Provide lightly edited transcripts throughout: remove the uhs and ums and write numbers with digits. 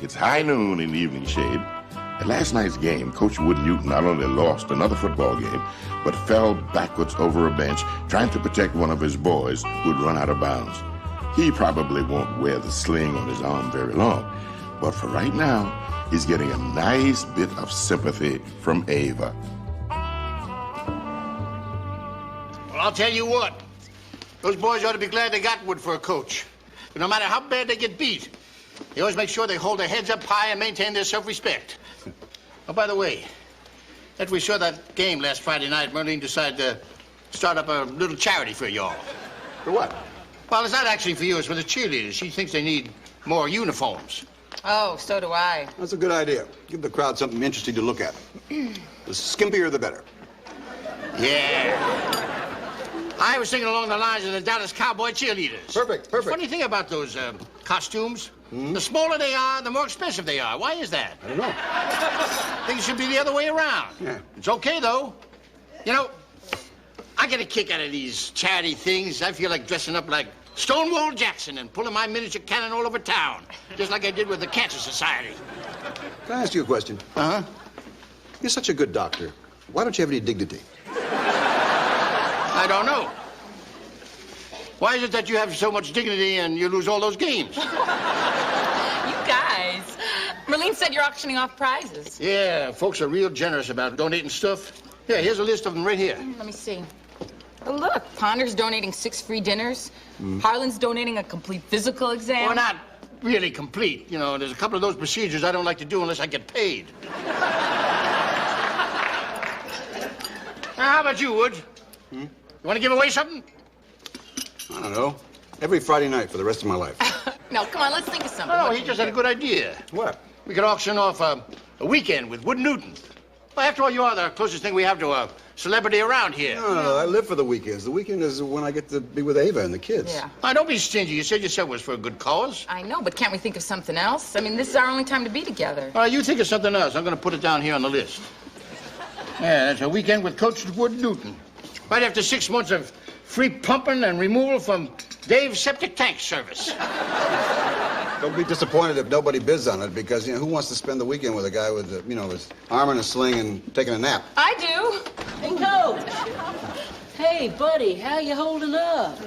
It's high noon in the evening shade. At last night's game, Coach Wood Newton not only lost another football game, but fell backwards over a bench trying to protect one of his boys who'd run out of bounds. He probably won't wear the sling on his arm very long, but for right now, he's getting a nice bit of sympathy from Ava. Well, I'll tell you what. Those boys ought to be glad they got Wood for a coach. But no matter how bad they get beat, they always make sure they hold their heads up high and maintain their self-respect. Oh, by the way, after we saw that game last Friday night, Merlene decided to start up a little charity for y'all. For what? Well, it's not actually for you. It's for the cheerleaders. She thinks they need more uniforms. Oh, so do I. That's a good idea. Give the crowd something interesting to look at. The skimpier, the better. Yeah. I was thinking along the lines of the Dallas Cowboy cheerleaders. Perfect. The funny thing about those costumes, the smaller they are, the more expensive they are. Why is that? I don't know. I think it should be the other way around. Yeah. It's okay, though. You know, I get a kick out of these charity things. I feel like dressing up like Stonewall Jackson and pulling my miniature cannon all over town, just like I did with the Cancer Society. Can I ask you a question? Uh-huh. You're such a good doctor. Why don't you have any dignity? I don't know. Why is it that you have so much dignity and you lose all those games? You guys. Merlene said you're auctioning off prizes. Yeah, folks are real generous about donating stuff. Yeah, here's a list of them right here. Let me see. Oh, look. Ponder's donating 6 free dinners. Harlan's donating a complete physical exam. Well, not really complete. You know, there's a couple of those procedures I don't like to do unless I get paid. Now, how about you, Wood? You want to give away something? I don't know. Every Friday night for the rest of my life. No, come on, let's think of something. No, he just had a good idea. What? We could auction off a weekend with Wood Newton. Well, after all, you are the closest thing we have to a celebrity around here. No, I live for the weekends. The weekend is when I get to be with Ava and the kids. Yeah. Now, don't be stingy. You said yourself it was for a good cause. I know, but can't we think of something else? I mean, this is our only time to be together. All right, you think of something else. I'm going to put it down here on the list. Yeah, that's a weekend with Coach Wood Newton. Right after 6 months of free pumping and removal from Dave's septic tank service. Don't be disappointed if nobody bids on it, because, you know, who wants to spend the weekend with a guy with, his arm in a sling and taking a nap? I do. Hey, Coach. Hey, buddy, how you holding up?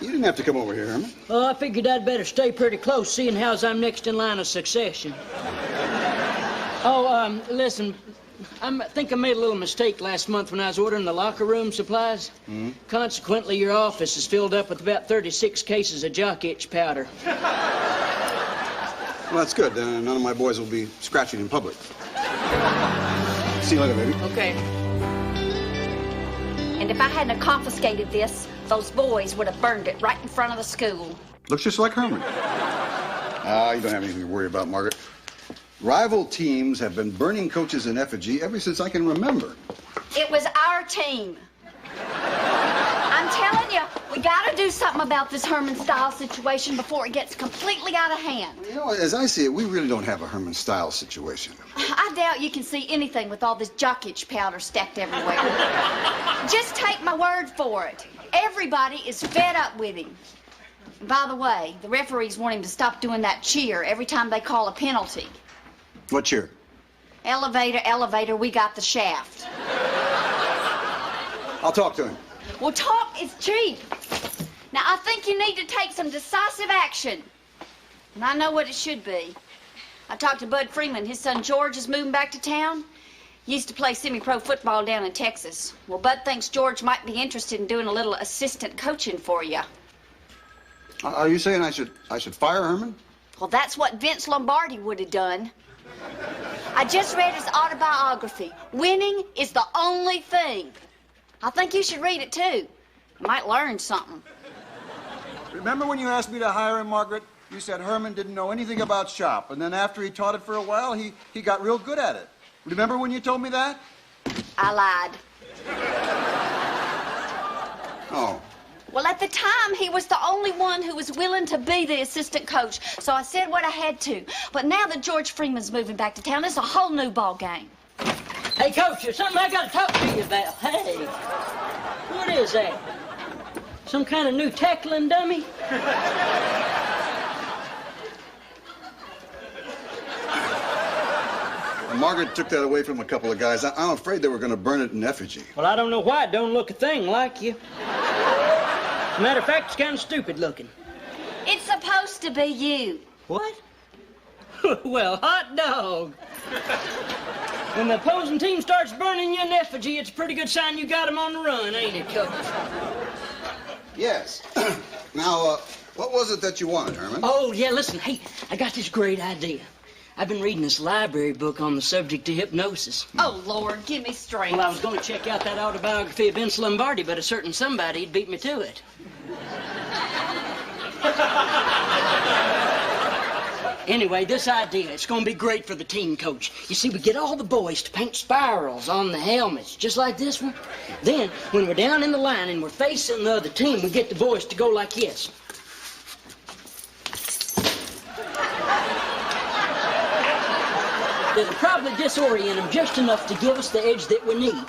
You didn't have to come over here, Herman. Oh, I figured I'd better stay pretty close, seeing how's I'm next in line of succession. Oh, listen, I think I made a little mistake last month when I was ordering the locker room supplies. Consequently, your office is filled up with about 36 cases of jock itch powder. Well, that's good. None of my boys will be scratching in public. See you later, baby. Okay. And if I hadn't confiscated this, those boys would have burned it right in front of the school. Looks just like Herman. You don't have anything to worry about, Margaret. Rival teams have been burning coaches in effigy ever since I can remember. It was our team. I'm telling you, we gotta do something about this Herman Styles situation before it gets completely out of hand. You know, as I see it, we really don't have a Herman Styles situation. I doubt you can see anything with all this jock itch powder stacked everywhere. Just take my word for it. Everybody is fed up with him. And by the way, the referees want him to stop doing that cheer every time they call a penalty. What cheer? Elevator, elevator, we got the shaft. I'll talk to him. Well, talk is cheap. Now, I think you need to take some decisive action. And I know what it should be. I talked to Bud Freeman. His son George is moving back to town. He used to play semi-pro football down in Texas. Well, Bud thinks George might be interested in doing a little assistant coaching for you. Are you saying I should fire Herman? Well, that's what Vince Lombardi would have done. I just read his autobiography. Winning is the only thing. I think you should read it, too. You might learn something. Remember when you asked me to hire him, Margaret? You said Herman didn't know anything about shop, and then after he taught it for a while, he got real good at it. Remember when you told me that? I lied. Oh. Well, at the time, he was the only one who was willing to be the assistant coach, so I said what I had to. But now that George Freeman's moving back to town, it's a whole new ball game. Hey, Coach, there's something I gotta talk to you about. Hey, what is that? Some kind of new tackling dummy? Margaret took that away from a couple of guys. I'm afraid they were going to burn it in effigy. Well, I don't know why it don't look a thing like you. Matter of fact, it's kind of stupid looking. It's supposed to be you. What? Well, hot dog. When the opposing team starts burning you in effigy, it's a pretty good sign you got them on the run, ain't it, Coach? Yes. Now, what was it that you wanted, Herman? Oh, yeah, listen, hey, I got this great idea. I've been reading this library book on the subject of hypnosis. Oh, Lord, give me strength. Well, I was going to check out that autobiography of Vince Lombardi, but a certain somebody beat me to it. Anyway, this idea, it's going to be great for the team, Coach. You see, we get all the boys to paint spirals on the helmets, just like this one. Then, when we're down in the line and we're facing the other team, we get the boys to go like this. That'll probably disorient them just enough to give us the edge that we need.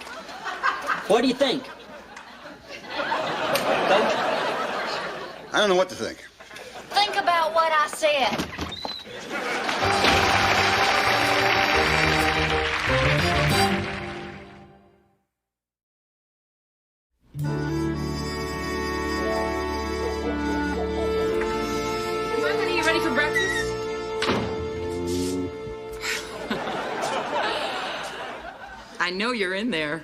What do you think? Coach? I don't know what to think. Think about what I said. Come on, honey, you ready for breakfast? I know you're in there.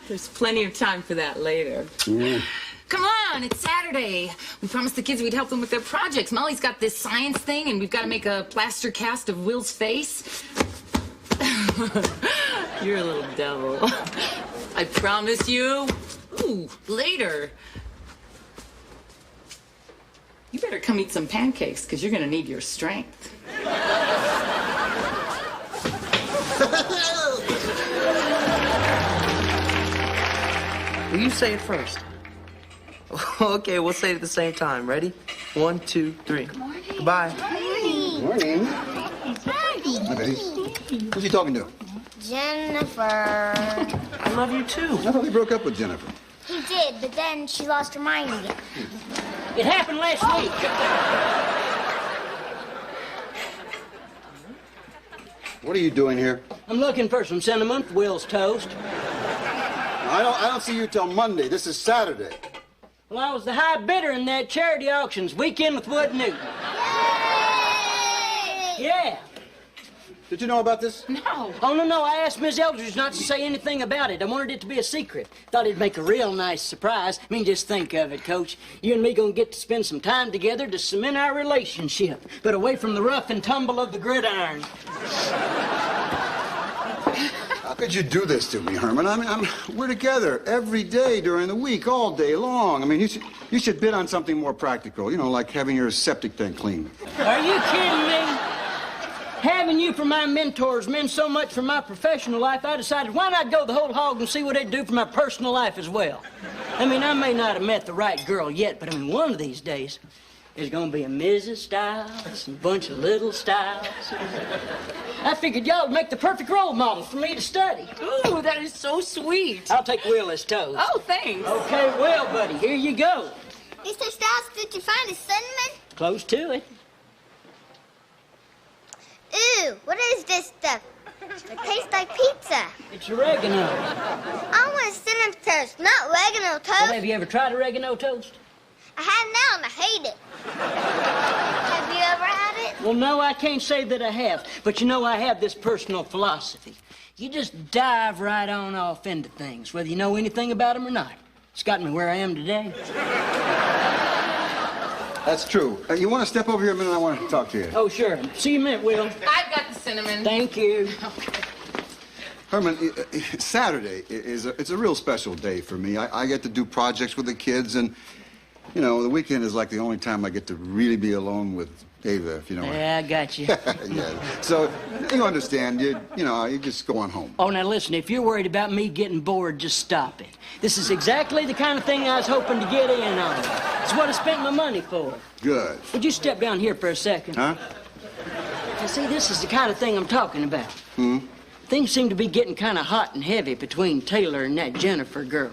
There's plenty of time for that later. Come on, it's Saturday. We promised the kids we'd help them with their projects. Molly's got this science thing, and we've got to make a plaster cast of Will's face. You're a little devil. I promise you. Ooh, later. You better come eat some pancakes, because you're going to need your strength. Will you say it first? Okay, we'll say it at the same time. Ready? 1, 2, 3. Good morning. Goodbye. Morning. Hi, Betty. Who's he talking to? Jennifer. I love you too. I thought he broke up with Jennifer. He did, but then she lost her mind again. It happened last week. What are you doing here? I'm looking for some cinnamon for Will's toast. I don't see you till Monday. This is Saturday. Well, I was the high bidder in that charity auctions weekend with Wood Newton. Yeah. Did you know about this? No. Oh, no. I asked Miss Eldridge not to say anything about it. I wanted it to be a secret. Thought it'd make a real nice surprise. I mean, just think of it, Coach. You and me gonna get to spend some time together to cement our relationship, but away from the rough and tumble of the gridiron. How could you do this to me, Herman? We're together every day during the week, all day long. I mean, you should bid on something more practical, you know, like having your septic tank cleaned. Are you kidding me? Having you for my mentors meant so much for my professional life, I decided why not go the whole hog and see what it'd do for my personal life as well. I mean, I may not have met the right girl yet, but I mean, one of these days, there's gonna be a Mrs. Stiles and a bunch of little Stiles. I figured y'all would make the perfect role models for me to study. Ooh, that is so sweet. I'll take Will as toast. Oh, thanks. Okay, Will, buddy, here you go. Mr. Stiles, did you find a cinnamon? Close to it. Ooh, what is this stuff? It tastes like pizza. It's oregano. I want a cinnamon toast, not oregano toast. Well, have you ever tried oregano toast? I have now and I hate it. Have you ever had it? Well, no, I can't say that I have. But you know, I have this personal philosophy. You just dive right on off into things, whether you know anything about them or not. It's gotten me where I am today. That's true. You want to step over here a minute? I want to talk to you. Oh, sure. See you in a minute, Will. I've got the cinnamon. Thank you. Herman, Saturday it's a real special day for me. I get to do projects with the kids, and, you know, the weekend is like the only time I get to really be alone with Ava, if you know. Yeah, I got you. Yeah. So, you understand, you just go on home. Oh, now listen, if you're worried about me getting bored, just stop it. This is exactly the kind of thing I was hoping to get in on. It's what I spent my money for. Good. Would you step down here for a second? Huh? You see, this is the kind of thing I'm talking about. Things seem to be getting kind of hot and heavy between Taylor and that Jennifer girl.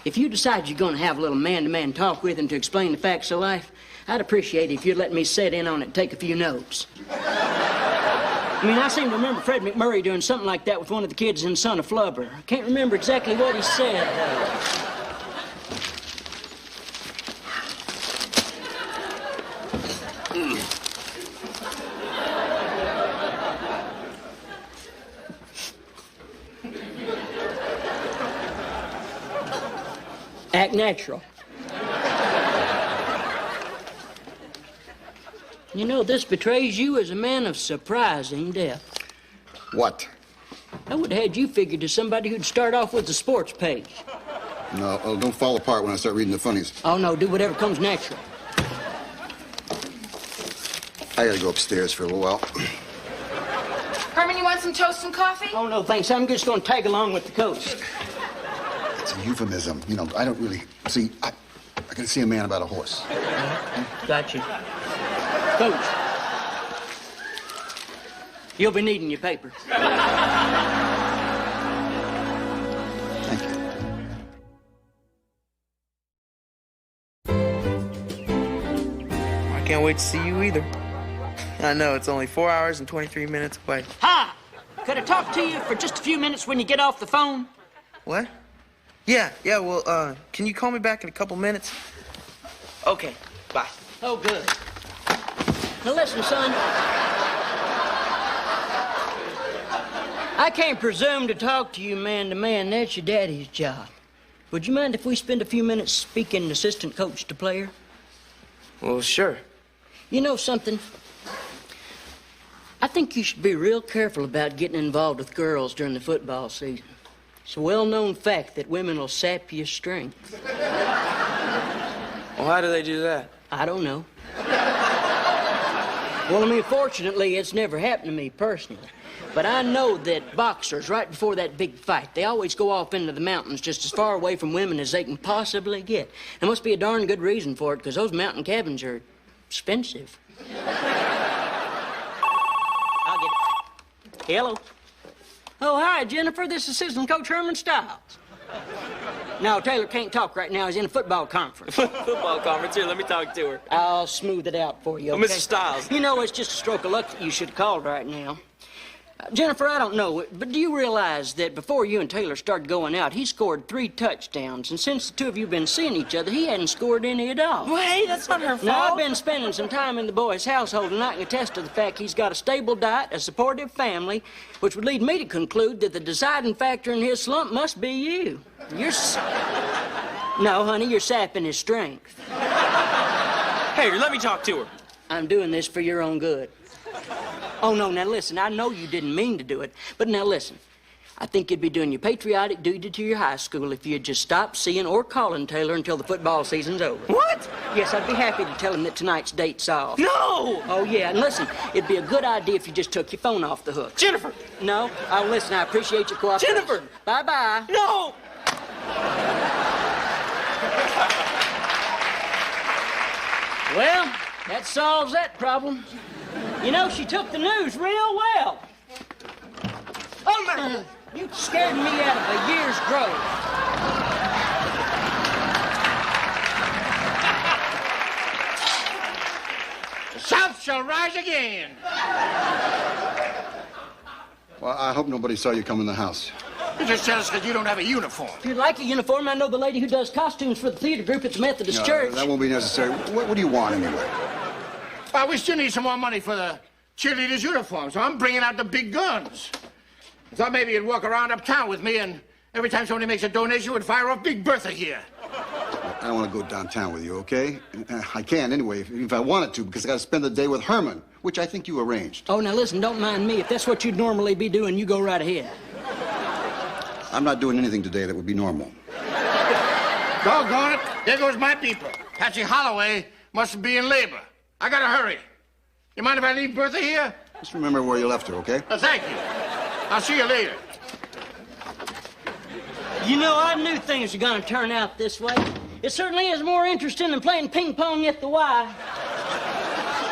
if you decide you're going to have a little man-to-man talk with him to explain the facts of life, I'd appreciate it if you'd let me sit in on it and take a few notes. I mean, I seem to remember Fred McMurray doing something like that with one of the kids in Son of Flubber. I can't remember exactly what he said, though. Act natural. You know, this betrays you as a man of surprising depth. What? I would have had you figured as somebody who'd start off with the sports page. No, don't fall apart when I start reading the funnies. Oh, no, do whatever comes natural. I gotta go upstairs for a little while. Herman, you want some toast and coffee? Oh, no, thanks. I'm just going to tag along with the coach. It's a euphemism. You know, I don't really... See, I gotta see a man about a horse. Got you. Coach, you'll be needing your paper. Thank you. I can't wait to see you either. I know, it's only 4 hours and 23 minutes away. Hi! Could I talk to you for just a few minutes when you get off the phone? What? Yeah, well, can you call me back in a couple minutes? Okay, bye. Oh, good. Now listen, son. I can't presume to talk to you man to man. That's your daddy's job. Would you mind if we spend a few minutes speaking assistant coach to player? Well, sure. You know something? I think you should be real careful about getting involved with girls during the football season. It's a well-known fact that women will sap your strength. Well, how do they do that? I don't know. Well, I mean, fortunately, it's never happened to me personally. But I know that boxers, right before that big fight, they always go off into the mountains just as far away from women as they can possibly get. There must be a darn good reason for it, because those mountain cabins are expensive. I'll get it. Hello. Oh, hi, Jennifer. This is Assistant Coach Herman Stiles. No, Taylor can't talk right now. He's in a football conference. Football conference? Here, let me talk to her. I'll smooth it out for you, okay? Oh, Mr. Stiles. You know, it's just a stroke of luck that you should have called right now. Jennifer, I don't know, but do you realize that before you and Taylor started going out, he scored 3 touchdowns, and since the two of you have been seeing each other, he hadn't scored any at all? Well, hey, that's not her fault. Now, I've been spending some time in the boy's household, and I can attest to the fact he's got a stable diet, a supportive family, which would lead me to conclude that the deciding factor in his slump must be you. No, honey, you're sapping his strength. Hey, let me talk to her. I'm doing this for your own good. Oh, no, now listen, I know you didn't mean to do it, but now listen. I think you'd be doing your patriotic duty to your high school if you'd just stop seeing or calling Taylor until the football season's over. What? Yes, I'd be happy to tell him that tonight's date's off. No! Oh, yeah, and listen, it'd be a good idea if you just took your phone off the hook. Jennifer! No? Oh, listen, I appreciate your cooperation. Jennifer! Bye-bye. No! Well, that solves that problem. You know, she took the news real well. Oh, man, you scared me out of a year's growth. The South shall rise again. Well, I hope nobody saw you come in the house. You just tell us because you don't have a uniform. If you'd like a uniform, I know the lady who does costumes for the theater group at the Methodist No, Church. that won't be necessary. What do you want, anyway? Well, we still need some more money for the cheerleaders' uniforms, so I'm bringing out the big guns. I thought maybe you'd walk around uptown with me, and every time somebody makes a donation, we'd fire off Big Bertha here. I don't want to go downtown with you, okay? I can anyway, if I wanted to, because I got to spend the day with Herman, which I think you arranged. Oh, now listen, don't mind me. If that's what you'd normally be doing, you go right ahead. I'm not doing anything today that would be normal. Doggone it. There goes my people. Patsy Holloway must be in labor. I gotta hurry. You mind if I leave Bertha here? Just remember where you left her, okay? Thank you. I'll see you later. You know, I knew things were going to turn out this way. It certainly is more interesting than playing ping pong at the Y.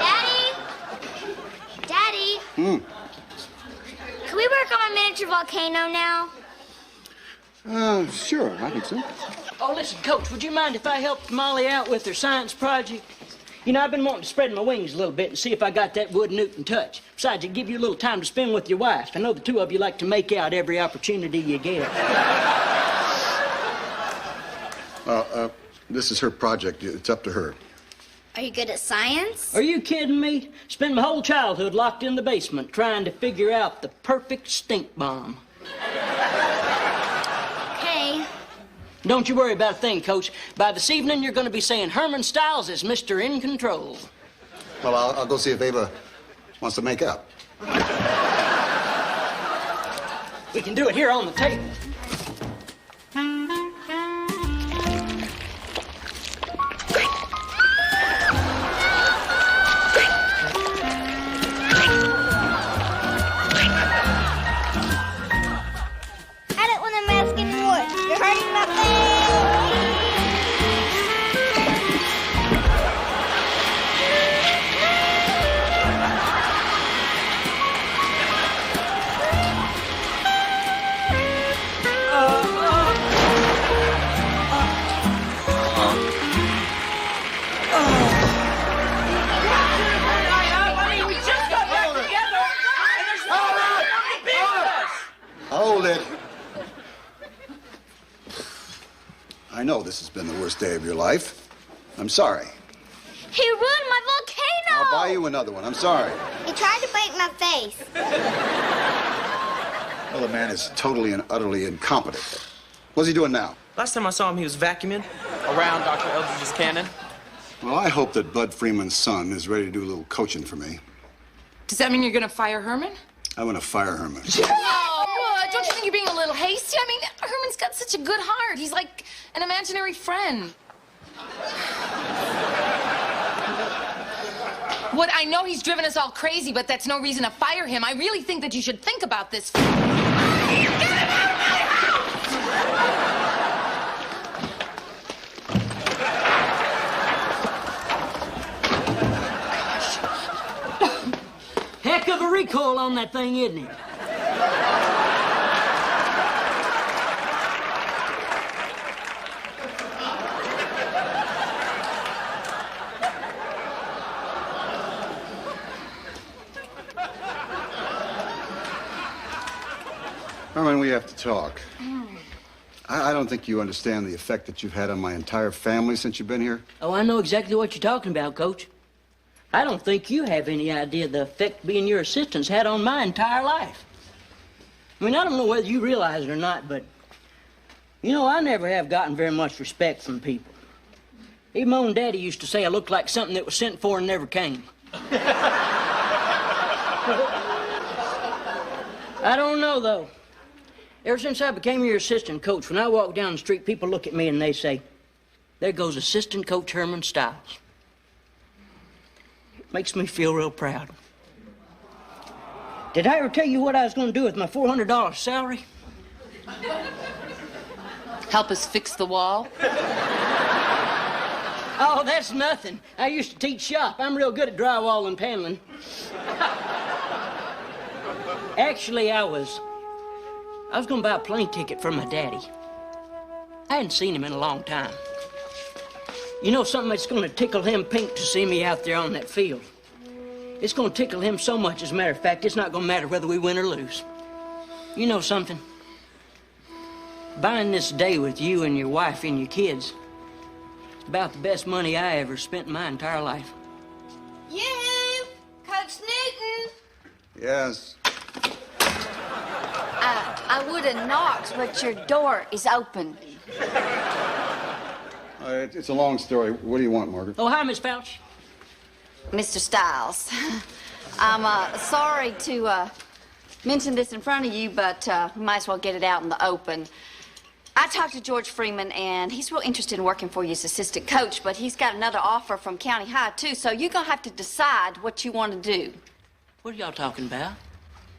Daddy? Daddy? Can we work on a miniature volcano now? Sure, I think so. Oh, listen, Coach, would you mind if I helped Molly out with her science project? You know, I've been wanting to spread my wings a little bit and see if I got that Wood Newton touch. Besides, it'd give you a little time to spend with your wife. I know the two of you like to make out every opportunity you get. This is her project. It's up to her. Are you good at science? Are you kidding me? Spent my whole childhood locked in the basement trying to figure out the perfect stink bomb. Okay. Don't you worry about a thing, Coach. By this evening, you're going to be saying Herman Styles is Mr. In Control. Well, I'll go see if Ava wants to make up. We can do it here on the table. I don't want a mask anymore. You're hurting my face. Hold it. I know this has been the worst day of your life. I'm sorry. He ruined my volcano. I'll buy you another one. I'm sorry. He tried to break my face. Well, the man is totally and utterly incompetent. What's he doing now? Last time I saw him, he was vacuuming around Dr. Eldridge's cannon. Well, I hope that Bud Freeman's son is ready to do a little coaching for me. Does that mean you're going to fire Herman? I'm going to fire Herman. Oh, what? Don't you think you're being a little hasty? I mean, Herman's got such a good heart. He's like an imaginary friend. What, I know he's driven us all crazy, but that's no reason to fire him. I really think that you should think about this. Get him out of my Heck of a recoil on that thing, isn't it? Herman, we have to talk. I don't think you understand the effect that you've had on my entire family since you've been here. Oh, I know exactly what you're talking about, Coach. I don't think you have any idea the effect being your assistant's had on my entire life. I mean, I don't know whether you realize it or not, but, you know, I never have gotten very much respect from people. Even my own daddy used to say I looked like something that was sent for and never came. I don't know, though. Ever since I became your assistant coach, when I walk down the street, people look at me and they say, there goes Assistant Coach Herman Styles. Makes me feel real proud. Did I ever tell you what I was going to do with my $400 salary? Help us fix the wall? Oh, that's nothing. I used to teach shop. I'm real good at drywall and paneling. Actually, I was going to buy a plane ticket for my daddy. I hadn't seen him in a long time. You know something that's going to tickle him pink to see me out there on that field? It's going to tickle him so much, as a matter of fact, it's not going to matter whether we win or lose. You know something? Buying this day with you and your wife and your kids is about the best money I ever spent in my entire life. You, Coach Newton. Yes. I would have knocked, but your door is open. It's a long story. What do you want, Margaret? Oh, hi, Miss Fauci. Mr. Styles, I'm sorry to mention this in front of you, but we might as well get it out in the open. I talked to George Freeman, and he's real interested in working for you as assistant coach, but he's got another offer from County High, too, so you're going to have to decide what you want to do. What are y'all talking about?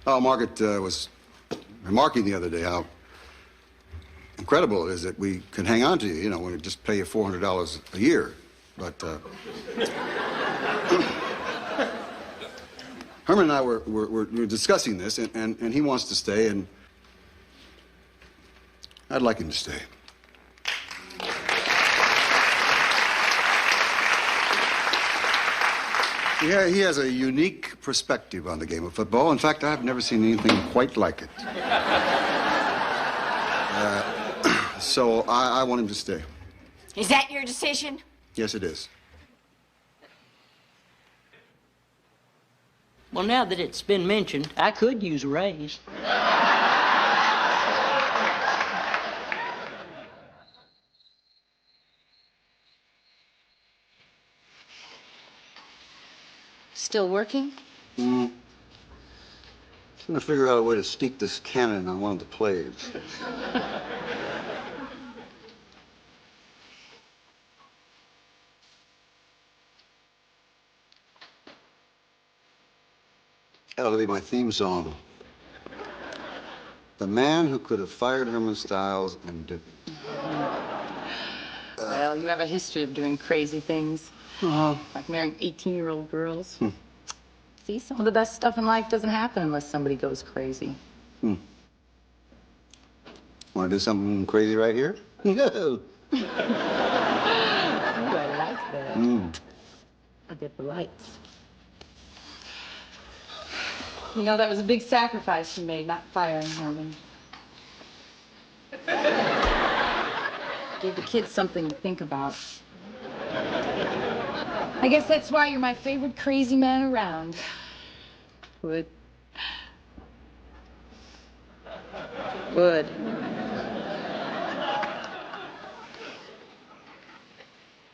Oh, Margaret was remarking the other day how incredible it is that we can hang on to you, you know, when we just pay you $400 a year. But Herman and I were discussing this, and he wants to stay, and I'd like him to stay. Yeah, he has a unique perspective on the game of football. In fact, I've never seen anything quite like it. So I want him to stay. Is that your decision? Yes, it is. Well, now that it's been mentioned, I could use a raise. Still working? Trying to figure out a way to sneak this cannon on one of the plays. That'll be my theme song. The man who could have fired Herman Stiles and didn't. Well, you have a history of doing crazy things. Like marrying 18-year-old girls. See, some of the best stuff in life doesn't happen unless somebody goes crazy. Want to do something crazy right here? No. Ooh, I like that. I'll get the lights. You know, that was a big sacrifice you made, not firing Herman. Gave the kids something to think about. I guess that's why you're my favorite crazy man around. Wood. Wood.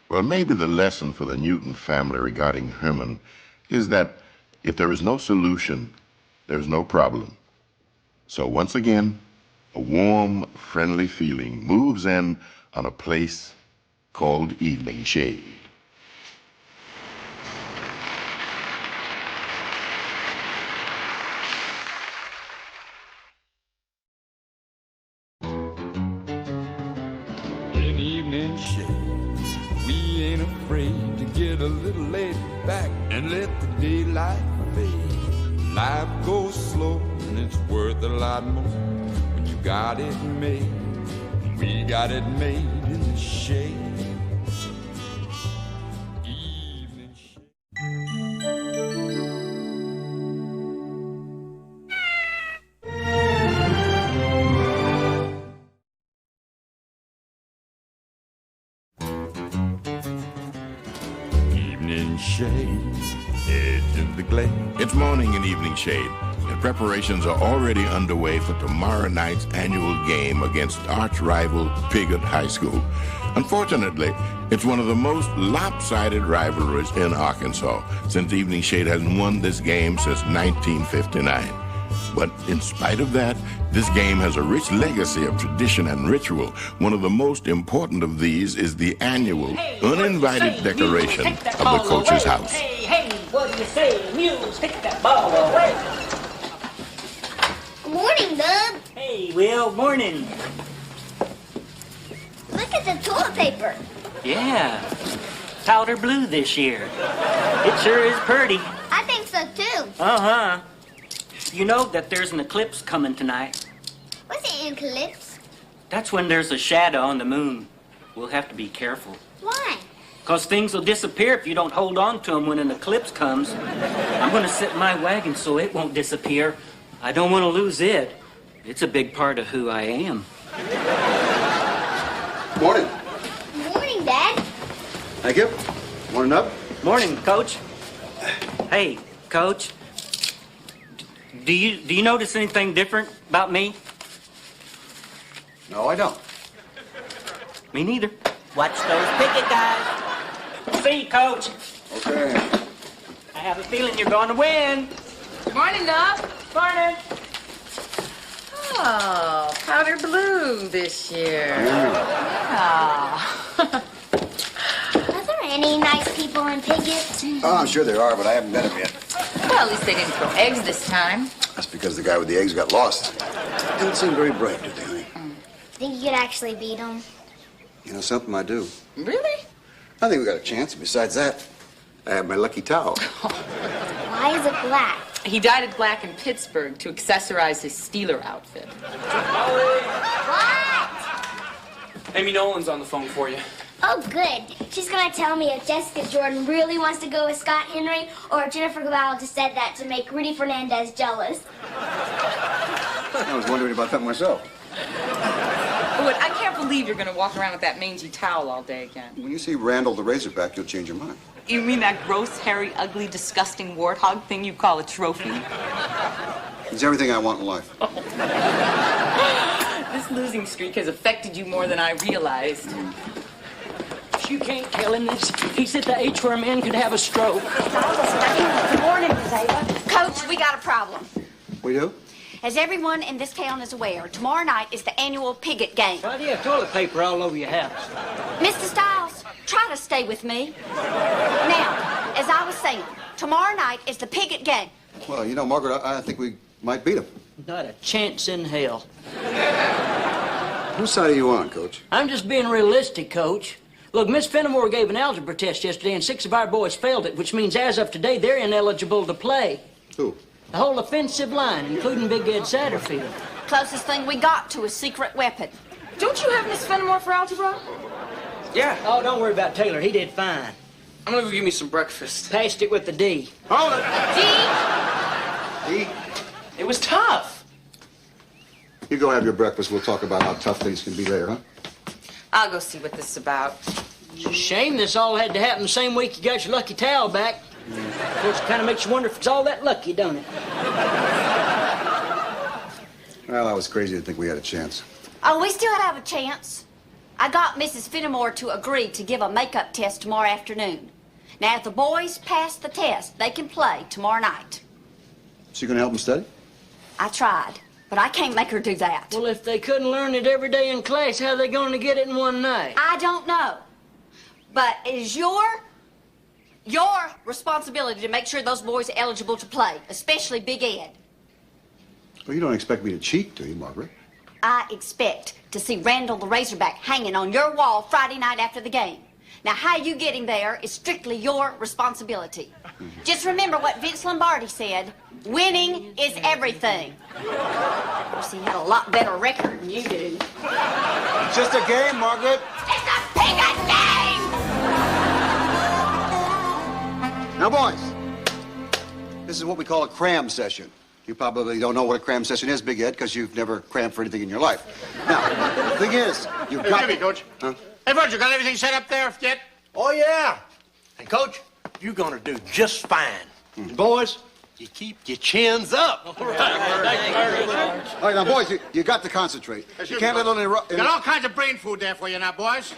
Well, maybe the lesson for the Newton family regarding Herman is that if there is no solution, there's no problem. So once again, a warm, friendly feeling moves in on a place called Evening Shade. In evening shade, we ain't afraid to get a little laid back and let the daylight fade. Life goes slow and it's worth a lot more when you got it made. We got it made in the shade. Evening shade. Evening shade, edge of the glade. It's morning in Evening Shade, and preparations are already underway for tomorrow night's annual game against arch-rival Piggott High School. Unfortunately, it's one of the most lopsided rivalries in Arkansas, since Evening Shade hasn't won this game since 1959. But in spite of that, this game has a rich legacy of tradition and ritual. One of the most important of these is the annual uninvited decoration of the coach's house. Hey, what do you say? Mules, take that ball away. Good morning, Dub. Hey, Will, morning. Look at the toilet paper. Yeah, powder blue this year. It sure is pretty. I think so, too. Uh-huh. You know that there's an eclipse coming tonight. What's an eclipse? That's when there's a shadow on the moon. We'll have to be careful. Why? Because things will disappear if you don't hold on to them when an eclipse comes. I'm going to set my wagon so it won't disappear. I don't want to lose it. It's a big part of who I am. Morning. Morning, Dad. Thank you. Morning up. Morning, Coach. Hey, Coach. Do you notice anything different about me? No, I don't. Me neither. Watch those Piggott guys. See you, Coach. Okay. I have a feeling you're going to win. Morning, Doc. Morning. Oh, powder blue this year. Yeah. Are there any nice people in Piggott? Oh, I'm sure there are, but I haven't met him yet. Well, at least they didn't throw eggs this time. That's because the guy with the eggs got lost. Didn't seem very bright, did they? Think you could actually beat them? You know something, I do. Really? I think we got a chance. Besides that, I have my lucky towel. Why is it black? He dyed it black in Pittsburgh to accessorize his Steeler outfit. What? Amy Nolan's on the phone for you. Oh, good. She's gonna tell me if Jessica Jordan really wants to go with Scott Henry or if Jennifer Cavallo just said that to make Rudy Fernandez jealous. I was wondering about that myself. Wood, I can't believe you're gonna walk around with that mangy towel all day again. When you see Randall the Razorback, you'll change your mind. You mean that gross, hairy, ugly, disgusting warthog thing you call a trophy? It's everything I want in life. This losing streak has affected you more than I realized. You can't kill him. He's at the age where a man could have a stroke. Good morning, Miss Ava. Coach, we got a problem. We do? As everyone in this town is aware, tomorrow night is the annual Piggott game. Why do you have toilet paper all over your house? Mr. Stiles, try to stay with me. Now, as I was saying, tomorrow night is the Piggott game. Well, you know, Margaret, I think we might beat him. Not a chance in hell. Whose side are you on, Coach? I'm just being realistic, Coach. Look, Miss Fenimore gave an algebra test yesterday, and 6 of our boys failed it, which means as of today, they're ineligible to play. Who? The whole offensive line, including Big Ed Satterfield. Closest thing we got to a secret weapon. Don't you have Miss Fenimore for algebra? Yeah. Oh, don't worry about Taylor. He did fine. I'm gonna go give me some breakfast. Passed it with the D. Hold it! D? D? It was tough. You go have your breakfast. We'll talk about how tough things can be later, huh? I'll go see what this is about. It's a shame this all had to happen the same week you got your lucky towel back. Of course, it kind of makes you wonder if it's all that lucky, don't it? Well, I was crazy to think we had a chance. Oh, we still have a chance. I got Mrs. Fenimore to agree to give a makeup test tomorrow afternoon. Now, if the boys pass the test, they can play tomorrow night. So you gonna help them study? I tried, but I can't make her do that. Well, if they couldn't learn it every day in class, how are they going to get it in one night? I don't know. But it is your responsibility to make sure those boys are eligible to play, especially Big Ed. Well, you don't expect me to cheat, do you, Margaret? I expect to see Randall the Razorback hanging on your wall Friday night after the game. Now, how you get him there is strictly your responsibility. Just remember what Vince Lombardi said, winning is everything. Of course, he had a lot better record than you do. It's just a game, Margaret. It's a Piggott game! Now, boys, this is what we call a cram session. You probably don't know what a cram session is, Big Ed, because you've never crammed for anything in your life. Now, the thing is, you've got... Excuse me, Coach. Huh? Hey, Bud, you got everything set up there yet? Oh, yeah. And, Coach, you're going to do just fine. Boys, you keep your chins up. All right, now, boys, you got to concentrate. You can't let any... Got all kinds of brain food there for you now, boys.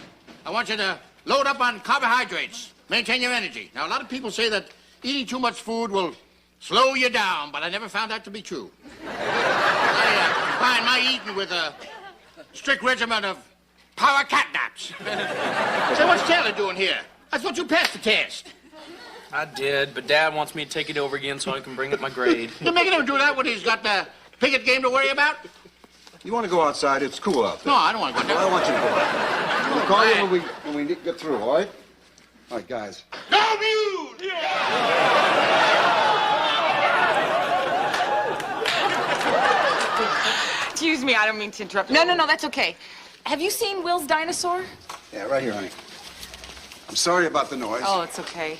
I want you to load up on carbohydrates. Maintain your energy. Now, a lot of people say that eating too much food will slow you down, but I never found that to be true. I find my eating with a strict regimen of power catnaps. So what's Taylor doing here? I thought you passed the test. I did, but Dad wants me to take it over again so I can bring up my grade. You're making him do that when he's got the Piggott game to worry about? You want to go outside? It's cool out there. No, I don't want to go Well, I down. want you to go out. We'll call you when we get through, all right? All right, guys. Go Muse! Excuse me, I don't mean to interrupt. No, that's okay. Have you seen Will's dinosaur? Yeah, right here, honey. I'm sorry about the noise. Oh, it's okay.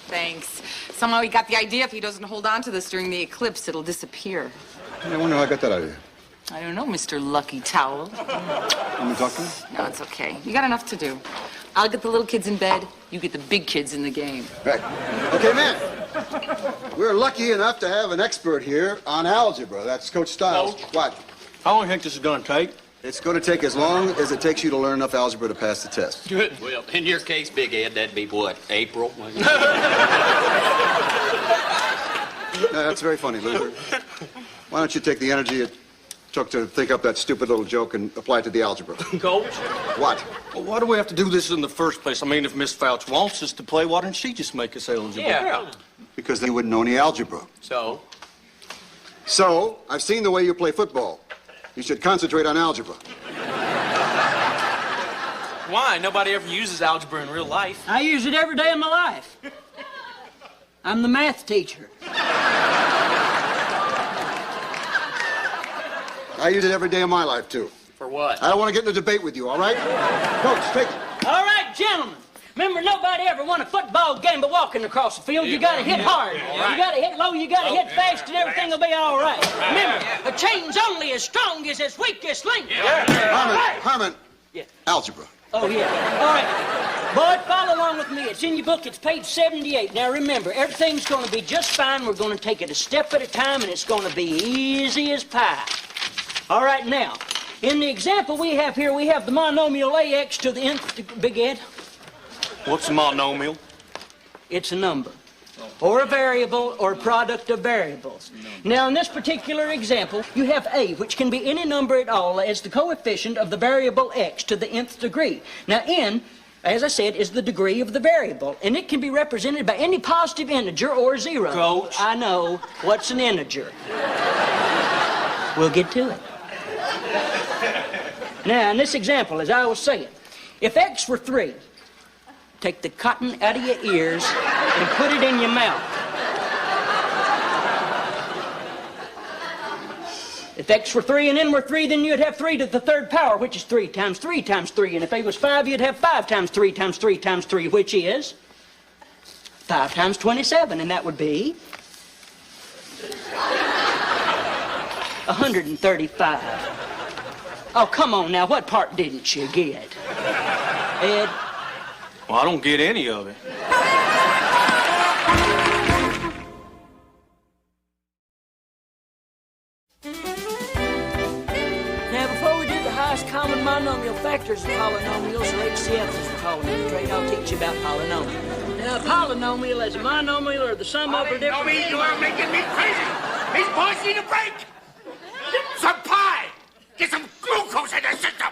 Thanks. Somehow he got the idea if he doesn't hold on to this during the eclipse, it'll disappear. I wonder how I got that idea. I don't know, Mr. Lucky Towel. Want me to talk to him? No, it's okay. You got enough to do. I'll get the little kids in bed. You get the big kids in the game. Right. Okay, man. We're lucky enough to have an expert here on algebra. That's Coach Stiles. Coach. What? How long do you think this is going to take? It's going to take as long as it takes you to learn enough algebra to pass the test. Good. Well, in your case, Big Ed, that'd be what, April? No, that's very funny, loser. Why don't you take the energy it took to think up that stupid little joke and apply it to the algebra? Coach? What? Well, why do we have to do this in the first place? I mean, if Miss Fouch wants us to play, why didn't she just make us eligible? Yeah. Because they wouldn't know any algebra. So? So, I've seen the way you play football. You should concentrate on algebra. Why? Nobody ever uses algebra in real life. I use it every day of my life. I'm the math teacher. I use it every day of my life, too. For what? I don't want to get in a debate with you, all right? Coach, take it. All right, gentlemen. Remember, nobody ever won a football game by walking across the field. You gotta hit hard. You gotta hit low, you gotta hit fast, and everything will be all right. Remember, a chain's only as strong as its weakest link. Herman. Yeah. Algebra. Oh, yeah. All right. Bud, follow along with me. It's in your book. It's page 78. Now, remember, everything's going to be just fine. We're going to take it a step at a time, and it's going to be easy as pie. All right, now, in the example we have here, we have the monomial ax to the nth, Big Ed. What's a monomial? It's a number, or a variable, or a product of variables. Now, in this particular example, you have a, which can be any number at all, as the coefficient of the variable x to the nth degree. Now, n, as I said, is the degree of the variable, and it can be represented by any positive integer or zero. Coach. I know. What's an integer? We'll get to it. Now, in this example, as I was saying, if x were 3, take the cotton out of your ears and put it in your mouth. If x were 3 and n were 3, then you'd have 3 to the third power, which is 3 times 3 times 3. And if a was 5, you'd have 5 times 3 times 3 times 3, which is 5 times 27, and that would be 135. Oh, come on now, what part didn't you get? Ed? Well, I don't get any of it. Now, before we do the highest common monomial factors of polynomials, or HCFs as we call them in the trade, I'll teach you about polynomial. Now, a polynomial is a monomial or the sum over different... Toby, you are making me crazy. These boys need a break. Some pie. Get some glucose in their system.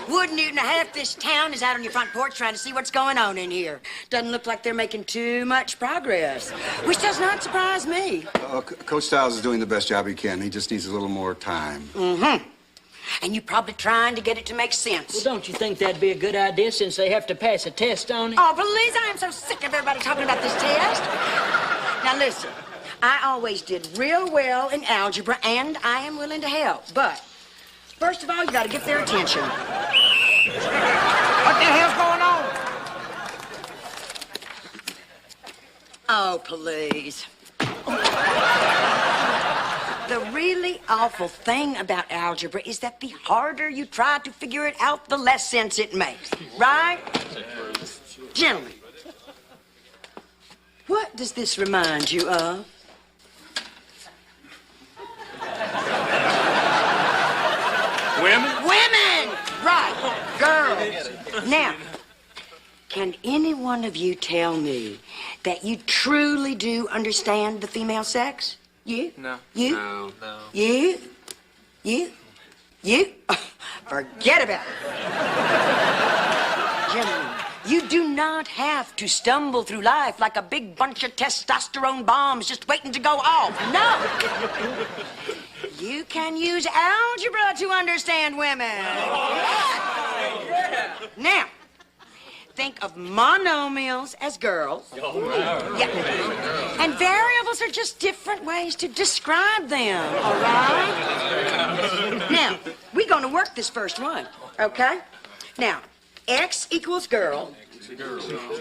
Wood Newton, half this town is out on your front porch trying to see what's going on in here. Doesn't look like they're making too much progress, which does not surprise me. Coach Stiles is doing the best job he can. He just needs a little more time. Mm-hmm. And you're probably trying to get it to make sense. Well, don't you think that'd be a good idea since they have to pass a test on it? Oh, please, I am so sick of everybody talking about this test. Now, listen, I always did real well in algebra, and I am willing to help. But, first of all, you gotta get their attention. What the hell's going on? Oh, please. The really awful thing about algebra is that the harder you try to figure it out, the less sense it makes. Right? Gentlemen, what does this remind you of? Women? Women! Right. Girls. Now, can any one of you tell me that you truly do understand the female sex? You? No. You? No. You? You? You? Forget about it. Gentlemen, you do not have to stumble through life like a big bunch of testosterone bombs just waiting to go off. No. You can use algebra to understand women. Now, think of monomials as girls. Yeah. And variables are just different ways to describe them, all right? Now, we're going to work this first one, okay? Now, X equals girl.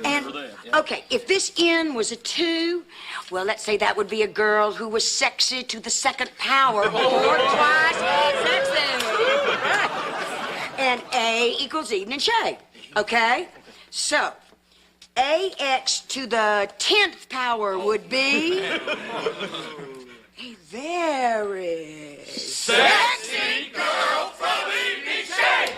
And, okay, if this N was a 2, well, let's say that would be a girl who was sexy to the second power, or twice as sexy. Right. And A equals Eden and Shay, okay? So, AX to the 10th power would be a very Sexy girl from Evening Shade.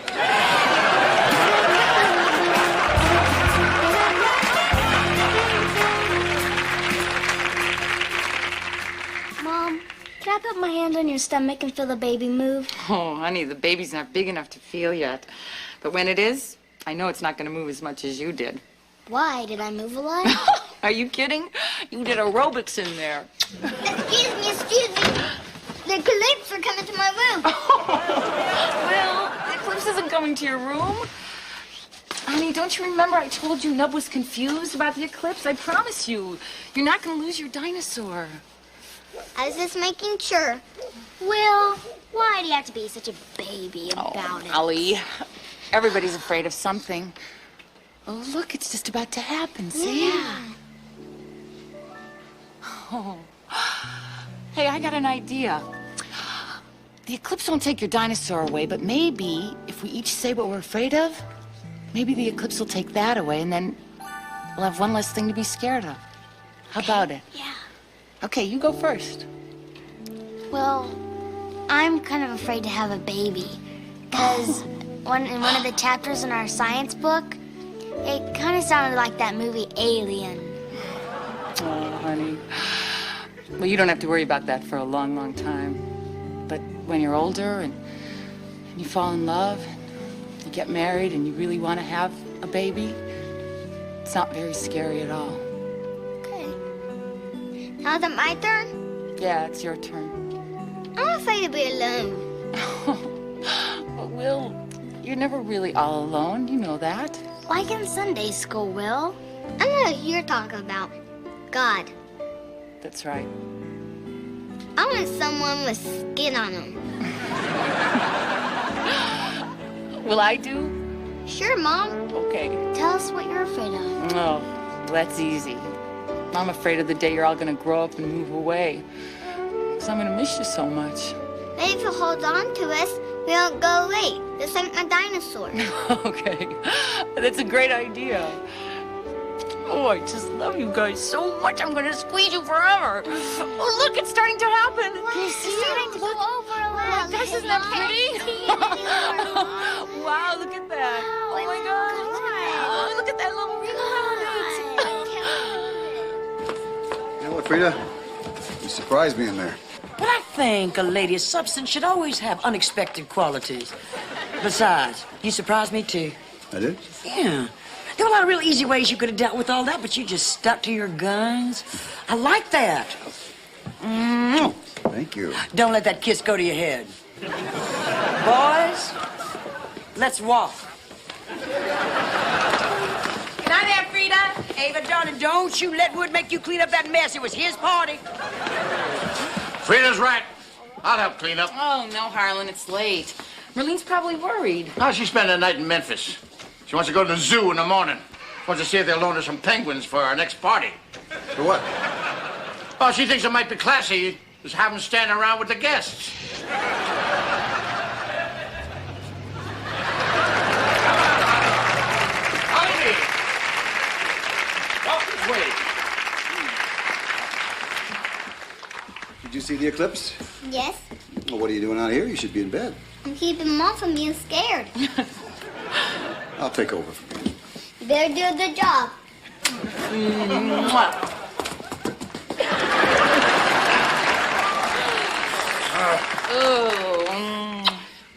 Mom, can I put my hand on your stomach and feel the baby move? Oh, honey, the baby's not big enough to feel yet. But when it is, I know it's not going to move as much as you did. Why? Did I move a lot? Are you kidding? You did aerobics in there. Excuse me. The eclipse are coming to my room. Well, the eclipse isn't coming to your room. Honey, don't you remember I told you Nub was confused about the eclipse? I promise you, you're not going to lose your dinosaur. I was just making sure. Will, why do you have to be such a baby about it? Ollie, everybody's afraid of something. Oh, look, it's just about to happen, see? Yeah. Oh. Hey, I got an idea. The eclipse won't take your dinosaur away, but maybe if we each say what we're afraid of, maybe the eclipse will take that away, and then we'll have one less thing to be scared of. How about it? Yeah. Okay, you go first. Well, I'm kind of afraid to have a baby. Because in one of the chapters in our science book, it kind of sounded like that movie Alien. Oh, honey. Well, you don't have to worry about that for a long, long time. But when you're older and you fall in love, you get married and you really want to have a baby, it's not very scary at all. Okay. Now is it my turn? Yeah, it's your turn. I'm afraid to be alone. But Will, you're never really all alone. You know that. Like in Sunday school, Will. I know what you're talking about. God. That's right. I want someone with skin on them. Will I do? Sure, Mom. Okay. Tell us what you're afraid of. Oh, that's easy. I'm afraid of the day you're all going to grow up and move away. Because I'm going to miss you so much. Maybe if you hold on to us, we won't go away. Just like my dinosaur. Okay. That's a great idea. Oh, I just love you guys so much. I'm going to squeeze you forever. Oh, look, it's starting to happen. Wow, Can you see it's starting to go over a little. Look, guys, isn't that pretty? Wow, look at that. Oh, my God. Oh, look at that little ring on it. You know what, Frida? You surprised me in there. But I think a lady of substance should always have unexpected qualities. Besides, you surprised me, too. I did? Yeah. There were a lot of real easy ways you could have dealt with all that, but you just stuck to your guns. I like that. Thank you. Don't let that kiss go to your head. Boys, let's walk. Good night there, Frida. Ava, darling, don't you let Wood make you clean up that mess. It was his party. Frida's right. I'll help clean up. Oh, no, Harlan, it's late. Merlene's probably worried. Now she's spending the night in Memphis. She wants to go to the zoo in the morning. Wants to see if they'll loan her some penguins for our next party. For what? Oh, she thinks it might be classy just have them stand around with the guests. Ollie! Walk this way. Did you see the eclipse? Yes. Well, what are you doing out here? You should be in bed. I'm keeping Mom from being scared. I'll take over from you. You better do a good job.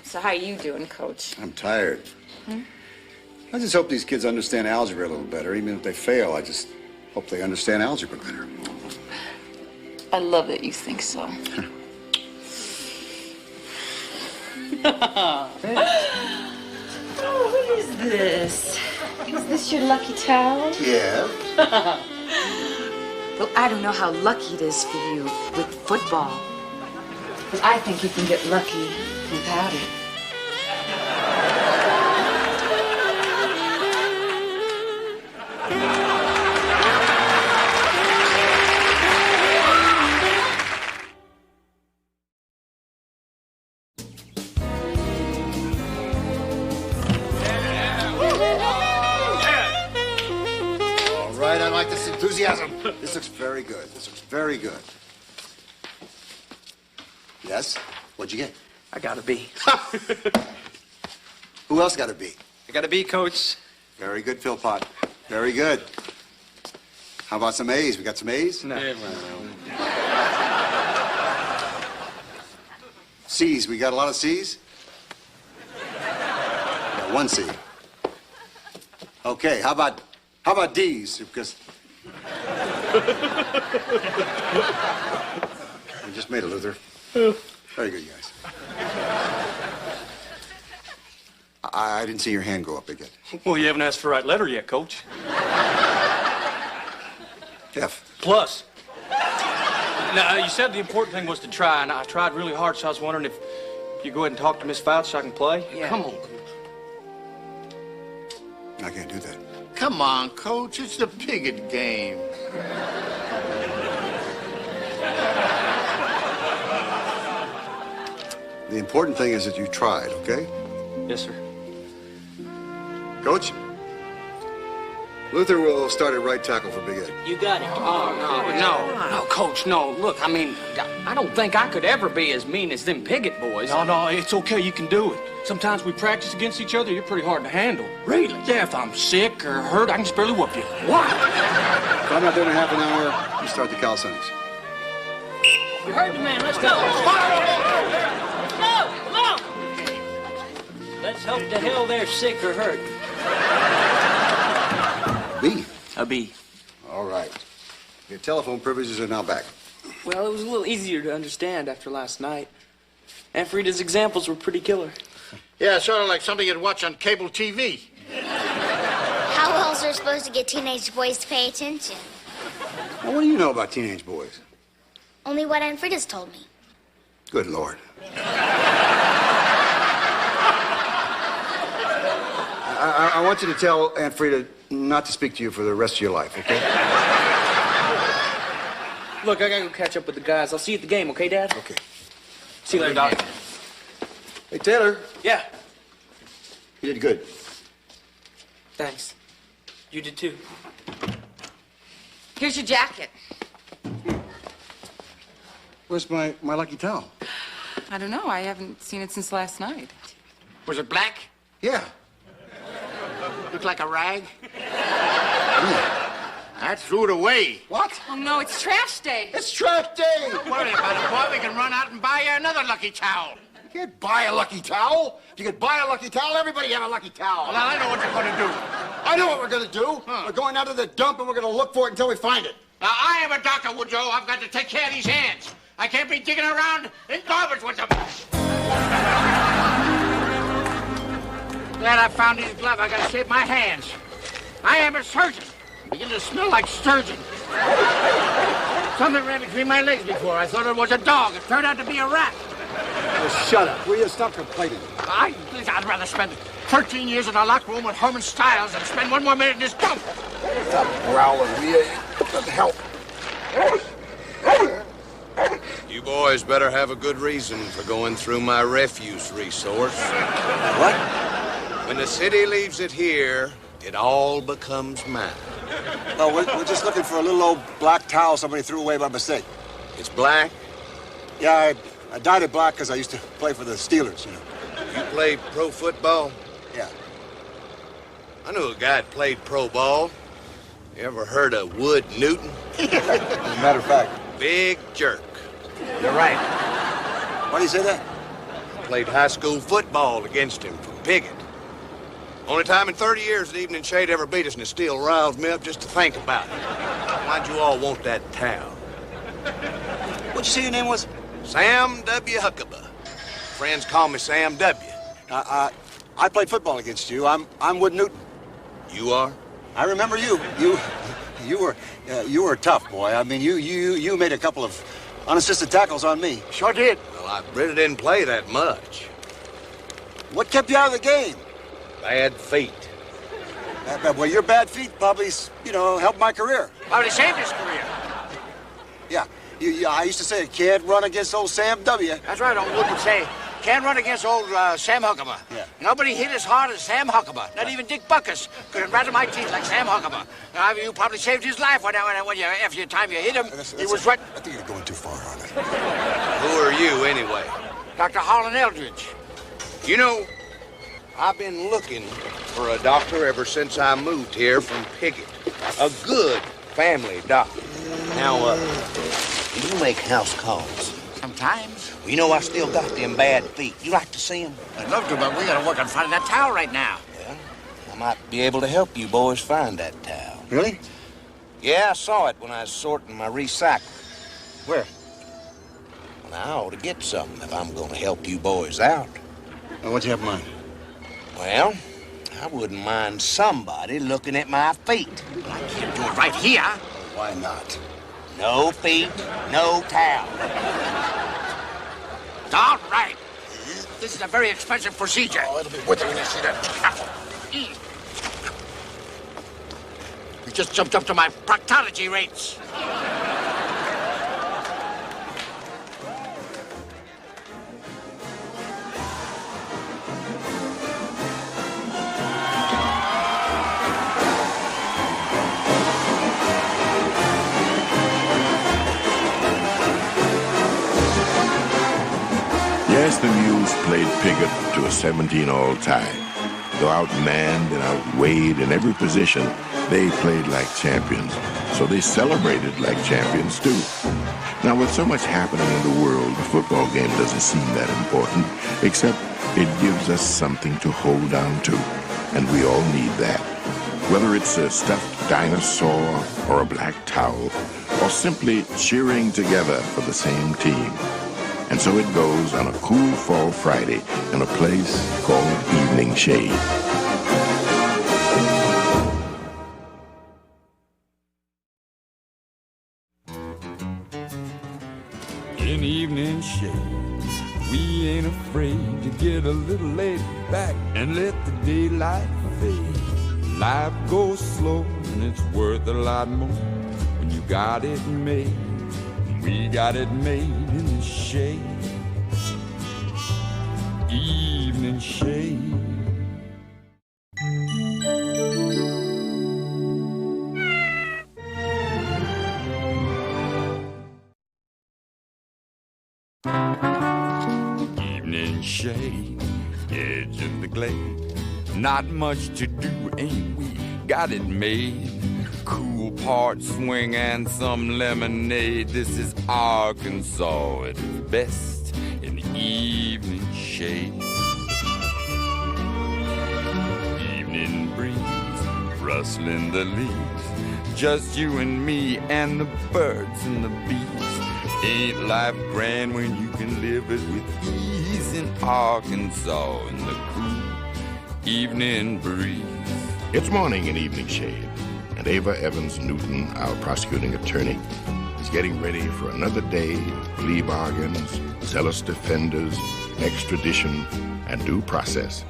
So how you doing, Coach? I'm tired. I just hope these kids understand algebra a little better. Even if they fail, I just hope they understand algebra better. I love that you think so. Oh, what is this? Is this your lucky towel? Yeah. Well, I don't know how lucky it is for you with football. But I think you can get lucky without it. Enthusiasm. This looks very good. This looks very good. Yes? What'd you get? I got a B. Who else got a B? I got a B, Coach. Very good, Philpott. Very good. How about some A's? We got some A's? No. C's. We got a lot of C's? Got one C. Okay, how about D's? Because I just made it, Luther. Very good, you guys. I didn't see your hand go up again. Well, you haven't asked for the right letter yet, Coach. F. Plus. Now, you said the important thing was to try, and I tried really hard, so I was wondering if you go ahead and talk to Miss Fouts so I can play? Yeah. Come on. I can't do that. Come on, Coach. It's the Piggott game. The important thing is that you tried, okay? Yes, sir. Coach, Luther will start at right tackle for Big Ed. You got it. Oh, no, Coach, no. Look, I mean, I don't think I could ever be as mean as them Piggott boys. No, it's okay. You can do it. Sometimes we practice against each other. You're pretty hard to handle. Really? Yeah, if I'm sick or hurt, I can just barely whoop you. What? If I'm not there in half an hour, you start the calisthenics. You heard the man. Let's go. Come on. Let's hope to hell they're sick or hurt. B. A B. All right. Your telephone privileges are now back. Well, it was a little easier to understand after last night. Aunt Frida's examples were pretty killer. Yeah, sort of like something you'd watch on cable TV. How else are supposed to get teenage boys to pay attention? Well, what do you know about teenage boys? Only what Aunt Frida's told me. Good Lord. I want you to tell Aunt Frida not to speak to you for the rest of your life, okay? Look, I gotta go catch up with the guys. I'll see you at the game, okay, Dad? Okay. See you later, Doc. Hey, Taylor. Yeah. You did good. Thanks. You did too. Here's your jacket. Where's my lucky towel? I don't know. I haven't seen it since last night. Was it black? Yeah. Looked like a rag? I threw it away. What? Oh, no, it's trash day. It's trash day. Don't worry about it, boy. We can run out and buy you another lucky towel. You can't buy a lucky towel. If you could buy a lucky towel, everybody have a lucky towel. Well, now I know what you're going to do. I know what we're going to do. We're going out to the dump and we're going to look for it until we find it. Now, I am a doctor, Woodrow. I've got to take care of these hands. I can't be digging around in garbage with them. Glad I found these gloves. I got to save my hands. I am a surgeon. I'm beginning to smell like sturgeon. Something ran between my legs before. I thought it was a dog. It turned out to be a rat. Oh, shut up. Will you stop complaining? I'd rather spend 13 years in a locker room with Herman Styles than spend one more minute in this dump. Stop growling, will you? Doesn't help. You boys better have a good reason for going through my refuse resource. What? When the city leaves it here, it all becomes mine. No, we're just looking for a little old black towel somebody threw away by mistake. It's black? Yeah, I dyed it black because I used to play for the Steelers, you know. You played pro football? Yeah. I knew a guy that played pro ball. You ever heard of Wood Newton? As a matter of fact. Big jerk. You're right. Why do you say that? I played high school football against him for Piggott. Only time in 30 years that Evening Shade ever beat us, and it still riles me up just to think about it. Why'd you all want that towel? What'd you say your name was? Sam W. Huckabee. Friends call me Sam W. I played football against you. I'm Wood Newton. You are? I remember you. You were tough, boy. I mean, you made a couple of unassisted tackles on me. Sure did. Well, I really didn't play that much. What kept you out of the game? Bad feet. Well, your bad feet probably, helped my career. Probably saved his career. Yeah. I used to say, can't run against old Sam W. That's right, old Wood would say. Can't run against old Sam Huckabee. Yeah. Nobody hit as hard as Sam Huckabee. Not even Dick Buckus could rattle my teeth like Sam Huckabee. Now, you probably saved his life every time you hit him. He was right. I think you're going too far on it. Who are you, anyway? Dr. Holland Eldridge. You know, I've been looking for a doctor ever since I moved here from Piggott. A good family doctor. Now, do you make house calls? Sometimes. Well, you know, I still got them bad feet. You like to see them? I'd love to, but we gotta work on finding that towel right now. Well, I might be able to help you boys find that towel. Really? Yeah, I saw it when I was sorting my recycling. Where? Well, I ought to get something if I'm going to help you boys out. What'd you have in mind? Well, I wouldn't mind somebody looking at my feet. I can't do it right here. Why not? No feet, no towel. All right. This is a very expensive procedure. Oh, it'll be worth it when you see that. You just jumped up to my proctology rates. Yes, the Mules played Piggott to a 17-all tie. Though outmanned and outweighed in every position, they played like champions. So they celebrated like champions, too. Now, with so much happening in the world, the football game doesn't seem that important, except it gives us something to hold on to. And we all need that. Whether it's a stuffed dinosaur or a black towel, or simply cheering together for the same team. And so it goes on a cool fall Friday in a place called Evening Shade. In evening shade, we ain't afraid to get a little laid back and let the daylight fade. Life goes slow and it's worth a lot more when you got it made. We got it made in the shade. Evening shade. Evening shade, edge of the glade. Not much to do, ain't we? Got it made. Cool part swing and some lemonade. This is Arkansas at its best in the evening shade. Evening breeze, rustling the leaves. Just you and me and the birds and the bees. Ain't life grand when you can live it with ease in Arkansas in the cool evening breeze. It's morning in Evening Shade. And Ava Evans Newton, our prosecuting attorney, is getting ready for another day of plea bargains, zealous defenders, extradition, and due process.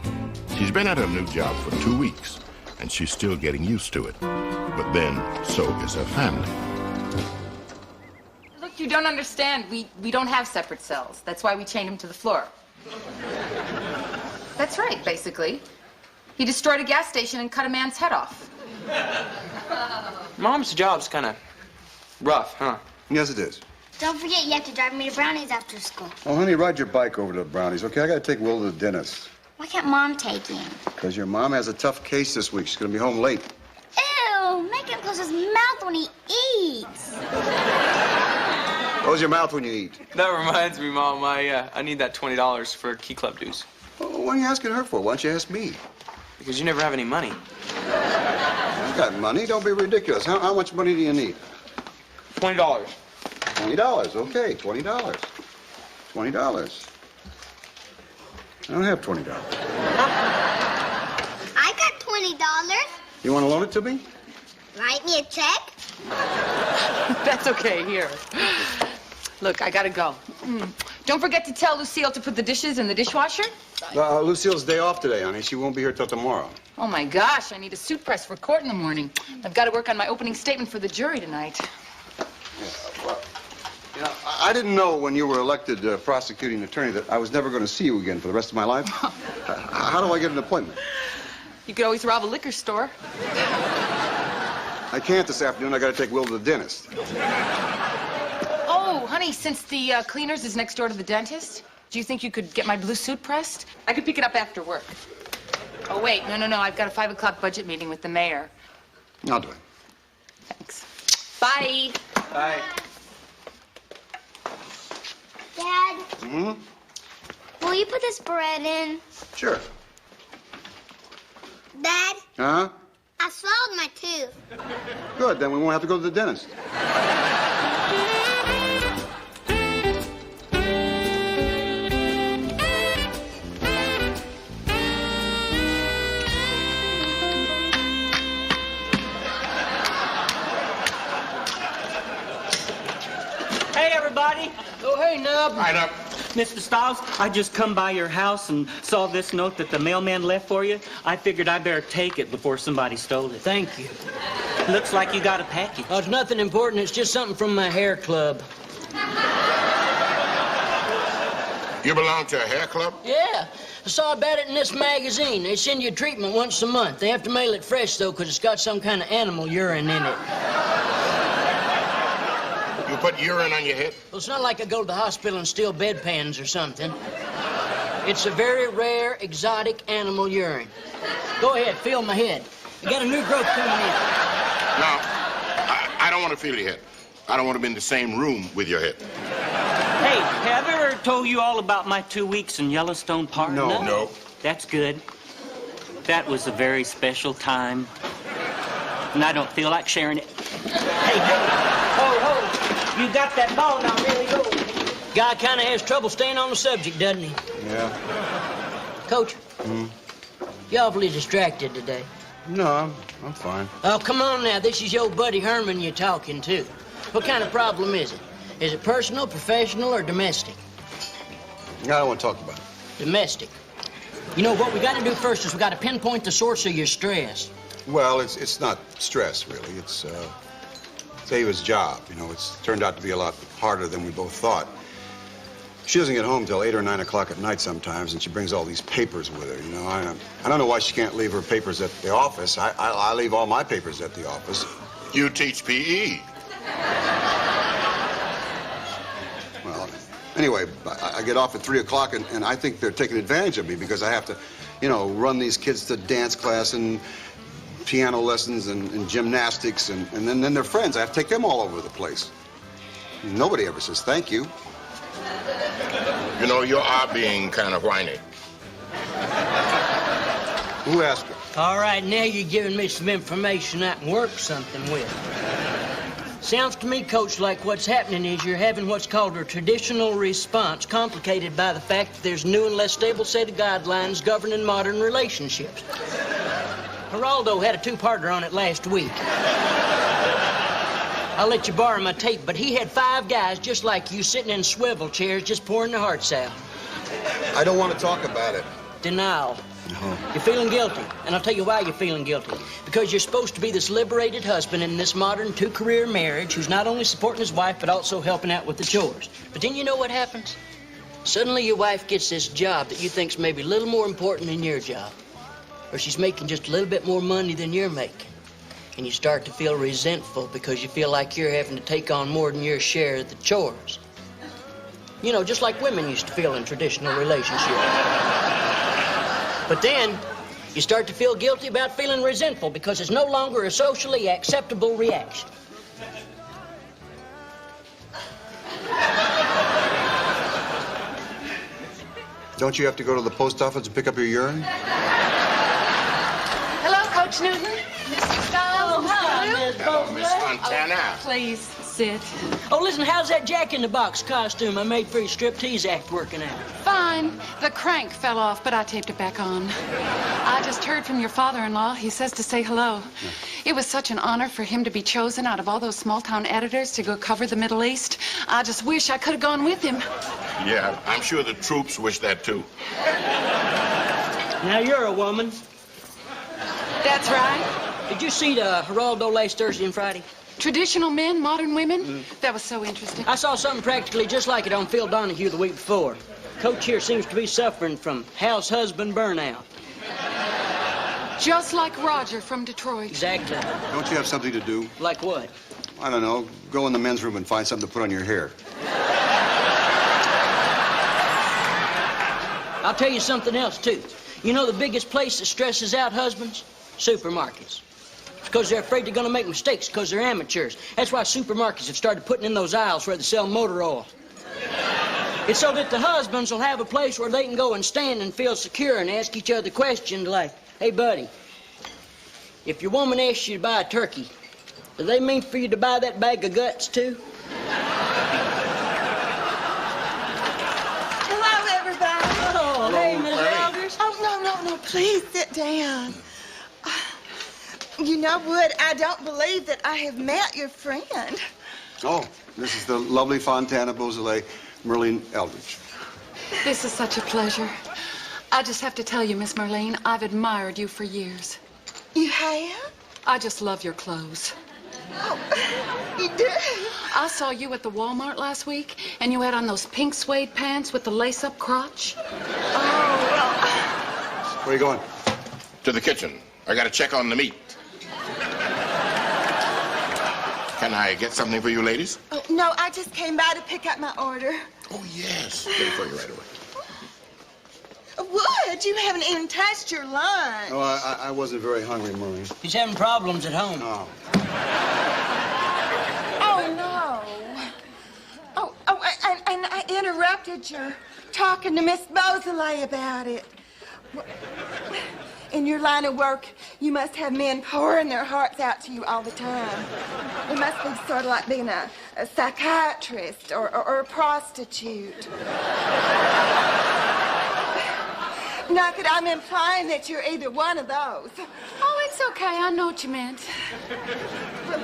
She's been at her new job for 2 weeks, and she's still getting used to it. But then, so is her family. Look, you don't understand. We don't have separate cells. That's why we chained him to the floor. That's right, basically. He destroyed a gas station and cut a man's head off. Mom's job's kind of rough, huh? Yes, it is. Don't forget, you have to drive me to Brownies after school. Oh, honey, ride your bike over to Brownies, okay? I gotta take Will to the dentist. Why can't Mom take him? Because your mom has a tough case this week. She's gonna be home late. Ew, make him close his mouth when he eats. Close your mouth when you eat. That reminds me, Mom, I need that $20 for Key Club dues. Well, what are you asking her for? Why don't you ask me? Because you never have any money. I got money. Don't be ridiculous. How much money do you need? $20. $20. Okay, $20. $20. I don't have $20. I got $20. You want to loan it to me? Write me a check? That's okay, here. Look, I gotta go. Don't forget to tell Lucille to put the dishes in the dishwasher. Lucille's day off today, honey. She won't be here till tomorrow. Oh, my gosh, I need a suit press for court in the morning. I've got to work on my opening statement for the jury tonight. You know, I didn't know when you were elected prosecuting attorney that I was never going to see you again for the rest of my life. How do I get an appointment? You could always rob a liquor store. I can't this afternoon. I got to take Will to the dentist. Oh, honey, since the cleaners is next door to the dentist, do you think you could get my blue suit pressed? I could pick it up after work. Oh, wait, no. I've got a 5 o'clock budget meeting with the mayor. I'll do it. Thanks. Bye. Bye. Dad, Hmm? will you put this bread in? Sure. Dad, Huh? I swallowed my tooth. Good, then we won't have to go to the dentist. problem? Right up. Mr. Stiles, I just come by your house and saw this note that the mailman left for you. I figured I better take it before somebody stole it. Thank you. Looks like you got a package. Oh, it's nothing important. It's just something from my hair club. You belong to a hair club? Yeah. I saw about it in this magazine. They send you treatment once a month. They have to mail it fresh, though, because it's got some kind of animal urine in it. You put urine on your head? Well, it's not like I go to the hospital and steal bedpans or something. It's a very rare, exotic animal urine. Go ahead, feel my head. You got a new growth coming in. No, I don't want to feel your head. I don't want to be in the same room with your head. Hey, have I ever told you all about my 2 weeks in Yellowstone Park? No. That's good. That was a very special time. And I don't feel like sharing it. Hey, ho. You got that ball now, really go. Guy kind of has trouble staying on the subject, doesn't he? Yeah. Coach, you awfully distracted today. No, I'm fine. Oh, come on now. This is your buddy Herman you're talking to. What kind of problem is it? Is it personal, professional, or domestic? I don't want to talk about it. Domestic. You know, what we got to do first is we got to pinpoint the source of your stress. Well, it's not stress, really. It's Ava's job. You know, it's turned out to be a lot harder than we both thought. She doesn't get home till 8 or 9 o'clock at night sometimes, and she brings all these papers with her, you know. I don't know why she can't leave her papers at the office. I leave all my papers at the office. You teach PE. Well, anyway, I get off at 3 o'clock, and I think they're taking advantage of me because I have to, you know, run these kids to dance class and piano lessons and gymnastics, and then their friends. I have to take them all over the place. Nobody ever says thank you. You know, you are being kind of whiny. Who asked her? All right, now you're giving me some information I can work something with. Sounds to me, Coach, like what's happening is you're having what's called a traditional response, complicated by the fact that there's a new and less stable set of guidelines governing modern relationships. Geraldo had a two-parter on it last week. I'll let you borrow my tape, but he had 5 guys just like you sitting in swivel chairs just pouring their hearts out. I don't want to talk about it. Denial. No. You're feeling guilty, and I'll tell you why you're feeling guilty. Because you're supposed to be this liberated husband in this modern 2-career marriage who's not only supporting his wife, but also helping out with the chores. But then you know what happens? Suddenly your wife gets this job that you think's maybe a little more important than your job. Or she's making just a little bit more money than you're making. And you start to feel resentful because you feel like you're having to take on more than your share of the chores. You know, just like women used to feel in traditional relationships. But then you start to feel guilty about feeling resentful because it's no longer a socially acceptable reaction. Don't you have to go to the post office to pick up your urine? Hello, Coach Newton. Mr. Stiles. Hello, Miss Fontana. Please sit. Oh, listen, how's that Jack-in-the-Box costume I made for your striptease act working out? Fine. The crank fell off, but I taped it back on. I just heard from your father-in-law. He says to say hello. It was such an honor for him to be chosen out of all those small-town editors to go cover the Middle East. I just wish I could have gone with him. Yeah, I'm sure the troops wish that too. Now, you're a woman. That's right. Did you see the Geraldo last Thursday and Friday? Traditional men, modern women? That was so interesting. I saw something practically just like it on Phil Donahue the week before. Coach here seems to be suffering from house husband burnout. Just like Roger from Detroit. Exactly. Don't you have something to do? Like what? I don't know. Go in the men's room and find something to put on your hair. I'll tell you something else, too. You know the biggest place that stresses out husbands? Supermarkets. It's because they're afraid they're going to make mistakes because they're amateurs. That's why supermarkets have started putting in those aisles where they sell motor oil. It's so that the husbands will have a place where they can go and stand and feel secure and ask each other questions like, hey, buddy, if your woman asks you to buy a turkey, do they mean for you to buy that bag of guts, too? Hello, everybody. Oh, hey, Miss Elders. Oh, no, please sit down. You know, Wood, I don't believe that I have met your friend. Oh, this is the lovely Fontana Beausoleil. Merlene Eldridge. This is such a pleasure. I just have to tell you, Miss Marlene, I've admired you for years. You have? I just love your clothes. Oh, you do? I saw you at the Walmart last week, and you had on those pink suede pants with the lace-up crotch. Oh, well... Where are you going? To the kitchen. I gotta check on the meat. Can I get something for you ladies? Oh, no, I just came by to pick up my order. Oh, yes. Get it for you right away. Wood, you haven't even touched your lunch. Oh, I wasn't very hungry, Merlene. He's having problems at home. Oh. Oh, no. And I interrupted your talking to Miss Beausoleil about it. In your line of work, you must have men pouring their hearts out to you all the time. It must be sort of like being a psychiatrist or a prostitute. Not that I'm implying that you're either one of those. Oh, it's okay. I know what you meant. But,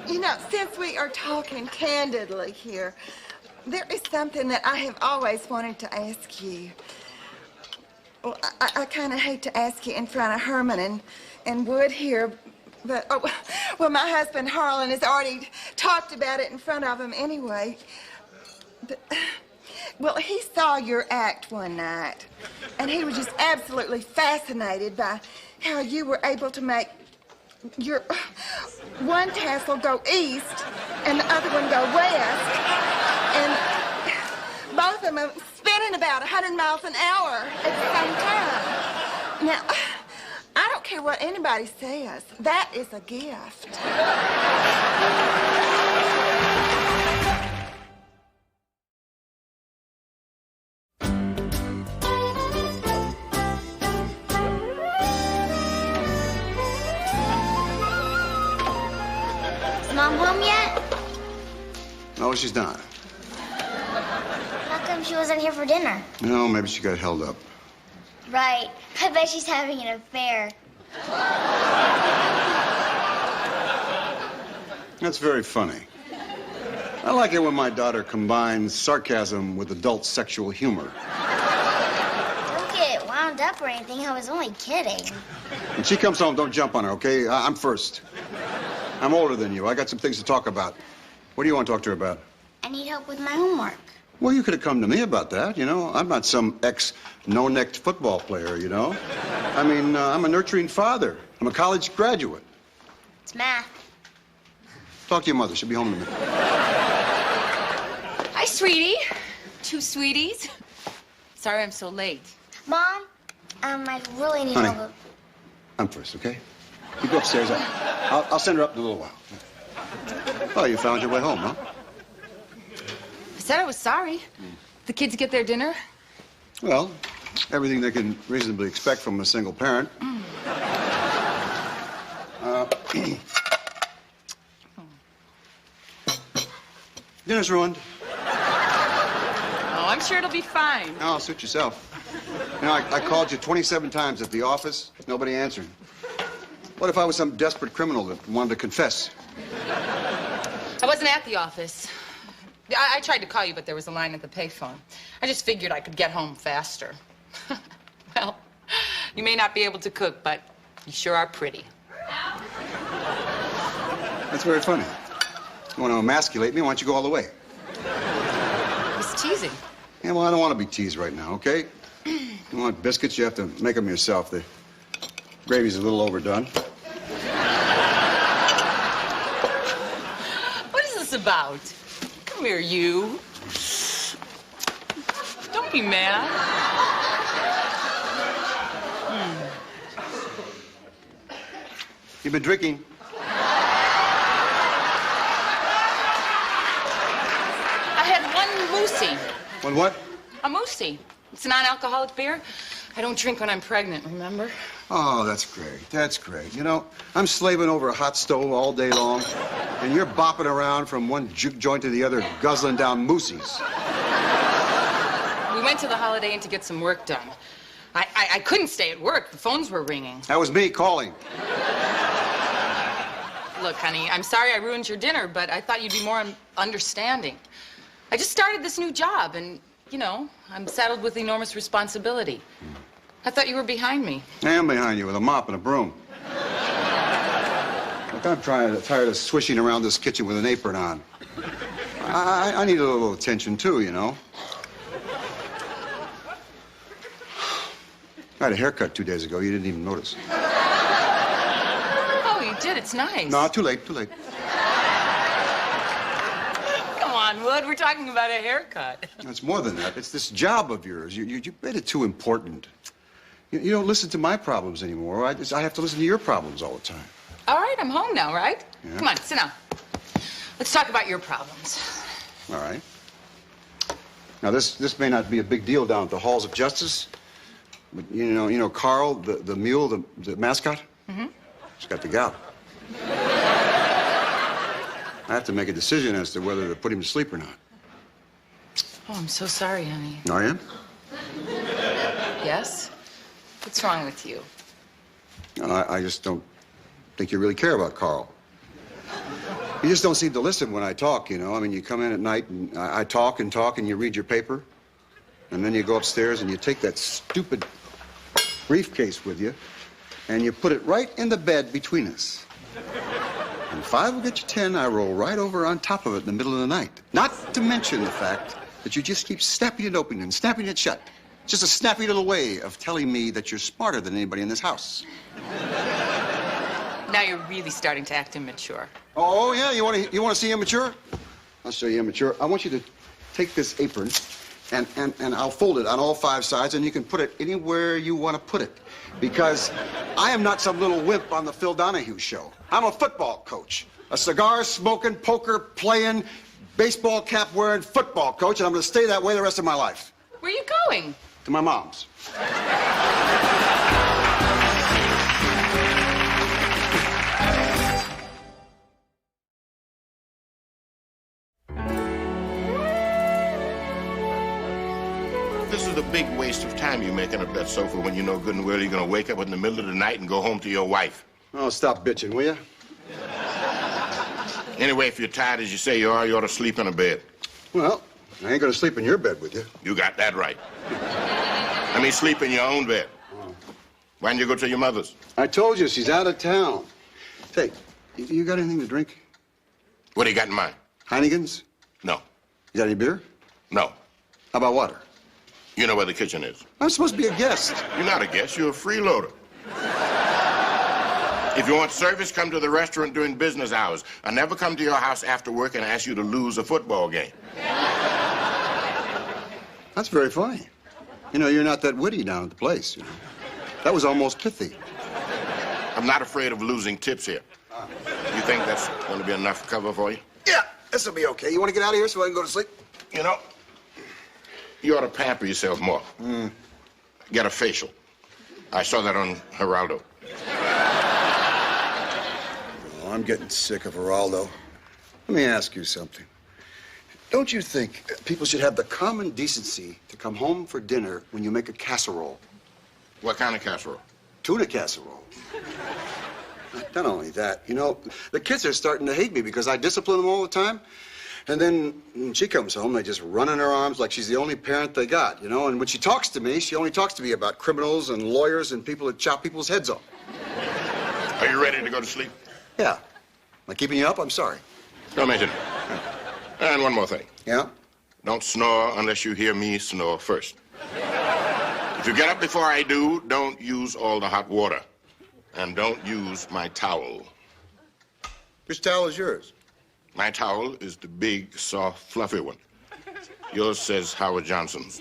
you know, since we are talking candidly here, there is something that I have always wanted to ask you. Well, I kind of hate to ask you in front of Herman and Wood here, but, well, my husband Harlan has already talked about it in front of him anyway. But, well, he saw your act one night, and he was just absolutely fascinated by how you were able to make your one tassel go east and the other one go west, and both of them spinning about 100 miles an hour at the same time. Now, I don't care what anybody says. That is a gift. Is Mom home yet? No, she's not. How come she wasn't here for dinner? No, maybe she got held up. Right. I bet she's having an affair. That's very funny. I like it when my daughter combines sarcasm with adult sexual humor. Don't get wound up or anything. I was only kidding. When she comes home, don't jump on her, okay? I'm first. I'm older than you. I got some things to talk about. What do you want to talk to her about? I need help with my homework. Well, you could have come to me about that, you know. I'm not some ex-no-necked football player, you know. I mean, I'm a nurturing father. I'm a college graduate. It's math. Talk to your mother. She'll be home in a minute. Hi, sweetie. Two sweeties. Sorry I'm so late. Mom, I really need Honey, help. I'm first, okay? You go upstairs. I'll send her up in a little while. Oh, you found your way home, huh? I said I was sorry. The kids get their dinner? Well, everything they can reasonably expect from a single parent. Dinner's ruined. Oh, I'm sure it'll be fine. No, suit yourself. You know, I called you 27 times at the office. Nobody answered. What if I was some desperate criminal that wanted to confess? I wasn't at the office. I tried to call you, but there was a line at the payphone. I just figured I could get home faster. Well, you may not be able to cook, but you sure are pretty. That's very funny. You want to emasculate me? Why don't you go all the way? I was teasing. Yeah, well, I don't want to be teased right now, okay? You want biscuits, you have to make them yourself. The gravy's a little overdone. What is this about? Come here, you. Don't be mad. You've been drinking. I had one Moosey. One what? A Moosey. It's a non-alcoholic beer. I don't drink when I'm pregnant, remember? Oh, that's great. That's great. You know, I'm slaving over a hot stove all day long, and you're bopping around from one juke joint to the other, guzzling down moosies. We went to the Holiday Inn to get some work done. I couldn't stay at work. The phones were ringing. That was me calling. Look, honey, I'm sorry I ruined your dinner, but I thought you'd be more understanding. I just started this new job, and, you know, I'm saddled with enormous responsibility. I thought you were behind me. I am behind you with a mop and a broom. Look, I'm tired of swishing around this kitchen with an apron on. I need a little attention, too, you know. I had a haircut 2 days ago. You didn't even notice. Oh, you did? It's nice. No, too late, too late. Come on, Wood. We're talking about a haircut. It's more than that. It's this job of yours. You made it too important. You don't listen to my problems anymore. I have to listen to your problems all the time. All right, I'm home now, right? Yeah. Come on, sit down. Let's talk about your problems. All right. Now, this may not be a big deal down at the halls of justice, but you know Carl, the mule, the mascot? Mm-hmm. He's got the gout. I have to make a decision as to whether to put him to sleep or not. Oh, I'm so sorry, honey. Are you? Yes? What's wrong with you? I just don't think you really care about Carl. You just don't seem to listen when I talk, you know. I mean, you come in at night and I talk and talk and you read your paper. And then you go upstairs and you take that stupid briefcase with you and you put it right in the bed between us. And if I will get you 10, I roll right over on top of it in the middle of the night. Not to mention the fact that you just keep snapping it open and snapping it shut. Just a snappy little way of telling me that you're smarter than anybody in this house. Now you're really starting to act immature. Oh, yeah? You want to see immature? I'll show you immature. I want you to take this apron and I'll fold it on all 5 sides and you can put it anywhere you want to put it. Because I am not some little wimp on the Phil Donahue show. I'm a football coach. A cigar-smoking, poker-playing, baseball cap-wearing football coach, and I'm going to stay that way the rest of my life. Where are you going? To my mom's. This is a big waste of time you making up that sofa when you know good and well you're going to wake up in the middle of the night and go home to your wife. Oh, stop bitching, will you? Anyway, if you're tired as you say you ought to sleep in a bed. Well, I ain't going to sleep in your bed with you. You got that right. I mean, sleep in your own bed. Why didn't you go to your mother's? I told you, she's out of town. Say, you got anything to drink? What do you got in mind? Heineken's? No. You got any beer? No. How about water? You know where the kitchen is. I'm supposed to be a guest. You're not a guest. You're a freeloader. If you want service, come to the restaurant during business hours. I never come to your house after work and ask you to lose a football game. That's very funny. You know, you're not that witty down at the place, you know. That was almost pithy. I'm not afraid of losing tips here. You think that's going to be enough cover for you? Yeah, this will be okay. You want to get out of here so I can go to sleep? You know, you ought to pamper yourself more. Get a facial. I saw that on Geraldo. Oh, I'm getting sick of Geraldo. Let me ask you something. Don't you think people should have the common decency to come home for dinner when you make a casserole? What kind of casserole? Tuna casserole. Not only that, you know, the kids are starting to hate me because I discipline them all the time. And then when she comes home, they just run in her arms like she's the only parent they got, you know? And when she talks to me, she only talks to me about criminals and lawyers and people that chop people's heads off. Are you ready to go to sleep? Yeah. Am I keeping you up? I'm sorry. Don't mention it. And one more thing. Yeah? Don't snore unless you hear me snore first. If you get up before I do, don't use all the hot water. And don't use my towel. Which towel is yours? My towel is the big, soft, fluffy one. Yours says Howard Johnson's.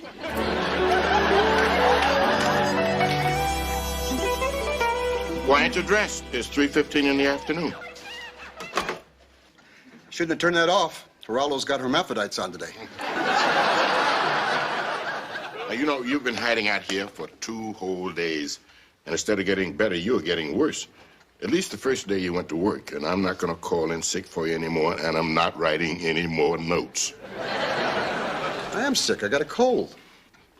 Why aren't you dressed? It's 3:15 in the afternoon. Shouldn't have turned that off. Geraldo's got hermaphrodites on today. Now, you know, you've been hiding out here for 2 whole days. And instead of getting better, you're getting worse. At least the first day you went to work, and I'm not going to call in sick for you anymore, and I'm not writing any more notes. I am sick. I got a cold.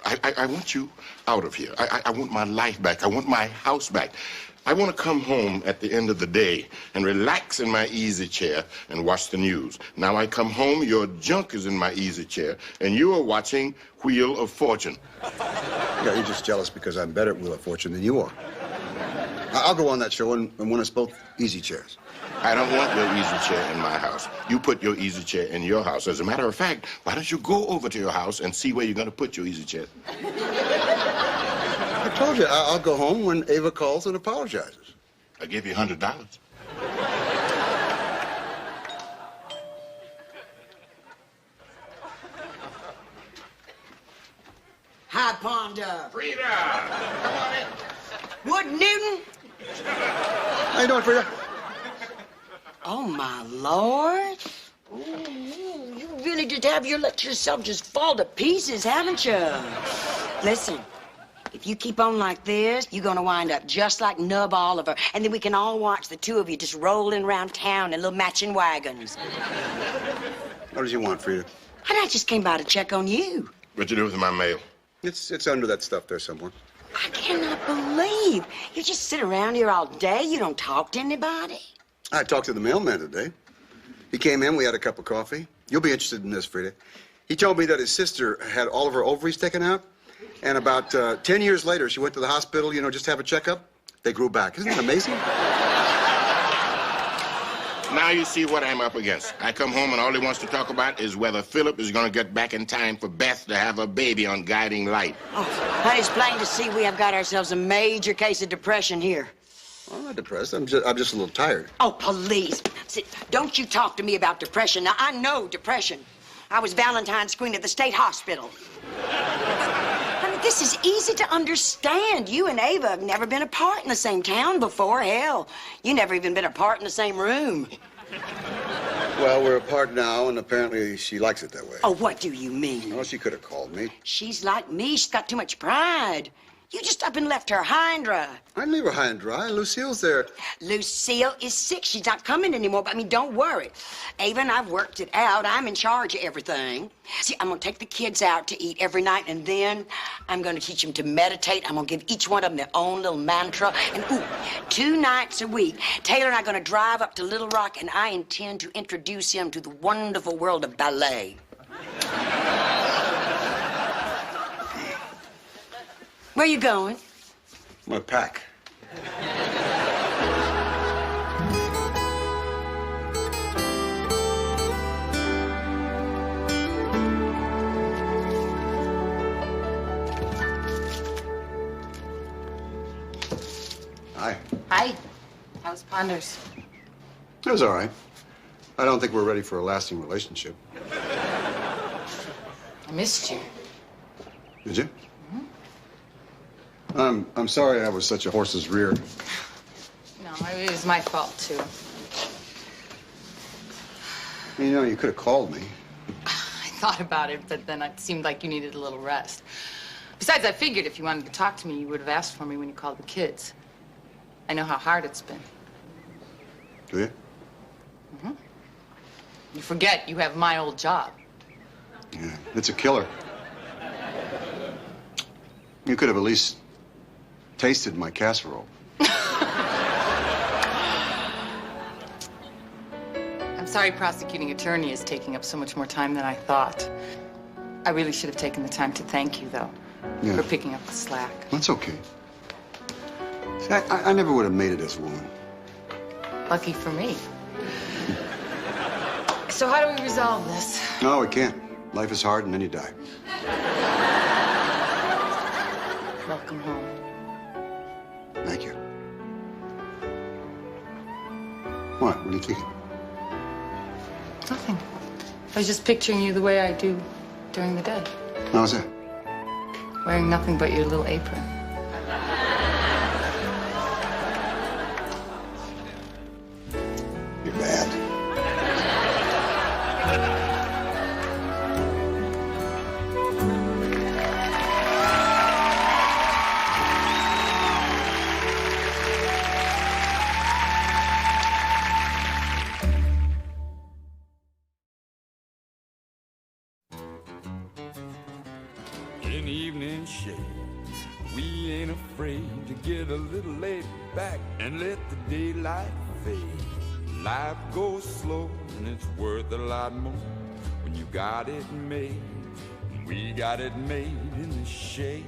I want you out of here. I want my life back. I want my house back. I want to come home at the end of the day and relax in my easy chair and watch the news. Now I come home, your junk is in my easy chair, and you are watching Wheel of Fortune. Yeah, you're just jealous because I'm better at Wheel of Fortune than you are. I'll go on that show and win us both easy chairs. I don't want your easy chair in my house. You put your easy chair in your house. As a matter of fact, why don't you go over to your house and see where you're going to put your easy chair? I told you, I'll go home when Ava calls and apologizes. I give you $100. Hi, Ponda. Frida! Come on in. Wood Newton. How you doing, Frida? Oh, my Lord. Ooh, you really did let yourself just fall to pieces, haven't you? Listen, if you keep on like this, you're gonna wind up just like Nub Oliver, and then we can all watch the two of you just rolling around town in little matching wagons. What did you want, Frida? I just came by to check on you. What'd you do with my mail? It's under that stuff there somewhere. I cannot believe you just sit around here all day. You don't talk to anybody. I talked to the mailman today. He came in, we had a cup of coffee. You'll be interested in this, Frida. He told me that his sister had all of her ovaries taken out, and about 10 years later, she went to the hospital, just to have a checkup. They grew back. Isn't that amazing? Now you see what I'm up against. I come home and all he wants to talk about is whether Philip is going to get back in time for Beth to have a baby on Guiding Light. Oh, honey, it's plain to see we have got ourselves a major case of depression here. I'm not depressed. I'm just a little tired. Oh, please. See, don't you talk to me about depression. Now, I know depression. I was Valentine's Queen at the state hospital. I mean, this is easy to understand. You and Ava have never been apart in the same town before. Hell, you never even been apart in the same room. Well, we're apart now, and apparently she likes it that way. Oh, what do you mean? Oh, she could have called me. She's like me. She's got too much pride. You just up and left her high and dry. I didn't leave her high and dry. Lucille's there. Lucille is sick. She's not coming anymore. But, don't worry. Ava and I've worked it out. I'm in charge of everything. See, I'm going to take the kids out to eat every night, and then I'm going to teach them to meditate. I'm going to give each one of them their own little mantra. And, 2 nights a week, Taylor and I are going to drive up to Little Rock, and I intend to introduce him to the wonderful world of ballet. Where you going? I'm gonna pack. Hi. Hi. How's Ponders? It was all right. I don't think we're ready for a lasting relationship. I missed you. Did you? I'm sorry I was such a horse's rear. No, it was my fault, too. You could have called me. I thought about it, but then it seemed like you needed a little rest. Besides, I figured if you wanted to talk to me, you would have asked for me when you called the kids. I know how hard it's been. Do you? Mm-hmm. You forget you have my old job. Yeah, it's a killer. You could have at least tasted my casserole. I'm sorry prosecuting attorney is taking up so much more time than I thought. I really should have taken the time to thank you, though, for picking up the slack. That's okay. See, I never would have made it as a woman. Lucky for me. So how do we resolve this? No, we can't. Life is hard and then you die. Welcome home. Thank you. What are you thinking? Nothing. I was just picturing you the way I do during the day. How's that? Wearing nothing but your little apron. You're bad. In evening shade, We ain't afraid to get a little laid back and let the daylight fade. Life goes slow and it's worth a lot more when you got it made. And we got it made in the shade.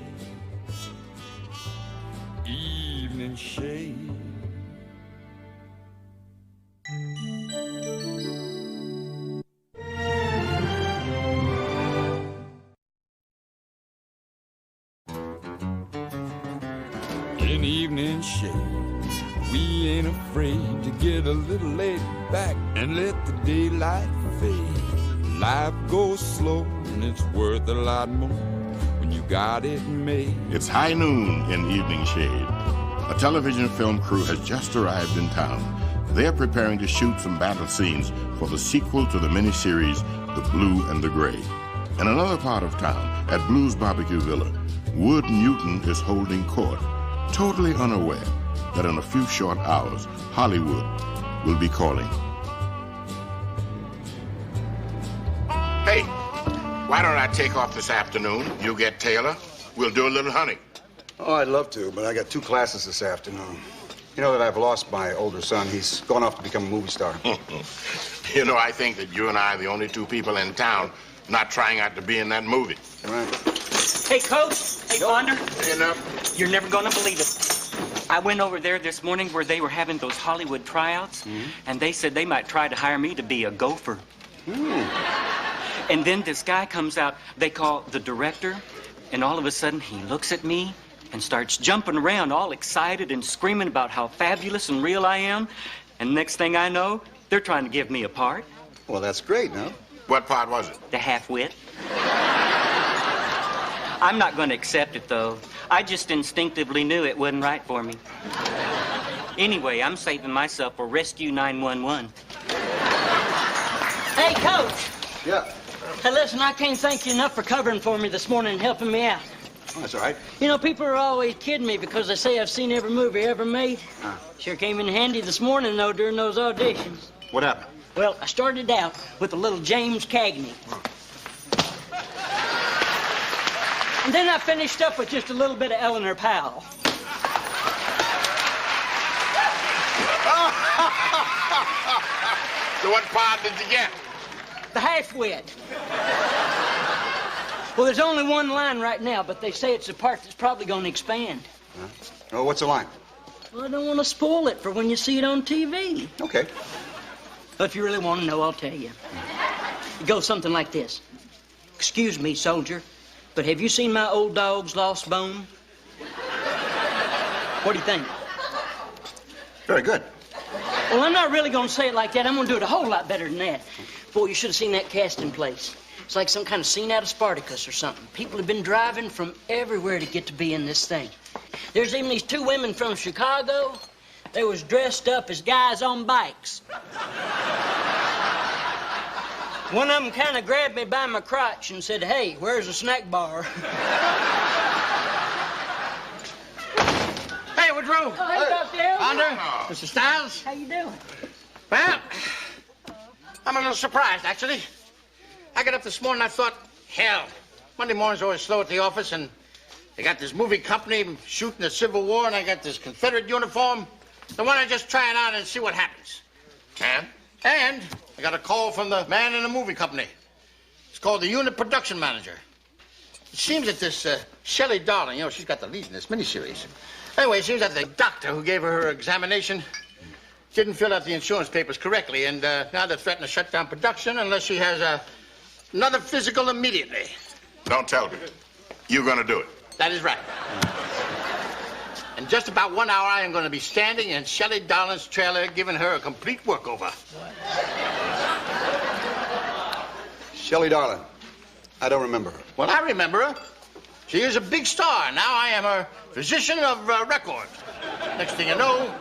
Evening shade. In evening shade, we ain't afraid to get a little laid back and let the daylight fade. Life goes slow and it's worth a lot more when you got it made. It's high noon in Evening Shade. A television film crew has just arrived in town. They're preparing to shoot some battle scenes for the sequel to the miniseries The Blue and the Gray. In another part of town, at Blue's Barbecue Villa, Wood Newton is holding court, totally unaware that in a few short hours, Hollywood will be calling. Hey, why don't I take off this afternoon? You get Taylor. We'll do a little hunting. Oh, I'd love to, but I got 2 classes this afternoon. You know that I've lost my older son. He's gone off to become a movie star. You know, I think that you and I are the only 2 people in town not trying out to be in that movie. Right. Hey, Coach. Hey, Ponder. You know? You're never going to believe it. I went over there this morning where they were having those Hollywood tryouts, and they said they might try to hire me to be a gopher. And then this guy comes out, they call the director, and all of a sudden he looks at me and starts jumping around all excited and screaming about how fabulous and real I am. And next thing I know, they're trying to give me a part. Well, that's great, no? What part was it? The half-wit. I'm not going to accept it, though. I just instinctively knew it wasn't right for me. Anyway, I'm saving myself for Rescue 911. Hey, Coach. Yeah. Hey, listen, I can't thank you enough for covering for me this morning and helping me out. Oh, that's all right. You know, people are always kidding me because they say I've seen every movie ever made. Sure came in handy this morning, though, during those auditions. What happened? Well, I started out with a little James Cagney. And then I finished up with just a little bit of Eleanor Powell. So what part did you get? The half-wit. Well, there's only one line right now, but they say it's the part that's probably going to expand. Oh, what's the line? Well, I don't want to spoil it for when you see it on TV. Okay. But if you really want to know, I'll tell you. It goes something like this. Excuse me, soldier, but have you seen my old dog's lost bone? What do you think? Very good. Well, I'm not really going to say it like that. I'm going to do it a whole lot better than that. Boy, you should have seen that casting place. It's like some kind of scene out of Spartacus or something. People have been driving from everywhere to get to be in this thing. There's even these 2 women from Chicago. They was dressed up as guys on bikes. One of them kind of grabbed me by my crotch and said, "Hey, where's the snack bar?" Hey, Woodrow. Oh, hey, Dr. Ponder. Mr. Stiles. How you doing? Well, I'm a little surprised, actually. I got up this morning, I thought, hell, Monday morning's always slow at the office, and they got this movie company shooting the Civil War, and I got this Confederate uniform. So why don't I just try it on and see what happens? And I got a call from the man in the movie company. It's called the unit production manager. It seems that this Shelley Darling, you know, she's got the lead in this miniseries. Anyway, it seems that the doctor who gave her examination didn't fill out the insurance papers correctly, and now they're threatening to shut down production unless she has another physical immediately. Don't tell me. You're going to do it. That is right. In just about 1 hour, I am going to be standing in Shelley Darling's trailer giving her a complete workover. Shelley Darling. I don't remember her. Well, I remember her. She is a big star. Now I am her physician of record. Next thing you know,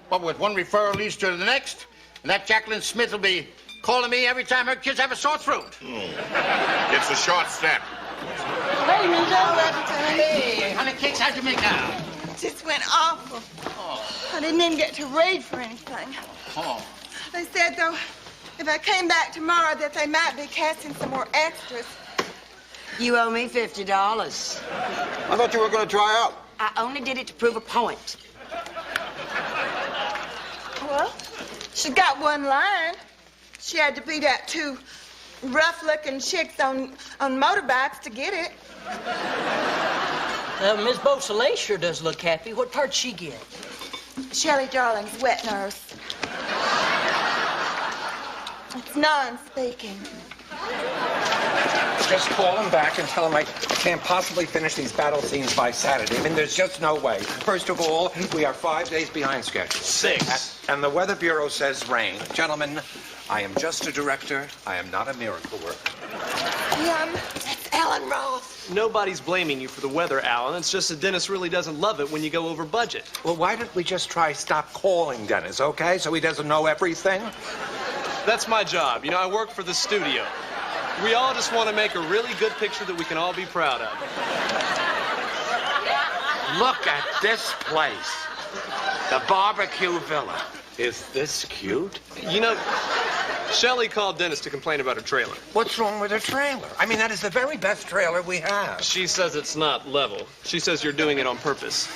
what with one referral leads to the next, and that Jacqueline Smith will be calling me every time her kids have a sore throat. It's a short step. Hey, Linda. Hey, honey cakes, how'd you make out? Just went awful. I didn't even get to read for anything. Oh. They said, though, if I came back tomorrow, that they might be casting some more extras. You owe me $50. I thought you were going to try out. I only did it to prove a point. Well, she got one line. She had to beat out two rough-looking chicks on motorbikes to get it. Miss Beausoleil sure does look happy. What part'd she get? Shelley Darling's wet nurse. It's non-speaking. Just call him back and tell him I can't possibly finish these battle scenes by Saturday. I mean, there's just no way. First of all, we are 5 days behind schedule. 6. And the Weather Bureau says rain. Gentlemen, I am just a director. I am not a miracle worker. That's Alan Roth. Nobody's blaming you for the weather, Alan. It's just that Dennis really doesn't love it when you go over budget. Well, why don't we just try stop calling Dennis, okay? So he doesn't know everything? That's my job. You know, I work for the studio. We all just want to make a really good picture that we can all be proud of. Look at this place. The barbecue villa. Is this cute? You know, Shelley called Dennis to complain about her trailer. What's wrong with her trailer? I mean, that is the very best trailer we have. She says it's not level. She says you're doing it on purpose.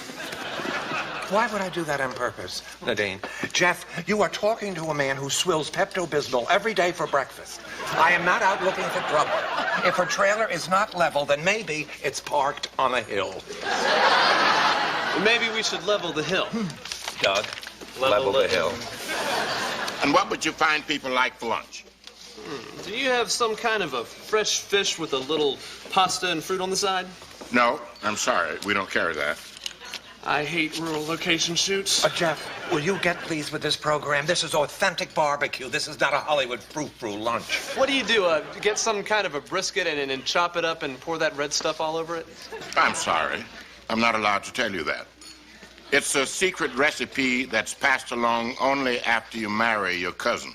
Why would I do that on purpose, Nadine? Jeff, you are talking to a man who swills Pepto-Bismol every day for breakfast. I am not out looking for trouble. If her trailer is not level, then maybe it's parked on a hill. Maybe we should level the hill. Doug, level the hill. And what would you find people like for lunch? Do you have some kind of a fresh fish with a little pasta and fruit on the side? No, I'm sorry. We don't carry that. I hate rural location shoots. Jeff, will you get pleased with this program? This is authentic barbecue. This is not a Hollywood frou-frou lunch. What do? Get some kind of a brisket and chop it up and pour that red stuff all over it? I'm sorry. I'm not allowed to tell you that. It's a secret recipe that's passed along only after you marry your cousin.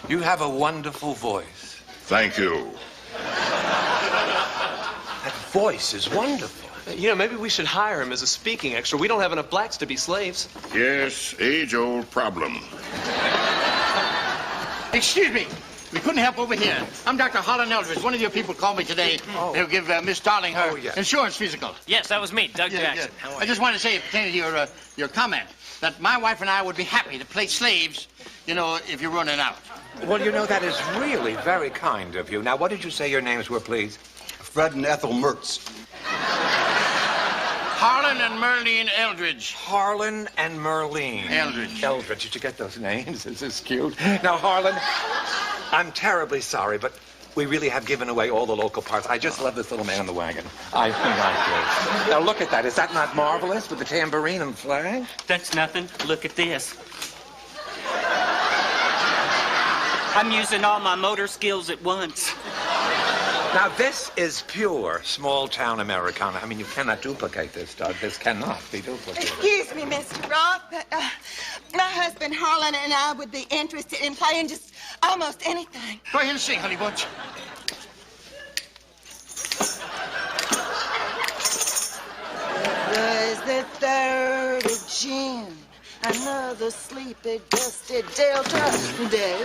You have a wonderful voice. Thank you. That voice is wonderful. You know, maybe we should hire him as a speaking extra. We don't have enough blacks to be slaves. Yes, age-old problem. Excuse me. We couldn't help over here. I'm Dr. Holland Eldridge. One of your people called me today. They'll give Miss Darling her insurance physical. Yes, that was me, Doug Jackson. I just wanted to say, pertaining to your comment, that my wife and I would be happy to play slaves, you know, if you're running out. Well, you know, that is really very kind of you. Now, what did you say your names were, please? Fred and Ethel Mertz. Harlan and Merlene Eldridge. Harlan and Merlene. Eldridge. Eldridge. Did you get those names? This is cute. Now, Harlan, I'm terribly sorry, but we really have given away all the local parts. I just love this little man in the wagon. I think I do. Now, look at that. Is that not marvelous with the tambourine and flag? That's nothing. Look at this. I'm using all my motor skills at once. Now, this is pure small-town Americana. I mean, you cannot duplicate this, Doug. This cannot be duplicated. Excuse me, Mr. Roth, but my husband Harlan and I would be interested in playing just almost anything. Go ahead and sing, honey bunch. It was the 3rd of June, another sleepy, dusty Delta day.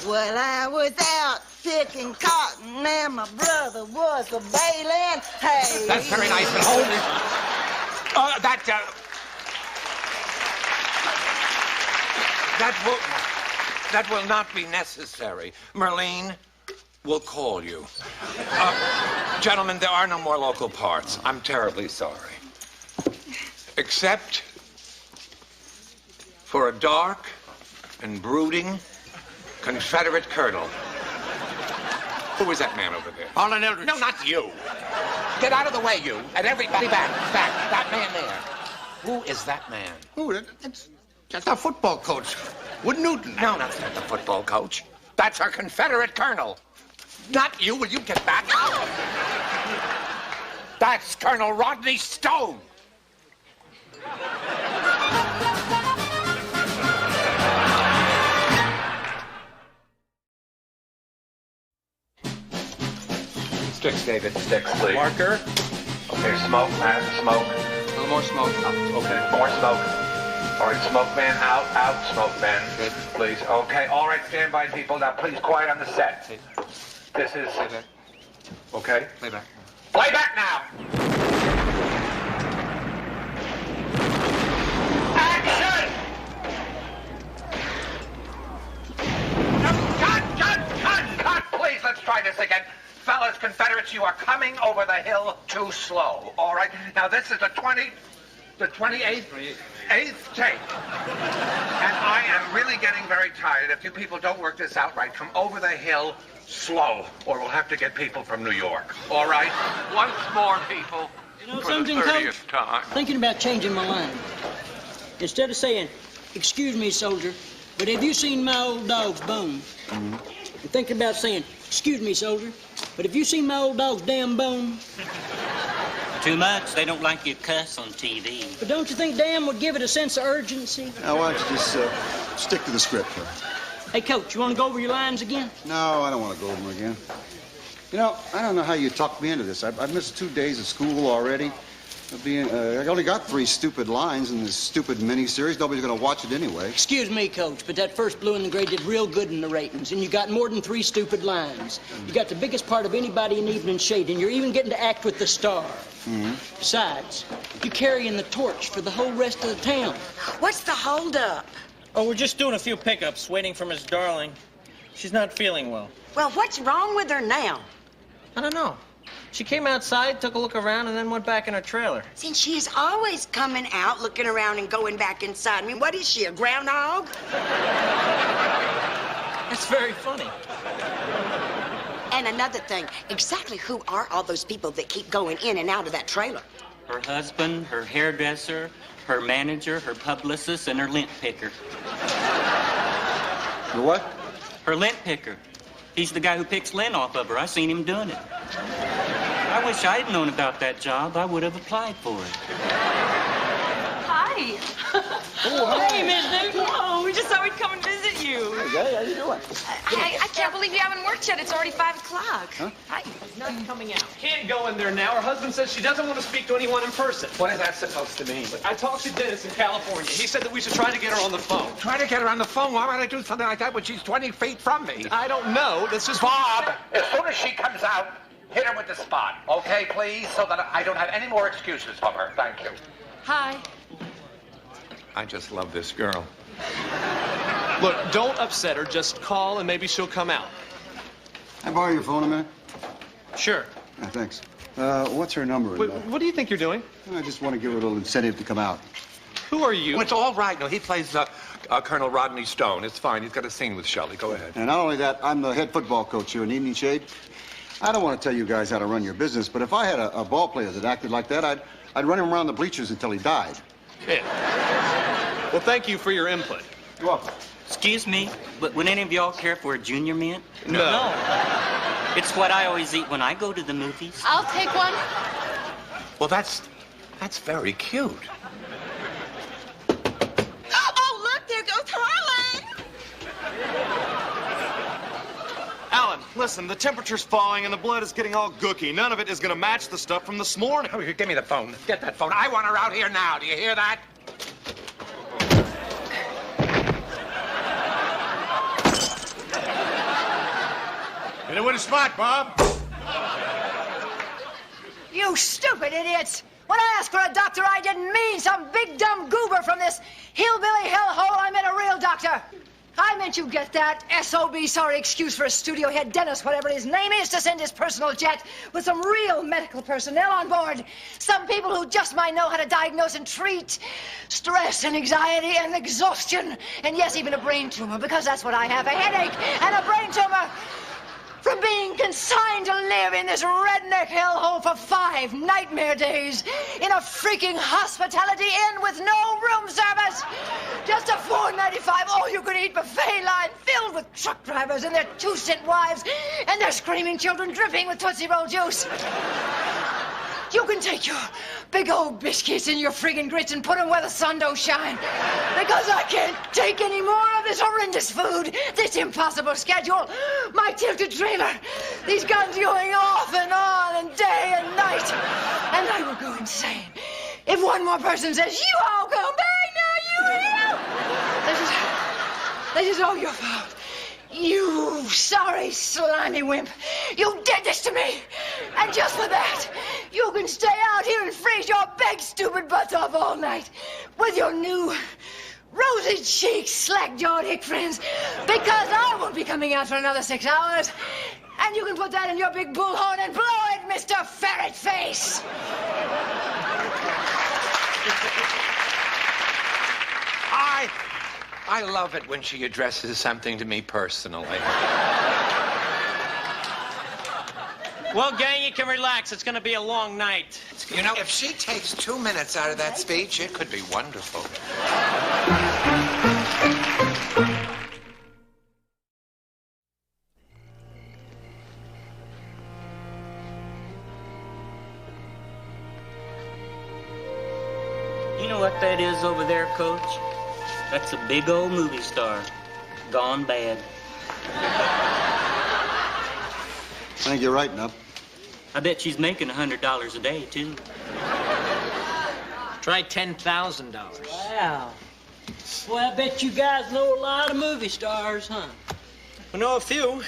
Well, I was out picking cotton and my brother was a bailing hay. That's very nice, but hold it. That will not be necessary. Merlene will call you. Gentlemen, there are no more local parts. I'm terribly sorry. Except for a dark and brooding Confederate colonel. Who is that man over there? Harlan Eldridge. No, not you. Get out of the way, you. And everybody back. That man there. Who is that man? Who? That's our football coach, Wood Newton. No, that's not the football coach. That's our Confederate colonel. Not you. Will you get back? That's Colonel Rodney Stone. Sticks, David. Sticks, please. Marker. Okay, smoke, man. Smoke. A little more smoke. Okay, more smoke. All right, smoke man, out, smoke man. Good. Please. Okay, all right, stand by, people. Now, please, quiet on the set. This is... Okay. Playback. Playback now! Action! Cut! Please, let's try this again. Fellas, Confederates, you are coming over the hill too slow, all right? Now, this is the 28th take. And I am really getting very tired. If you people don't work this out right, come over the hill slow, or we'll have to get people from New York, all right? Once more, people. You know for something, the 30th Coach? time. Thinking about changing my line. Instead of saying, "Excuse me, soldier, but have you seen my old dog's bone?" I'm thinking about saying, "Excuse me, soldier, but have you seen my old dog's damn bone?" Too much. They don't like you cuss on TV. But don't you think damn would give it a sense of urgency? Now, why don't you just stick to the script, huh? Hey, Coach, you want to go over your lines again? No, I don't want to go over them again. You know, I don't know how you talked me into this. I've missed 2 days of school already. I only got 3 stupid lines in this stupid miniseries. Nobody's going to watch it anyway. Excuse me, Coach, but that first Blue and the Gray did real good in the ratings, and you got more than 3 stupid lines. You got the biggest part of anybody in Evening Shade, and you're even getting to act with the star. Besides, you're carrying the torch for the whole rest of the town. What's the holdup? Oh, we're just doing a few pickups, waiting for Miss Darling. She's not feeling well. Well, what's wrong with her now? I don't know. She came outside, took a look around, and then went back in her trailer. Since she's always coming out, looking around, and going back inside. I mean, what is she, a groundhog? That's very funny. And another thing, exactly who are all those people that keep going in and out of that trailer? Her husband, her hairdresser, her manager, her publicist, and her lint picker. The what? Her lint picker. He's the guy who picks lint off of her. I seen him doing it. I wish I'd known about that job. I would have applied for it. Hi. Oh, hey, Miss Newton. Oh, we just thought we'd come and visit you. Hey, how you doing? I can't believe you haven't worked yet. It's already 5 o'clock. Huh? Hi. Not coming out. Can't go in there now. Her husband says she doesn't want to speak to anyone in person. What is that supposed to mean? I talked to Dennis in California. He said that we should try to get her on the phone. Try to get her on the phone? Why would I do something like that when she's 20 feet from me? I don't know. This is Bob, as soon as she comes out, hit her with the spot, okay, please? So that I don't have any more excuses from her. Thank you. Hi. I just love this girl. Look, don't upset her. Just call and maybe she'll come out. Can I borrow your phone a minute? Sure. Yeah, thanks. What's her number? What do you think you're doing? I just want to give her a little incentive to come out. Who are you? Well, it's all right. No, he plays Colonel Rodney Stone. It's fine. He's got a scene with Shelley. Go ahead. And not only that, I'm the head football coach here in Evening Shade. I don't want to tell you guys how to run your business, but if I had a ball player that acted like that, I'd run him around the bleachers until he died. Yeah. Well, thank you for your input. You're welcome. Excuse me, but would any of y'all care for a junior mint? No. It's what I always eat when I go to the movies. I'll take one. Well, that's very cute. Oh, look, there goes Harlan. Alan, listen, the temperature's falling and the blood is getting all gooky. None of it is going to match the stuff from this morning. Oh, give me the phone. Get that phone. I want her out here now. Do you hear that? Hit it with a spot, Bob. You stupid idiots! When I asked for a doctor, I didn't mean some big dumb goober from this hillbilly hellhole. I meant a real doctor. I meant you get that SOB sorry excuse for a studio head, Dennis, whatever his name is, to send his personal jet with some real medical personnel on board. Some people who just might know how to diagnose and treat stress and anxiety and exhaustion. And yes, even a brain tumor, because that's what I have, a headache and a brain tumor. From being consigned to live in this redneck hellhole for 5 nightmare days in a freaking hospitality inn with no room service. Just a $4.95 all-you-can-eat buffet line filled with truck drivers and their 2-cent wives and their screaming children dripping with Tootsie Roll juice. You can take your big old biscuits and your friggin' grits and put them where the sun don't shine. Because I can't take any more of this horrendous food, this impossible schedule, my tilted trailer, these guns going off and on and day and night. And I will go insane if one more person says, you all come back now, you will. This is all your fault. You sorry, slimy wimp. You did this to me. And just for that, you can stay out here and freeze your big stupid butts off all night with your new rosy cheeks, slack-jawed hick friends, because I won't be coming out for another 6 hours. And you can put that in your big bullhorn and blow it, Mr. Ferret Face. I love it when she addresses something to me personally. Well, gang, you can relax. It's going to be a long night. You know, if she takes 2 minutes out of that speech, it could be wonderful. You know what that is over there, Coach? That's a big old movie star. Gone bad. I think you're right, Nub. I bet she's making $100 a day, too. Try $10,000. Wow. Boy, I bet you guys know a lot of movie stars, huh? We know a few.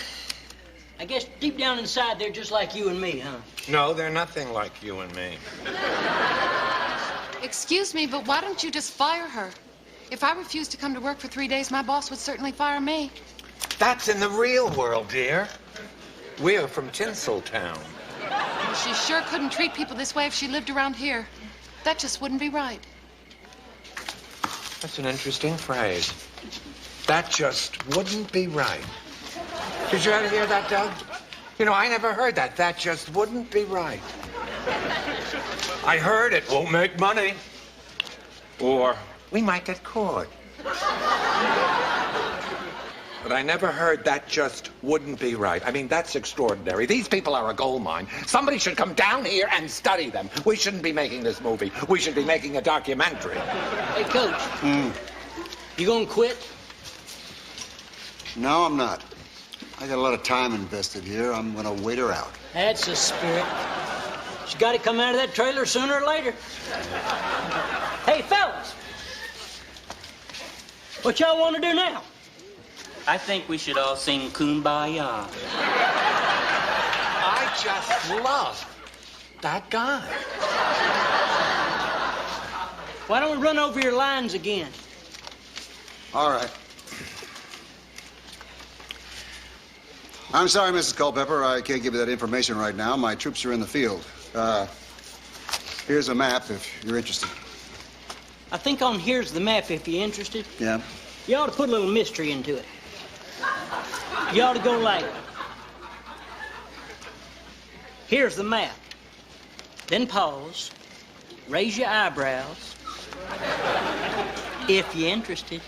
I guess deep down inside, they're just like you and me, huh? No, they're nothing like you and me. Excuse me, but why don't you just fire her? If I refused to come to work for 3 days, my boss would certainly fire me. That's in the real world, dear. We're from Tinseltown. She sure couldn't treat people this way if she lived around here. That just wouldn't be right. That's an interesting phrase. That just wouldn't be right. Did you ever hear that, Doug? You know, I never heard that. That just wouldn't be right. I heard it won't make money. Or we might get caught. But I never heard that just wouldn't be right. I mean, that's extraordinary. These people are a gold mine. Somebody should come down here and study them. We shouldn't be making this movie. We should be making a documentary. Hey, Coach. You gonna quit? No, I'm not. I got a lot of time invested here. I'm gonna wait her out. That's the spirit. She's got to come out of that trailer sooner or later. Hey, fellas. What y'all want to do now? I think we should all sing Kumbaya. I just love that guy. Why don't we run over your lines again? All right. I'm sorry, Mrs. Culpepper. I can't give you that information right now. My troops are in the field. Here's a map if you're interested. I think on here's the map if you're interested. Yeah. You ought to put a little mystery into it. You ought to go like, here's the map. Then pause, raise your eyebrows, if you're interested.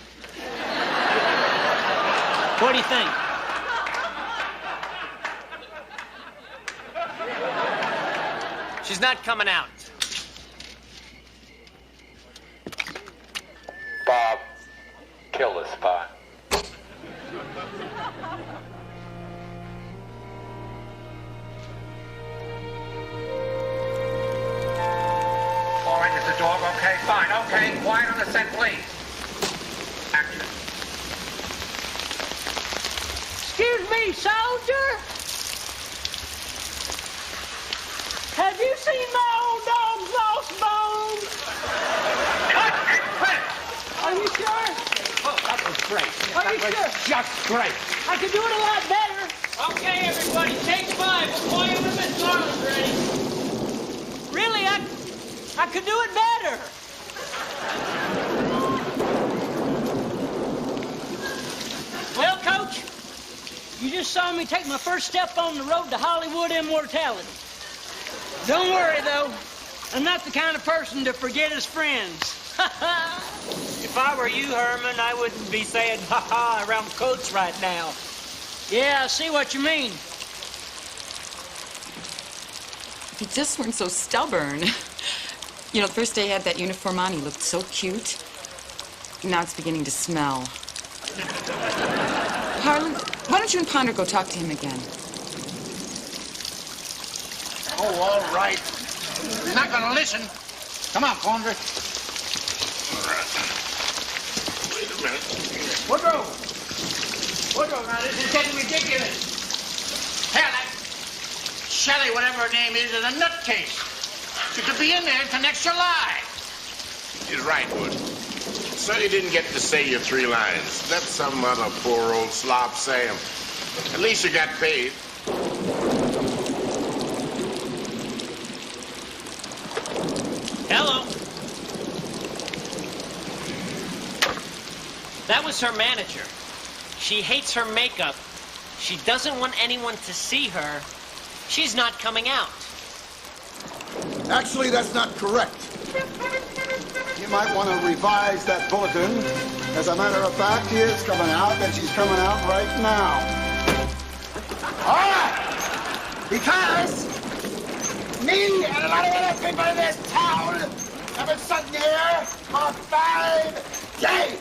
What do you think? She's not coming out. Bob, kill the spot. All right, is the dog okay? Fine, okay. Quiet on the set, please. Action. Excuse me, soldier. Have you seen my old dog's lost bone? Cut and quit! Are you sure? Oh, that was great. Are you That was sure? just great. I could do it a lot better. Okay, everybody, take 5 before you have Miss Garland ready. Really, I could do it better. Well, Coach, you just saw me take my first step on the road to Hollywood immortality. Don't worry, though. I'm not the kind of person to forget his friends. If I were you, Herman, I wouldn't be saying ha-ha around Coach right now. Yeah, I see what you mean. He just weren't so stubborn. You know, the first day he had that uniform on, he looked so cute. Now it's beginning to smell. Harlan, why don't you and Ponder go talk to him again? Oh, all right. He's not gonna listen. Come on, Ponder. All right. Wait a minute. Woodrow! Woodrow, now this is getting ridiculous. Hell, Shelley, whatever her name is a nutcase. She could be in there until next July. He's right, Wood. So you didn't get to say your 3 lines. Let some other poor old slob say 'em. At least you got paid. Hello. That was her manager. She hates her makeup. She doesn't want anyone to see her. She's not coming out. Actually, that's not correct. You might want to revise that bulletin. As a matter of fact, he is coming out, and she's coming out right now. All right! Because me and a lot of other people in this town have been sitting here for 5 days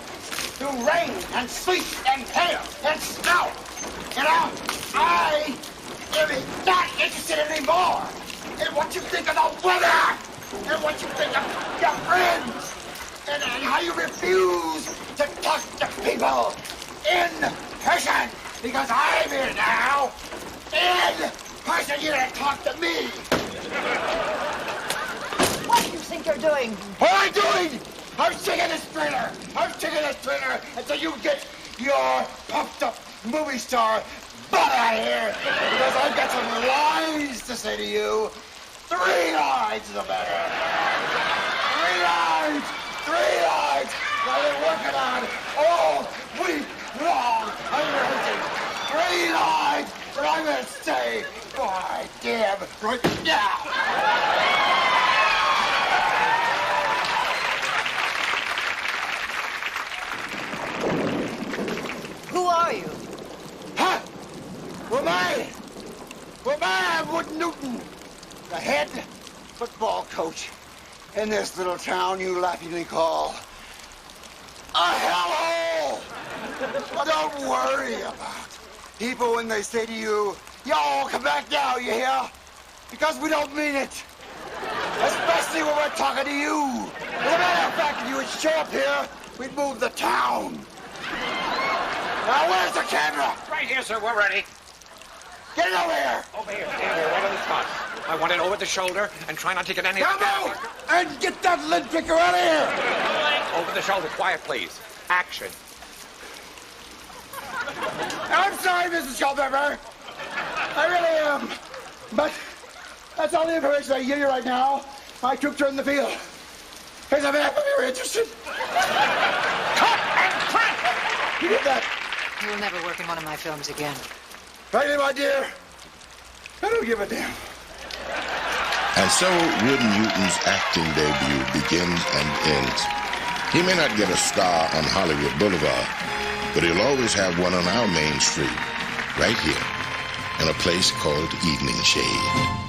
through rain and sleet and hail and snow. You know, I am not interested anymore in what you think of the weather and what you think of your friends and how you refuse to talk to people in person because I'm here now in person. You're going to talk to me. What do you think you're doing? What am I doing? I'm sticking this printer. I'm sticking this printer until you get your pumped up movie star butt out of here because I've got some lines to say to you. 3 lines is better. 3 lines. 3 lines that I've been working on all week long. I'm rehearsing 3 lines that I'm going to say, by damn, right now. Who are you? Huh? Well, I'm Wood Newton, the head football coach in this little town you laughingly call a hellhole. Don't worry about people when they say to you, "Y'all come back now," you hear? Because we don't mean it. Especially when we're talking to you. As a matter of fact, if you would show up here, we'd move the town. Now, where's the camera? Right here, sir. We're ready. Get it over here. Over here. Stand here, right on the spot. I want it over the shoulder and try not to get any... Come out and get that lid picker out of here. Over the shoulder. Quiet, please. Action. I'm sorry, Mrs. Schulberger. I really am. But that's all the information I give you right now. My troops are in the field. Here's a map if you're interested. Cut and print! You get that? You'll never work in one of my films again. Frankly, my dear, I don't give a damn. And so Wood Newton's acting debut begins and ends. He may not get a star on Hollywood Boulevard, but he'll always have one on our main street, right here, in a place called Evening Shade.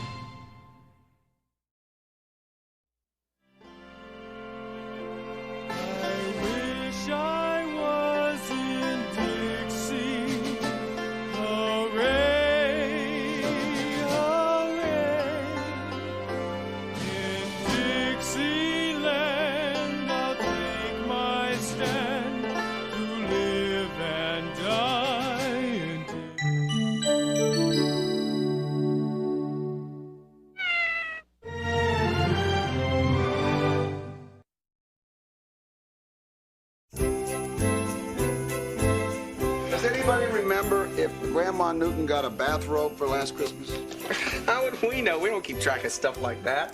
Grandma Newton got a bathrobe for last Christmas? How would we know? We don't keep track of stuff like that.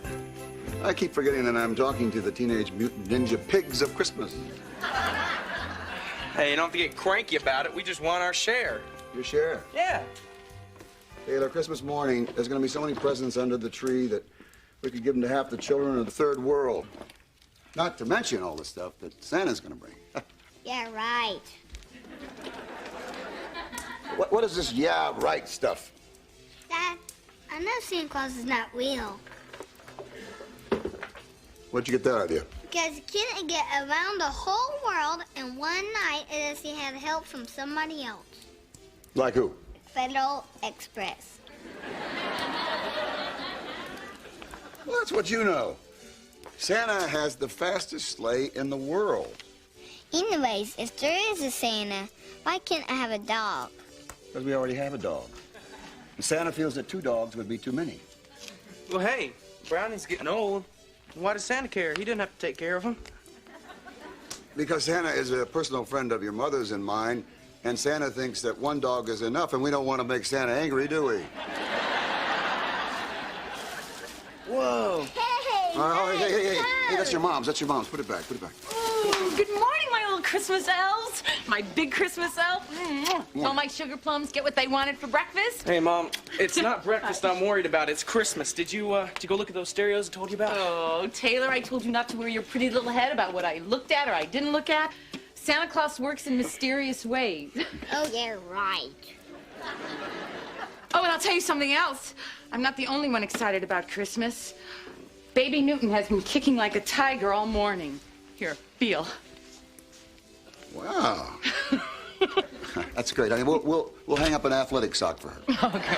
I keep forgetting that I'm talking to the Teenage Mutant Ninja Pigs of Christmas. Hey, you don't have to get cranky about it. We just want our share. Your share? Yeah. Taylor, Christmas morning, there's going to be so many presents under the tree that we could give them to half the children of the third world. Not to mention all the stuff that Santa's going to bring. Yeah, right. What is this yeah, right stuff? Dad, I know Santa Claus is not real. Where'd you get that idea? Because he can't get around the whole world in one night unless he had help from somebody else. Like who? Federal Express. Well, that's what you know. Santa has the fastest sleigh in the world. Anyways, if there is a Santa, why can't I have a dog? Because we already have a dog. Santa feels that 2 dogs would be too many. Well, hey, Brownie's getting old. Why does Santa care? He didn't have to take care of him. Because Santa is a personal friend of your mother's and mine, and Santa thinks that 1 dog is enough, and we don't want to make Santa angry, do we? Whoa. Hey, that's your mom's. That's your mom's. Put it back. Put it back. Oh, good morning, my little Christmas elves. My big Christmas elf. All my sugar plums get what they wanted for breakfast. Hey, Mom, it's not breakfast I'm worried about. It's Christmas. Did you go look at those stereos I told you about? Oh, Taylor, I told you not to worry your pretty little head about what I looked at or I didn't look at. Santa Claus works in mysterious ways. Oh, yeah, right. Oh, and I'll tell you something else. I'm not the only one excited about Christmas. Baby Newton has been kicking like a tiger all morning. Here, feel. Wow. That's great. I mean, we'll hang up an athletic sock for her. Okay.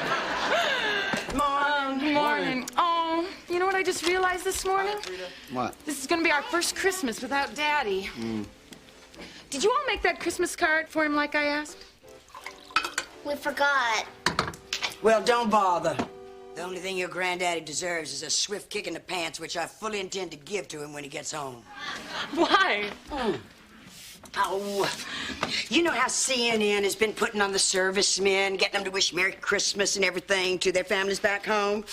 Morning. Oh, you know what I just realized this morning? What? This is going to be our first Christmas without Daddy. Did you all make that Christmas card for him like I asked? We forgot. Well, don't bother. The only thing your granddaddy deserves is a swift kick in the pants, which I fully intend to give to him when he gets home. Why? Oh, you know how CNN has been putting on the servicemen, getting them to wish Merry Christmas and everything to their families back home?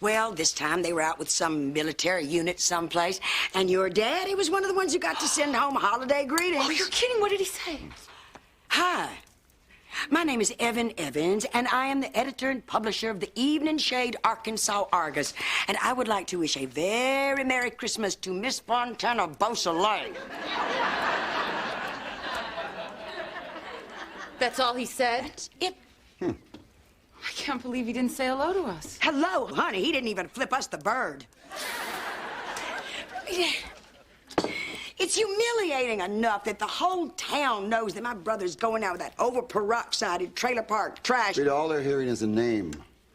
Well, this time they were out with some military unit someplace, and your daddy was one of the ones who got to send home holiday greetings. Oh, you're kidding. What did he say? Hi. My name is Evan Evans, and I am the editor and publisher of the Evening Shade Arkansas Argus, and I would like to wish a very Merry Christmas to Miss Fontana Beausoleil. That's all he said? That's it. I can't believe he didn't say hello to us. Hello, honey. He didn't even flip us the bird. It's humiliating enough that the whole town knows that my brother's going out with that over-peroxided trailer park trash. Rita, all they're hearing is a name.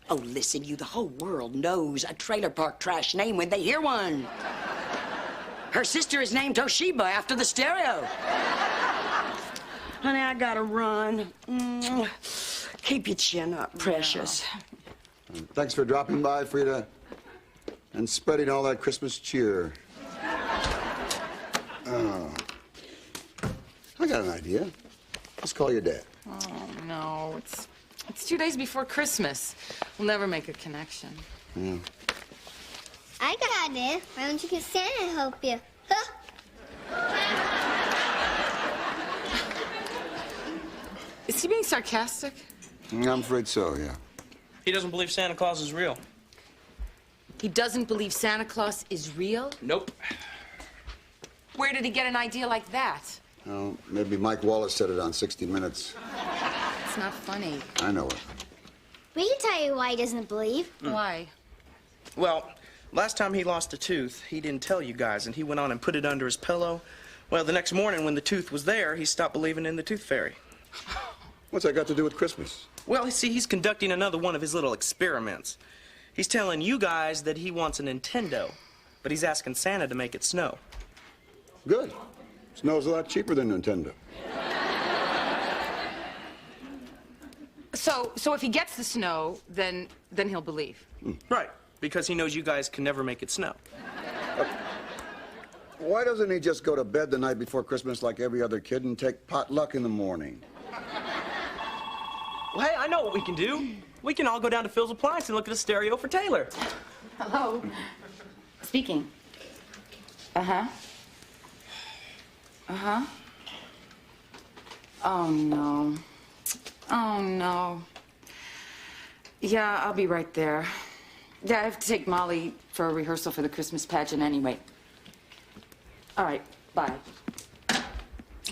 Oh, listen, you, the whole world knows a trailer park trash name when they hear one. Her sister is named Toshiba after the stereo. Honey, I gotta run. Keep your chin up, precious. Thanks for dropping by, Frida, and spreading all that Christmas cheer. I got an idea. Let's call your dad. Oh, no. It's 2 days before Christmas. We'll never make a connection. Yeah. I got an idea. Why don't you get Santa to help you? Is he being sarcastic? I'm afraid so, yeah. He doesn't believe Santa Claus is real. He doesn't believe Santa Claus is real? Nope. Where did he get an idea like that? Oh, maybe Mike Wallace said it on 60 Minutes. It's not funny. I know it. We can tell you why he doesn't believe. Why? Well, last time he lost a tooth, he didn't tell you guys, and he went on and put it under his pillow. Well, the next morning when the tooth was there, he stopped believing in the tooth fairy. What's that got to do with Christmas? Well, you see, he's conducting another one of his little experiments. He's telling you guys that he wants a Nintendo, but he's asking Santa to make it snow. Good. Snow's a lot cheaper than Nintendo. So if he gets the snow, then he'll believe. Right, because he knows you guys can never make it snow. Why doesn't he just go to bed the night before Christmas like every other kid and take potluck in the morning? Well, hey, I know what we can do. We can all go down to Phil's Appliance and look at a stereo for Taylor. Hello. Speaking. Uh-huh. Uh-huh. Oh, no. Oh, no. Yeah, I'll be right there. Yeah, I have to take Molly for a rehearsal for the Christmas pageant anyway. All right, bye.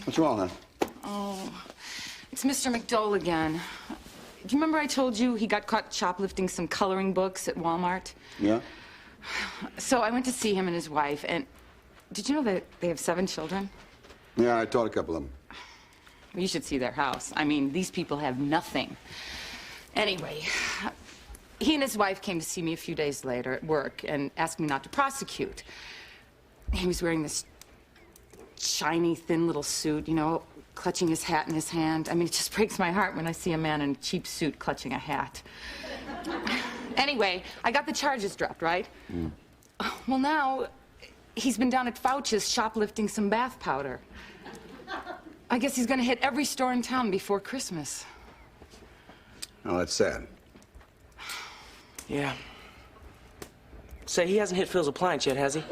What's wrong, hon? Oh, it's Mr. McDole again. Do you remember I told you he got caught shoplifting some coloring books at Walmart? Yeah? So I went to see him and his wife, and did you know that they have 7 children? Yeah, I taught a couple of them. You should see their house. I mean, these people have nothing. Anyway, he and his wife came to see me a few days later at work and asked me not to prosecute. He was wearing this shiny, thin little suit, you know, clutching his hat in his hand. I mean, it just breaks my heart when I see a man in a cheap suit clutching a hat. Anyway, I got the charges dropped, right? Well, now, he's been down at Fouch's shoplifting some bath powder. I guess he's gonna hit every store in town before Christmas. Oh, that's sad. Yeah. Say, he hasn't hit Phil's appliance yet, has he?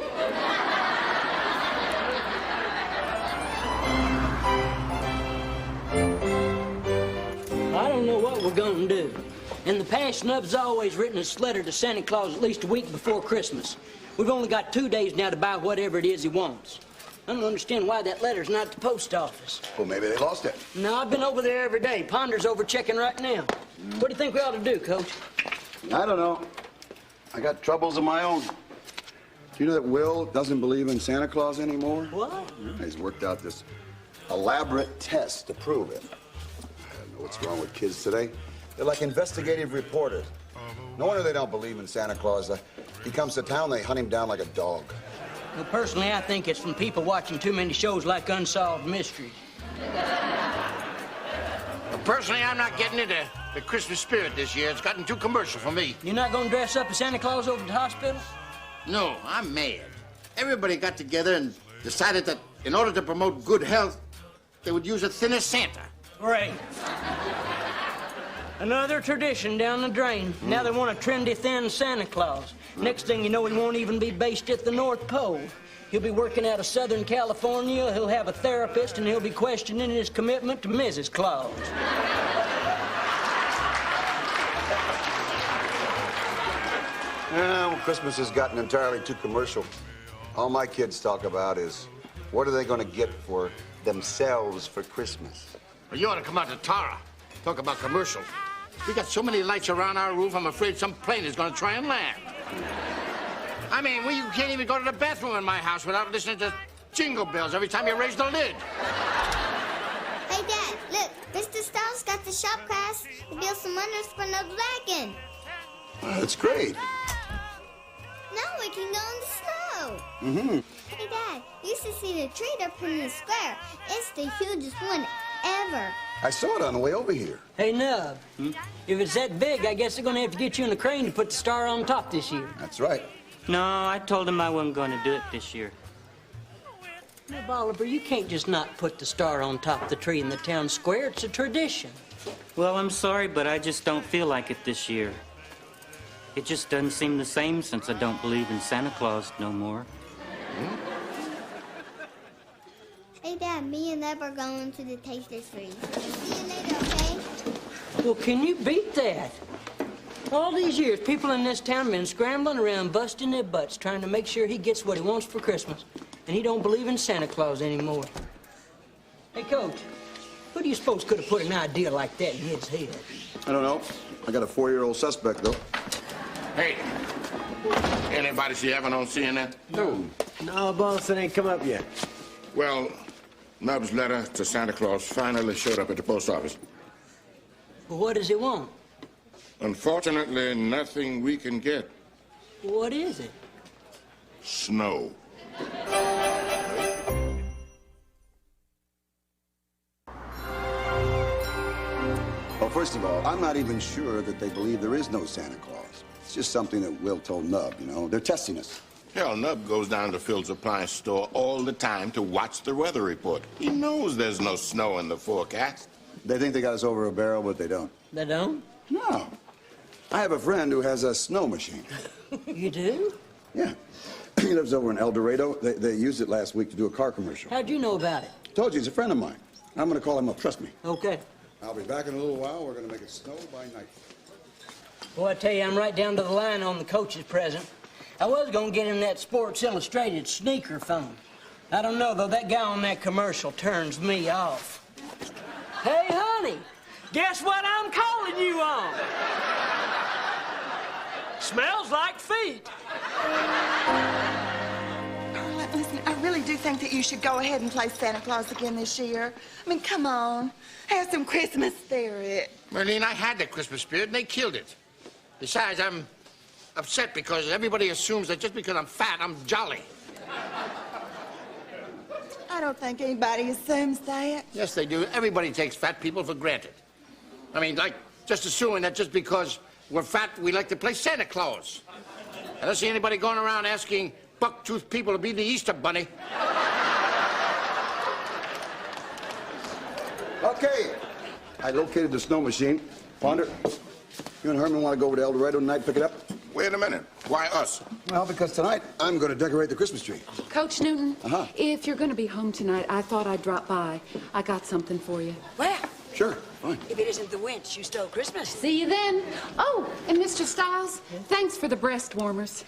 I don't know what we're gonna do. In the past, Nub's always written his letter to Santa Claus at least a week before Christmas. We've only got 2 days now to buy whatever it is he wants. I don't understand why that letter's not at the post office. Well, maybe they lost it. No, I've been over there every day. Ponder's over checking right now. What do you think we ought to do, Coach? I don't know. I got troubles of my own. Do you know that Will doesn't believe in Santa Claus anymore? What? He's worked out this elaborate test to prove it. I don't know what's wrong with kids today. They're like investigative reporters. No wonder they don't believe in Santa Claus. He comes to town, they hunt him down like a dog. Well, personally, I think it's from people watching too many shows like Unsolved Mysteries. Well, personally, I'm not getting into the Christmas spirit this year. It's gotten too commercial for me. You're not gonna dress up as Santa Claus over at the hospital? No, I'm mad. Everybody got together and decided that in order to promote good health, they would use a thinner Santa. Great. Another tradition down the drain. Now they want a trendy, thin Santa Claus. Next thing you know, he won't even be based at the North Pole. He'll be working out of Southern California, he'll have a therapist, and he'll be questioning his commitment to Mrs. Claus. Well, Christmas has gotten entirely too commercial. All my kids talk about is, what are they going to get for themselves for Christmas? Well, you ought to come out to Tara. Talk about commercial. We got so many lights around our roof, I'm afraid some plane is going to try and land. I mean, you can't even go to the bathroom in my house without listening to jingle bells every time you raise the lid. Hey, Dad, look. Mr. Styles got the shop class to build some windows for Nub's wagon. That's great. Now we can go in the snow. Mm-hmm. Hey, Dad, you used to see the tree up in the square. It's the hugest one ever. I saw it on the way over here. Hey, Nub, if it's that big, I guess they're gonna have to get you in a crane to put the star on top this year. That's right. No, I told him I wasn't going to do it this year. Nub, Oliver, you can't just not put the star on top of the tree in the town square. It's a tradition. Well, I'm sorry, but I just don't feel like it this year. It just doesn't seem the same since I don't believe in Santa Claus no more. Hey, Dad, me and Nub are going to the Taster's Freeze. See you later, okay? Well, can you beat that? All these years, people in this town have been scrambling around, busting their butts, trying to make sure he gets what he wants for Christmas. And he don't believe in Santa Claus anymore. Hey, Coach, who do you suppose could have put an idea like that in his head? I don't know. I got a 4-year-old suspect, though. Hey, anybody see Evan on CNN? No, boss, it ain't come up yet. Well, Nub's letter to Santa Claus finally showed up at the post office. Well, what does he want? Unfortunately, nothing we can get. What is it? Snow. Well, first of all, I'm not even sure that they believe there is no Santa Claus. It's just something that Will told Nub, you know. They're testing us. Hell, Nub goes down to Phil's appliance store all the time to watch the weather report. He knows there's no snow in the forecast. They think they got us over a barrel, but they don't. They don't? No. I have a friend who has a snow machine. You do? Yeah. He lives over in El Dorado. They used it last week to do a car commercial. How'd you know about it? Told you, he's a friend of mine. I'm going to call him up. Trust me. Okay. I'll be back in a little while. We're going to make it snow by night. Boy, I tell you, I'm right down to the line on the coach's present. I was going to get him that Sports Illustrated sneaker phone. I don't know, though. That guy on that commercial turns me off. Hey, honey, guess what I'm calling you on? Smells like feet. Listen, I really do think that you should go ahead and play Santa Claus again this year. I mean, come on. Have some Christmas spirit. Marlene, I had the Christmas spirit, and they killed it. Besides, I'm upset because everybody assumes that just because I'm fat, I'm jolly. I don't think anybody assumes that. Yes, they do. Everybody takes fat people for granted. I mean, like, just assuming that just because Well, in fact, we like to play Santa Claus. I don't see anybody going around asking buck-toothed people to be the Easter Bunny. Okay. I located the snow machine. Ponder, you and Herman want to go over to El Dorado tonight and pick it up? Wait a minute. Why us? Well, because tonight I'm going to decorate the Christmas tree. Coach Newton, Uh-huh. if you're going to be home tonight, I thought I'd drop by. I got something for you. Where? Sure, fine. If it isn't the winch, you stole Christmas. See you then. Oh, and Mr. Stiles, thanks for the breast warmers.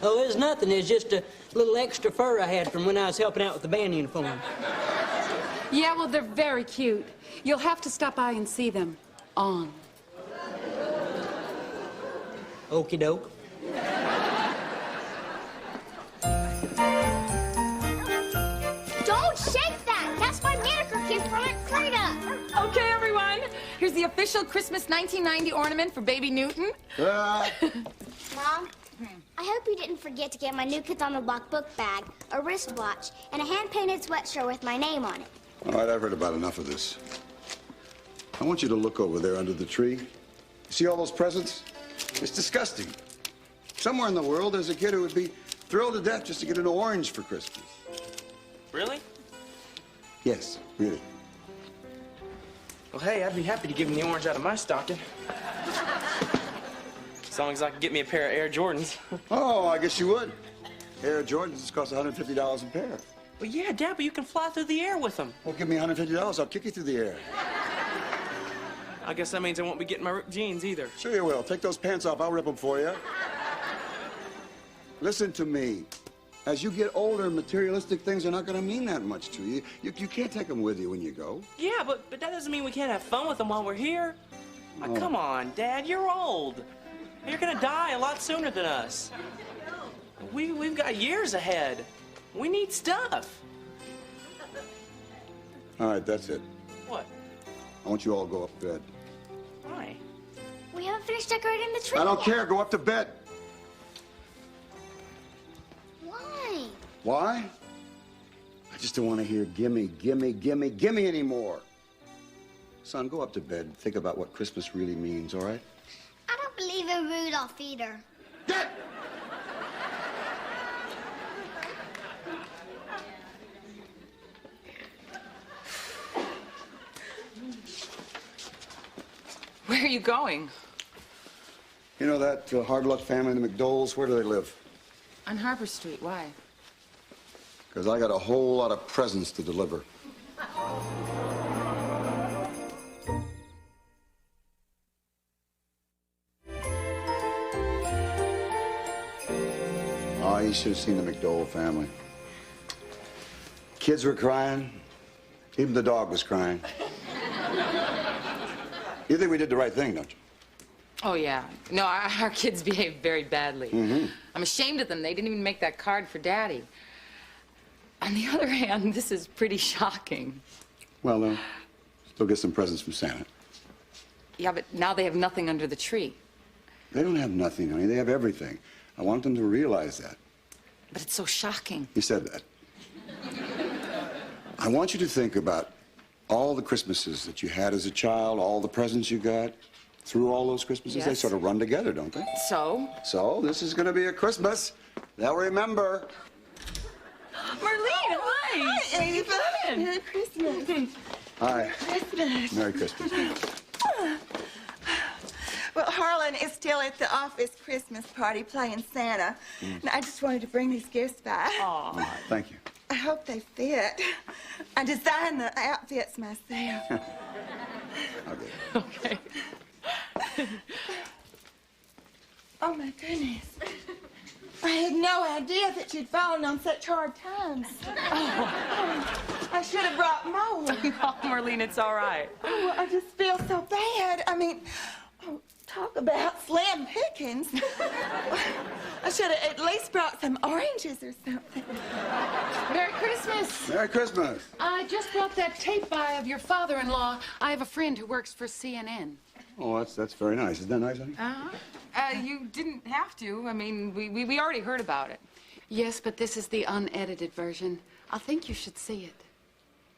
Oh, it's nothing. It's just a little extra fur I had from when I was helping out with the band uniform. Yeah, well, they're very cute. You'll have to stop by and see them. On. Okie doke. Don't shake that! That's my miracle gift from Aunt Frida! Okay, everyone. Here's the official Christmas 1990 ornament for baby Newton. Mom, I hope you didn't forget to get my new Kids on the Block book bag, a wristwatch, and a hand-painted sweatshirt with my name on it. All right, I've heard about enough of this. I want you to look over there under the tree. You see all those presents? It's disgusting. Somewhere in the world, there's a kid who would be thrilled to death just to get an orange for Christmas. Really? Yes, really. Well, hey, I'd be happy to give him the orange out of my stocking. As long as I can get me a pair of Air Jordans. Oh, I guess you would. Air Jordans cost $150 a pair. Well, yeah, Dad, but you can fly through the air with them. Well, give me $150. I'll kick you through the air. I guess that means I won't be getting my ripped jeans either. Sure you will. Take those pants off. I'll rip them for you. Listen to me. As you get older, materialistic things are not going to mean that much to you. You can't take them with you when you go. Yeah, but that doesn't mean we can't have fun with them while we're here. Oh. Come on, Dad, you're old. You're gonna die a lot sooner than us. We've got years ahead. We need stuff. All right, that's it. What? I want you all to go up to bed. Why? We haven't finished decorating the tree I don't yet. care. Go up to bed. Why? Why? I just don't want to hear gimme, gimme, gimme, gimme anymore. Son, go up to bed and think about what Christmas really means, all right? I don't believe in Rudolph either. Where are you going? You know that hard luck family, the McDoles, where do they live? On Harbor Street. Why? Because I got a whole lot of presents to deliver. Oh, you should have seen the McDole family. Kids were crying. Even the dog was crying. You think we did the right thing, don't you? Oh, yeah. No, our kids behaved very badly. Mm-hmm. I'm ashamed of them. They didn't even make that card for Daddy. On the other hand, this is pretty shocking. Well, still get some presents from Santa. Yeah, but now they have nothing under the tree. They don't have nothing, honey. They have everything. I want them to realize that. But it's so shocking. You said that. I want you to think about all the Christmases that you had as a child, all the presents you got. Through all those Christmases, Yes. They sort of run together, don't they? So? So, this is going to be a Christmas they'll remember. Marlene, hi! Ava. Merry Christmas. Hi. Christmas. Merry Christmas. Well, Harlan is still at the office Christmas party playing Santa. And I just wanted to bring these gifts back. Thank you. I hope they fit. I designed the outfits myself. Okay. Oh, my goodness. I had no idea that you'd fallen on such hard times. Oh, I should have brought more. Oh, Marlene, it's all right. Oh, I just feel so bad. I mean, talk about slim pickings. I should have at least brought some oranges or something. Merry Christmas. Merry Christmas. I just brought that tape by of your father-in-law. I have a friend who works for CNN. Oh, that's very nice. Isn't that nice, honey? You didn't have to. I mean, we already heard about it. Yes, but this is the unedited version. I think you should see it.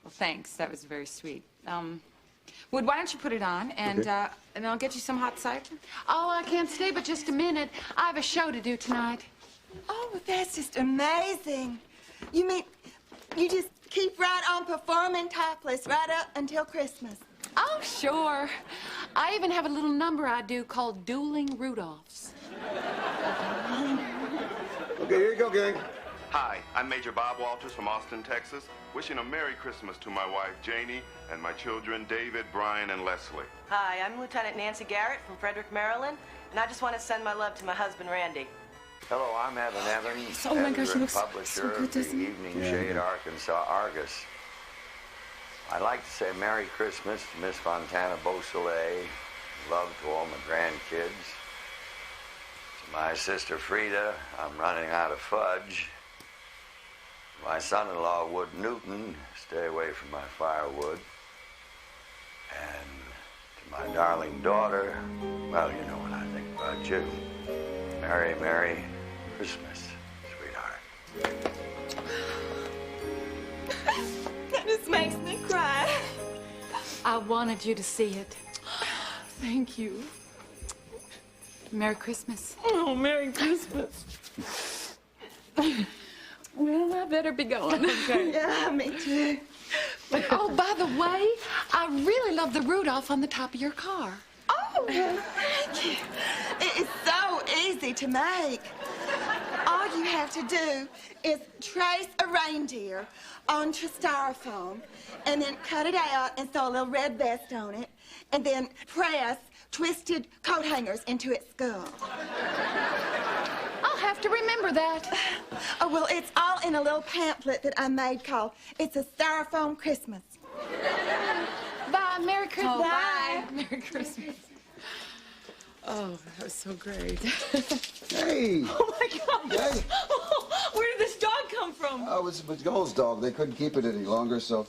Well, thanks. That was very sweet. Wood, why don't you put it on, and Okay. and I'll get you some hot cider. Oh, I can't stay but just a minute. I have a show to do tonight. Oh, that's just amazing. You mean you just keep right on performing topless right up until Christmas? Oh, sure. I even have a little number I do called Dueling Rudolphs. Okay, here you go, gang. Hi, I'm Major Bob Walters from Austin, Texas, wishing a Merry Christmas to my wife, Janie, and my children, David, Brian, and Leslie. Hi, I'm Lieutenant Nancy Garrett from Frederick, Maryland, and I just want to send my love to my husband, Randy. Hello, I'm Evan Evans, Oh, my editor gosh, he and looks publisher so good, of the doesn't he? Evening Yeah. Shade Arkansas Argus. I'd like to say Merry Christmas to Miss Fontana Beausoleil, love to all my grandkids. To my sister Frida, I'm running out of fudge. My son-in-law, Wood Newton, stay away from my firewood. And to my darling daughter, well, you know what I think about you. Merry, Merry Christmas, sweetheart. That just makes me cry. I wanted you to see it. Thank you. Merry Christmas. Oh, Merry Christmas. Well, I better be going. Okay. Yeah, me too. Oh, by the way, I really love the Rudolph on the top of your car. Oh, thank you. It is so easy to make. All you have to do is trace a reindeer onto styrofoam and then cut it out and sew a little red vest on it and then press twisted coat hangers into its skull. I'll have to remember that. Oh, well, it's all in a little pamphlet that I made called It's a Styrofoam Christmas. Bye. Merry Christmas. Oh, bye. Merry Christmas. Oh, that was so great. Hey. Oh, my God. Hey. Oh, where did this dog come from? Oh, it's Gold's dog. They couldn't keep it any longer, so...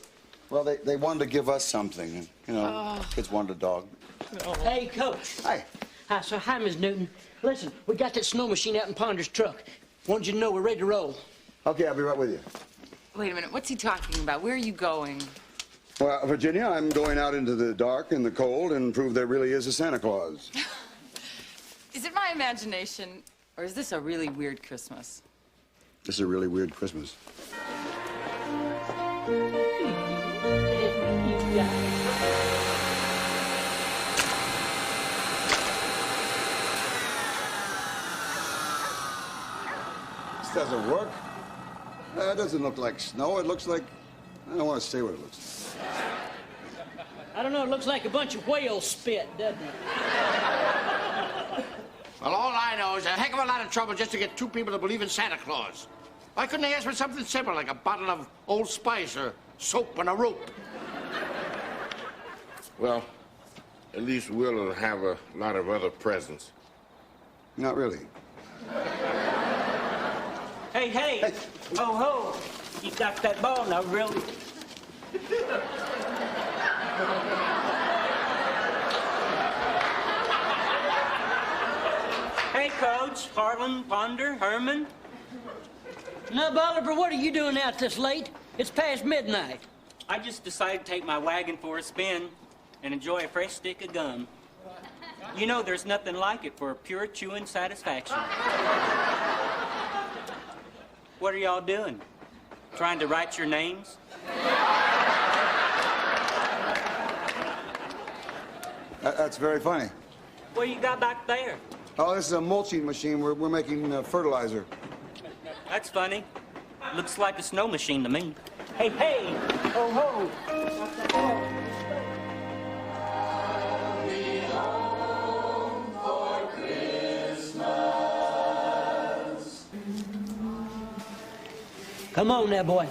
Well, they wanted to give us something. You know, kids wanted a dog. Hey, Coach. Hi. Hi, Miss Newton. Listen, we got that snow machine out in Ponder's truck. Wanted you to know we're ready to roll. Okay, I'll be right with you. Wait a minute. What's he talking about? Where are you going? Well, Virginia, I'm going out into the dark and the cold and prove there really is a Santa Claus. Is it my imagination, or is this a really weird Christmas? This is a really weird Christmas. This doesn't work. It doesn't look like snow. It looks like... I don't want to say what it looks like. I don't know, it looks like a bunch of whale spit, doesn't it? Well, all I know is a heck of a lot of trouble just to get two people to believe in Santa Claus. Why couldn't they ask for something simple, like a bottle of Old Spice or soap and a rope? Well, at least Will will have a lot of other presents. Not really. Hey, hey! Ho, ho! You got that ball now, really? Hey, Coach, Harlan, Ponder, Herman. Now, Bolivar, what are you doing out this late? It's past midnight. I just decided to take my wagon for a spin and enjoy a fresh stick of gum. You know, there's nothing like it for pure chewing satisfaction. What are y'all doing? Trying to write your names? That's very funny. What you got back there? Oh, this is a mulching machine. We're making fertilizer. That's funny. Looks like a snow machine to me. Hey, hey! Ho, ho! Come on now, boy.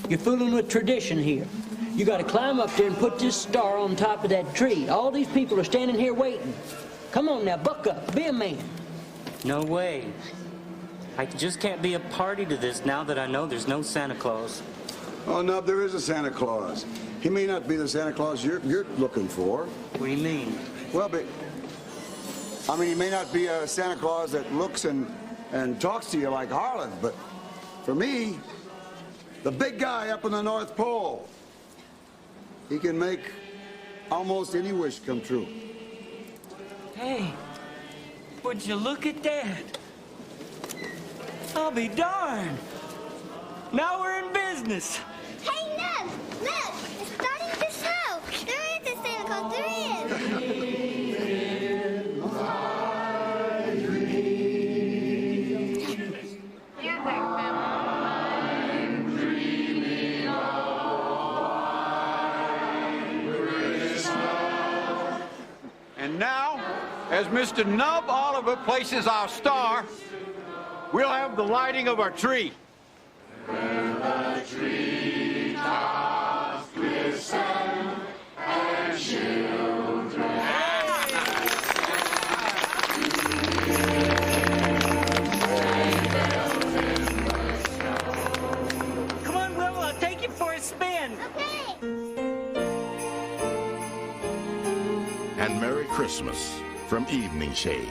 You're fooling with tradition here. You gotta climb up there and put this star on top of that tree. All these people are standing here waiting. Come on now, buck up. Be a man. No way. I just can't be a party to this now that I know there's no Santa Claus. Oh, no, there is a Santa Claus. He may not be the Santa Claus you're looking for. What do you mean? Well, but... I mean, he may not be a Santa Claus that looks and talks to you like Harlan, but for me, the big guy up in the North Pole, he can make almost any wish come true. Hey, would you look at that? I'll be darned. Now we're in business. Hey, look! It's starting to snow. There is a Santa Claus. There is. And now, as Mr. Nub Oliver places our star, we'll have the lighting of our tree. When the tree tops glisten and children. Come on, Will, I'll take you for a spin. And Merry Christmas from Evening Shade.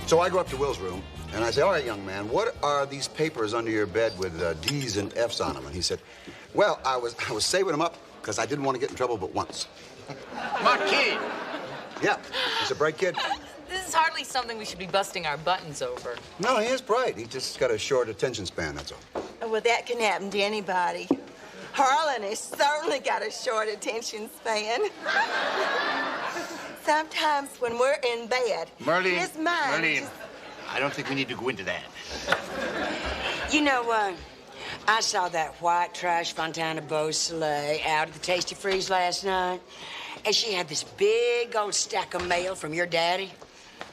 So I go up to Will's room, and I say, all right, young man, what are these papers under your bed with D's and F's on them? And he said, well, I was saving them up because I didn't want to get in trouble but once. Smart kid. Yeah, he's a bright kid. This is hardly something we should be busting our buttons over. No, he is bright. He just got a short attention span, that's all. Well, that can happen to anybody. Harlan has certainly got a short attention span. Sometimes when we're in bed, his mind just... I don't think we need to go into that. You know, I saw that white trash Fontana Beausoleil out at the Tasty Freeze last night, and she had this big old stack of mail from your daddy.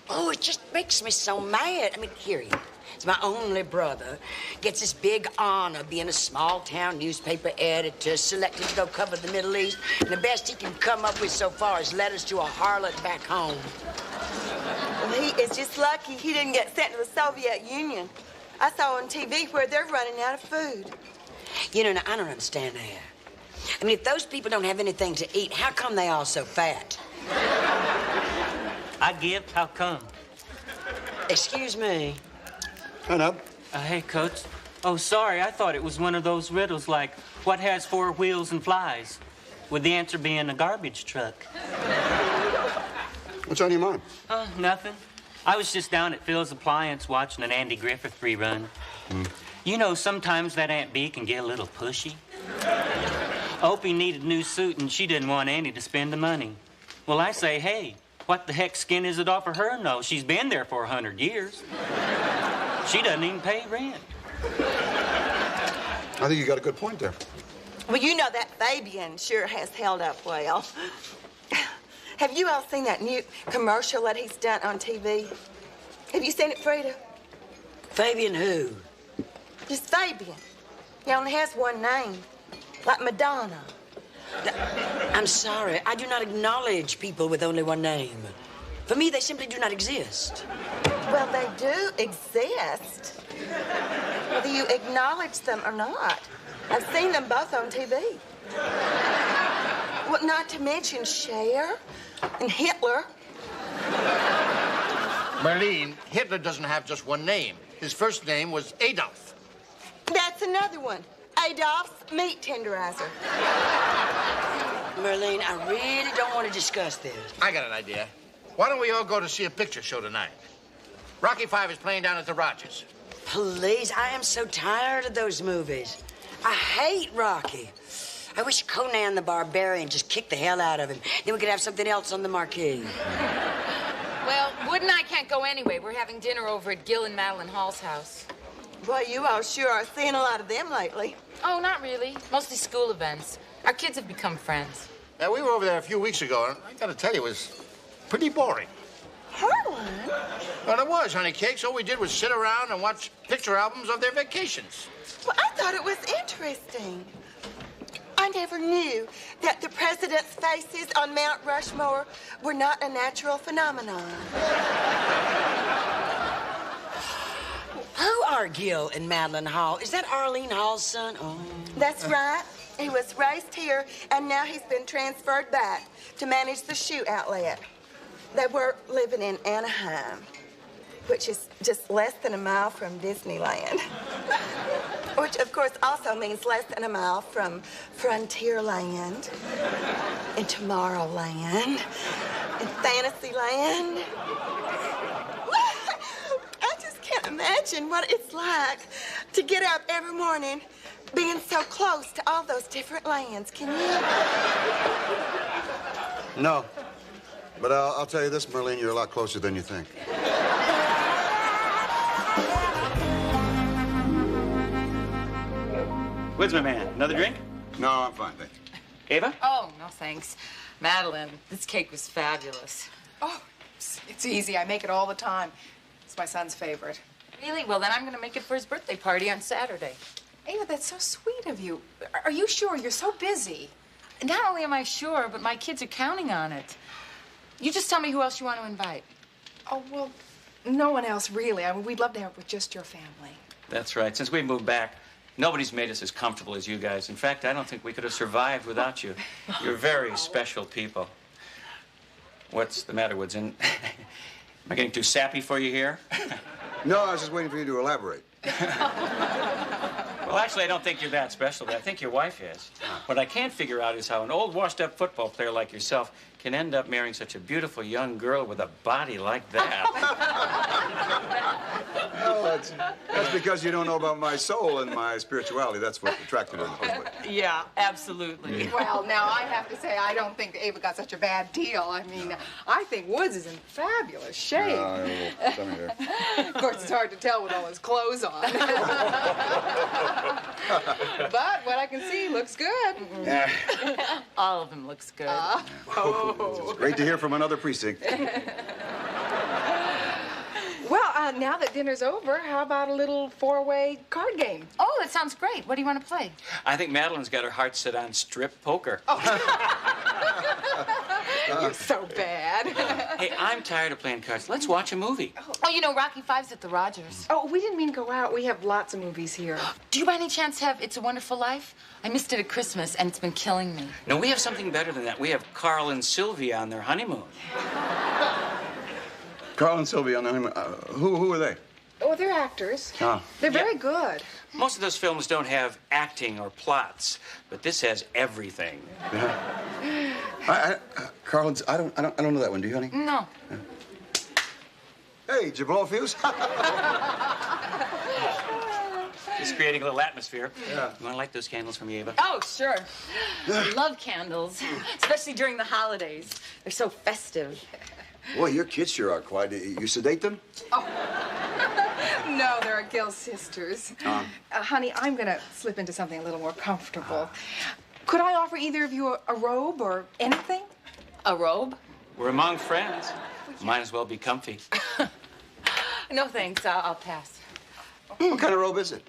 Oh, it just makes me so mad. I mean, here he is. It's my only brother. Gets this big honor being a small-town newspaper editor, selected to go cover the Middle East, and the best he can come up with so far is letters to a harlot back home. Well, he is just lucky he didn't get sent to the Soviet Union. I saw on TV where they're running out of food. You know, I don't understand that. I mean, if those people don't have anything to eat, how come they all so fat? I give. How come? Excuse me. Hi, Nub. Hey, Coach. Oh, sorry. I thought it was one of those riddles like, what has 4 wheels and flies? With the answer being a garbage truck. What's on your mind? Nothing. I was just down at Phil's Appliance watching an Andy Griffith rerun. You know, sometimes that Aunt Bee can get a little pushy. Opie needed a new suit, and she didn't want Andy to spend the money. Well, I say, hey, what the heck skin is it off of her nose? She's been there for 100 years. She doesn't even pay rent. I think you got a good point there. Well, you know that Fabian sure has held up well. Have you all seen that new commercial that he's done on TV? Have you seen it, Frida? Fabian who? Just Fabian. He only has one name, like Madonna. I'm sorry, I do not acknowledge people with only one name. For me, they simply do not exist. Well, they do exist, whether you acknowledge them or not. I've seen them both on TV. Well, not to mention Cher and Hitler. Marlene, Hitler doesn't have just one name. His first name was Adolf. That's another one. Adolf's meat tenderizer. Marlene, I really don't want to discuss this. I got an idea. Why don't we all go to see a picture show tonight? Rocky V is playing down at the Rogers. please. I am so tired of those movies. I hate Rocky. I wish Conan the Barbarian just kicked the hell out of him. Then we could have something else on the marquee. Well, Wood and I can't go anyway. We're having dinner over at Gil and Madeline Hall's house. Boy, you all sure are seeing a lot of them lately. Oh, not really. Mostly school events. Our kids have become friends. Now, we were over there a few weeks ago, and I gotta tell you, it was pretty boring. Harlan? Well, it was, honey cakes. All we did was sit around and watch picture albums of their vacations. Well, I thought it was interesting. I never knew that the president's faces on Mount Rushmore were not a natural phenomenon. Who are Gil and Madeline Hall? Is that Arlene Hall's son? Oh. That's right. He was raised here, and now he's been transferred back to manage the shoe outlet. They were living in Anaheim, which is just less than a mile from Disneyland. Which, of course, also means less than a mile from Frontierland, and Tomorrowland, and Fantasyland. I just can't imagine what it's like to get up every morning being so close to all those different lands. Can you? No. But I'll tell you this, Merlene, you're a lot closer than you think. Woods, my man. Another drink? No, I'm fine, thank you. Ava? Oh, no thanks. Madeline, this cake was fabulous. Oh, it's easy. I make it all the time. It's my son's favorite. Really? Well, then I'm going to make it for his birthday party on Saturday. Ava, that's so sweet of you. Are you sure? You're so busy. Not only am I sure, but my kids are counting on it. You just tell me who else you want to invite. Oh, well, no one else really. I mean, we'd love to have it with just your family. That's right. Since we moved back, nobody's made us as comfortable as you guys. In fact, I don't think we could have survived without you. You're very special people. What's the matter, Woods? Am I getting too sappy for you here? No, I was just waiting for you to elaborate. Well, actually, I don't think you're that special, but I think your wife is. What I can't figure out is how an old, washed-up football player like yourself can end up marrying such a beautiful young girl with a body like that. Well, that's because you don't know about my soul and my spirituality. That's what attracted her in the first place. Yeah, absolutely. Well, now, I have to say, I don't think Ava got such a bad deal. I mean, I think Woods is in fabulous shape. Tell me there. Of course, it's hard to tell with all his clothes on. But what I can see looks good. Yeah. All of them looks good. It's great to hear from another precinct. Well, now that dinner's over, how about a little four-way card game? Oh, that sounds great. What do you want to play? I think Madeline's got her heart set on strip poker. You're so bad. Hey, I'm tired of playing cards. Let's watch a movie. Oh, you know, Rocky V's at the Rogers. Oh, we didn't mean go out. We have lots of movies here. Do you by any chance have It's a Wonderful Life? I missed it at Christmas, and it's been killing me. No, we have something better than that. We have Carl and Sylvia on their honeymoon. Carl and Sylvia on the honeymoon. Who are they? Oh, they're actors. Oh. They're very good. Most of those films don't have acting or plots, but this has everything. Yeah. Carl, I don't know that one. Do you, honey? No. Yeah. Hey, did you blow a fuse? Just creating a little atmosphere. Yeah. You want to light those candles for me, Ava? Oh, sure. I love candles, especially during the holidays. They're so festive. Boy, your kids sure are quiet. You sedate them? No, they're Gil's sisters. Honey, I'm going to slip into something a little more comfortable. Could I offer either of you a robe or anything? A robe? We're among friends. Might as well be comfy. No, thanks. I'll pass. What kind of robe is it?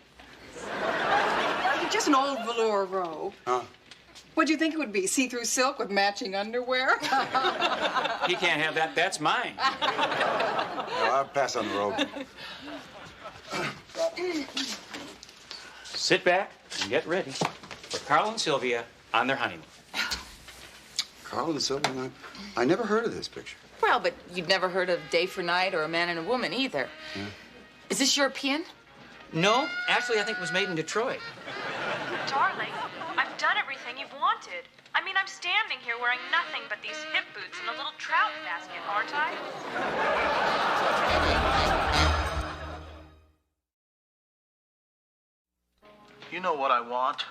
Just an old velour robe. What'd you think it would be? See-through silk with matching underwear? He can't have that. That's mine. No, I'll pass on the robe. Sit back and get ready for Carl and Sylvia on their honeymoon. Carl and Sylvia? I never heard of this picture. Well, but you've never heard of Day for Night or A Man and a Woman either. Yeah. Is this European? No, actually, I think it was made in Detroit. Darling, I've done everything you've wanted. I mean, I'm standing here wearing nothing but these hip boots and a little trout basket, aren't I? You know what I want.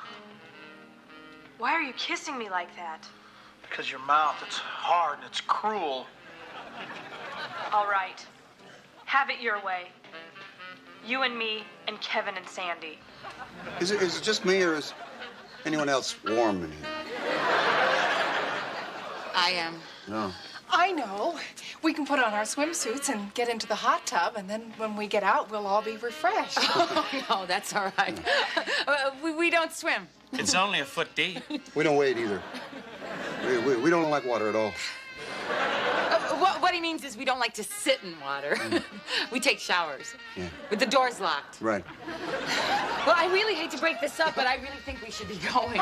Why are you kissing me like that? Because your mouth, it's hard and it's cruel. All right. Have it your way. You and me and Kevin and Sandy. Is it just me, or is anyone else warm in here? I am. No. I know. We can put on our swimsuits and get into the hot tub, and then when we get out, we'll all be refreshed. Oh, no, that's all right. We don't swim. It's only a foot deep. We don't wade either. We don't like water at all. What he means is we don't like to sit in water. We take showers. Yeah. With the doors locked. Right. Well, I really hate to break this up, but I really think we should be going.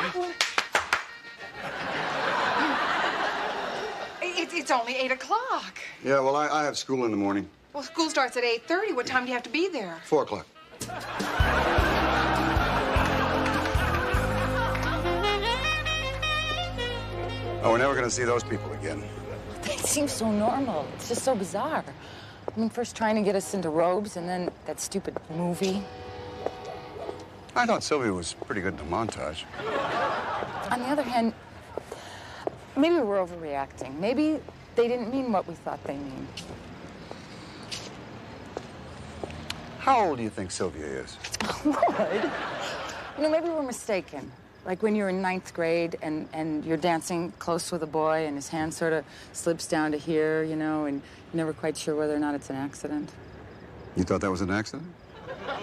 It's only 8 o'clock. Yeah, well, I have school in the morning. Well, school starts at 8:30. What time do you have to be there? 4 o'clock. Oh, we're never going to see those people again. They seem so normal. It's just so bizarre. I mean, first trying to get us into robes, and then that stupid movie. I thought Sylvia was pretty good in the montage. On the other hand, maybe we're overreacting. Maybe they didn't mean what we thought they mean. How old do you think Sylvia is? Lord. You know, maybe we're mistaken. Like when you're in 9th grade and you're dancing close with a boy and his hand sort of slips down to here, you know, and you're never quite sure whether or not it's an accident. You thought that was an accident?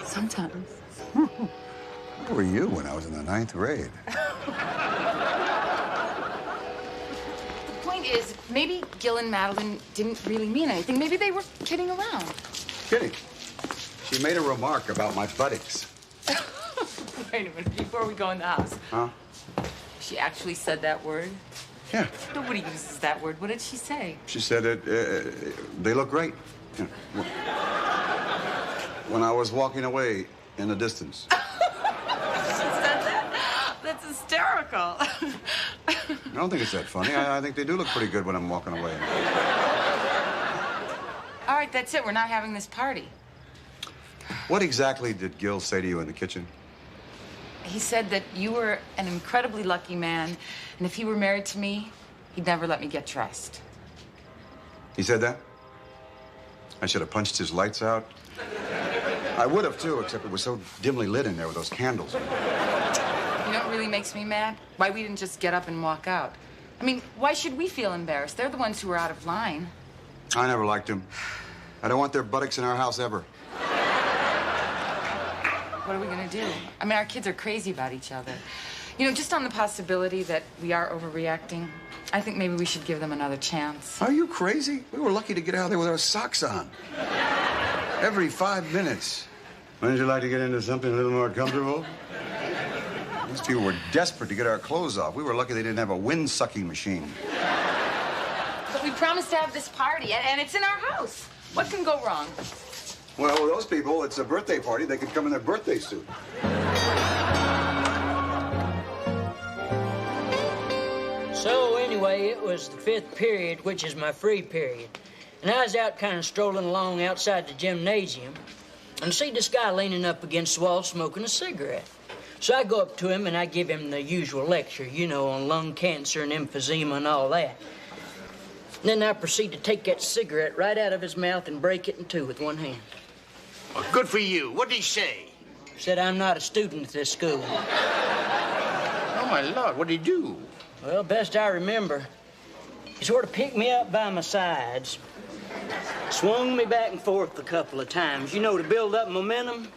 Sometimes. Where were you when I was in the 9th grade? The point is, maybe Gil and Madeline didn't really mean anything. Maybe they were kidding around. Kidding. She made a remark about my buttocks. Wait a minute, before we go in the house. Huh? She actually said that word? Yeah. Nobody uses that word. What did she say? She said they look great. Yeah. When I was walking away in the distance. She said that? That's hysterical. I don't think it's that funny. I think they do look pretty good when I'm walking away. All right, that's it. We're not having this party. What exactly did Gil say to you in the kitchen? He said that you were an incredibly lucky man, and if he were married to me, he'd never let me get dressed. He said that? I should have punched his lights out. I would have, too, except it was so dimly lit in there with those candles. You know what really makes me mad? Why we didn't just get up and walk out. I mean, why should we feel embarrassed? They're the ones who were out of line. I never liked him. I don't want their buttocks in our house ever. What are we gonna do? I mean, our kids are crazy about each other. You know, just on the possibility that we are overreacting, I think maybe we should give them another chance. Are you crazy? We were lucky to get out of there with our socks on. Every 5 minutes. Wouldn't you like to get into something a little more comfortable? These people were desperate to get our clothes off. We were lucky they didn't have a wind-sucking machine. But we promised to have this party, and it's in our house. What can go wrong? Well, with those people, it's a birthday party. They could come in their birthday suit. So anyway, it was the 5th period, which is my free period. And I was out kind of strolling along outside the gymnasium and I see this guy leaning up against the wall smoking a cigarette. So I go up to him and I give him the usual lecture, you know, on lung cancer and emphysema and all that. And then I proceed to take that cigarette right out of his mouth and break it in two with one hand. Well, good for you. What did he say? Said I'm not a student at this school. Oh, my Lord, what did he do? Well, best I remember, he sort of picked me up by my sides, swung me back and forth a couple of times, you know, to build up momentum.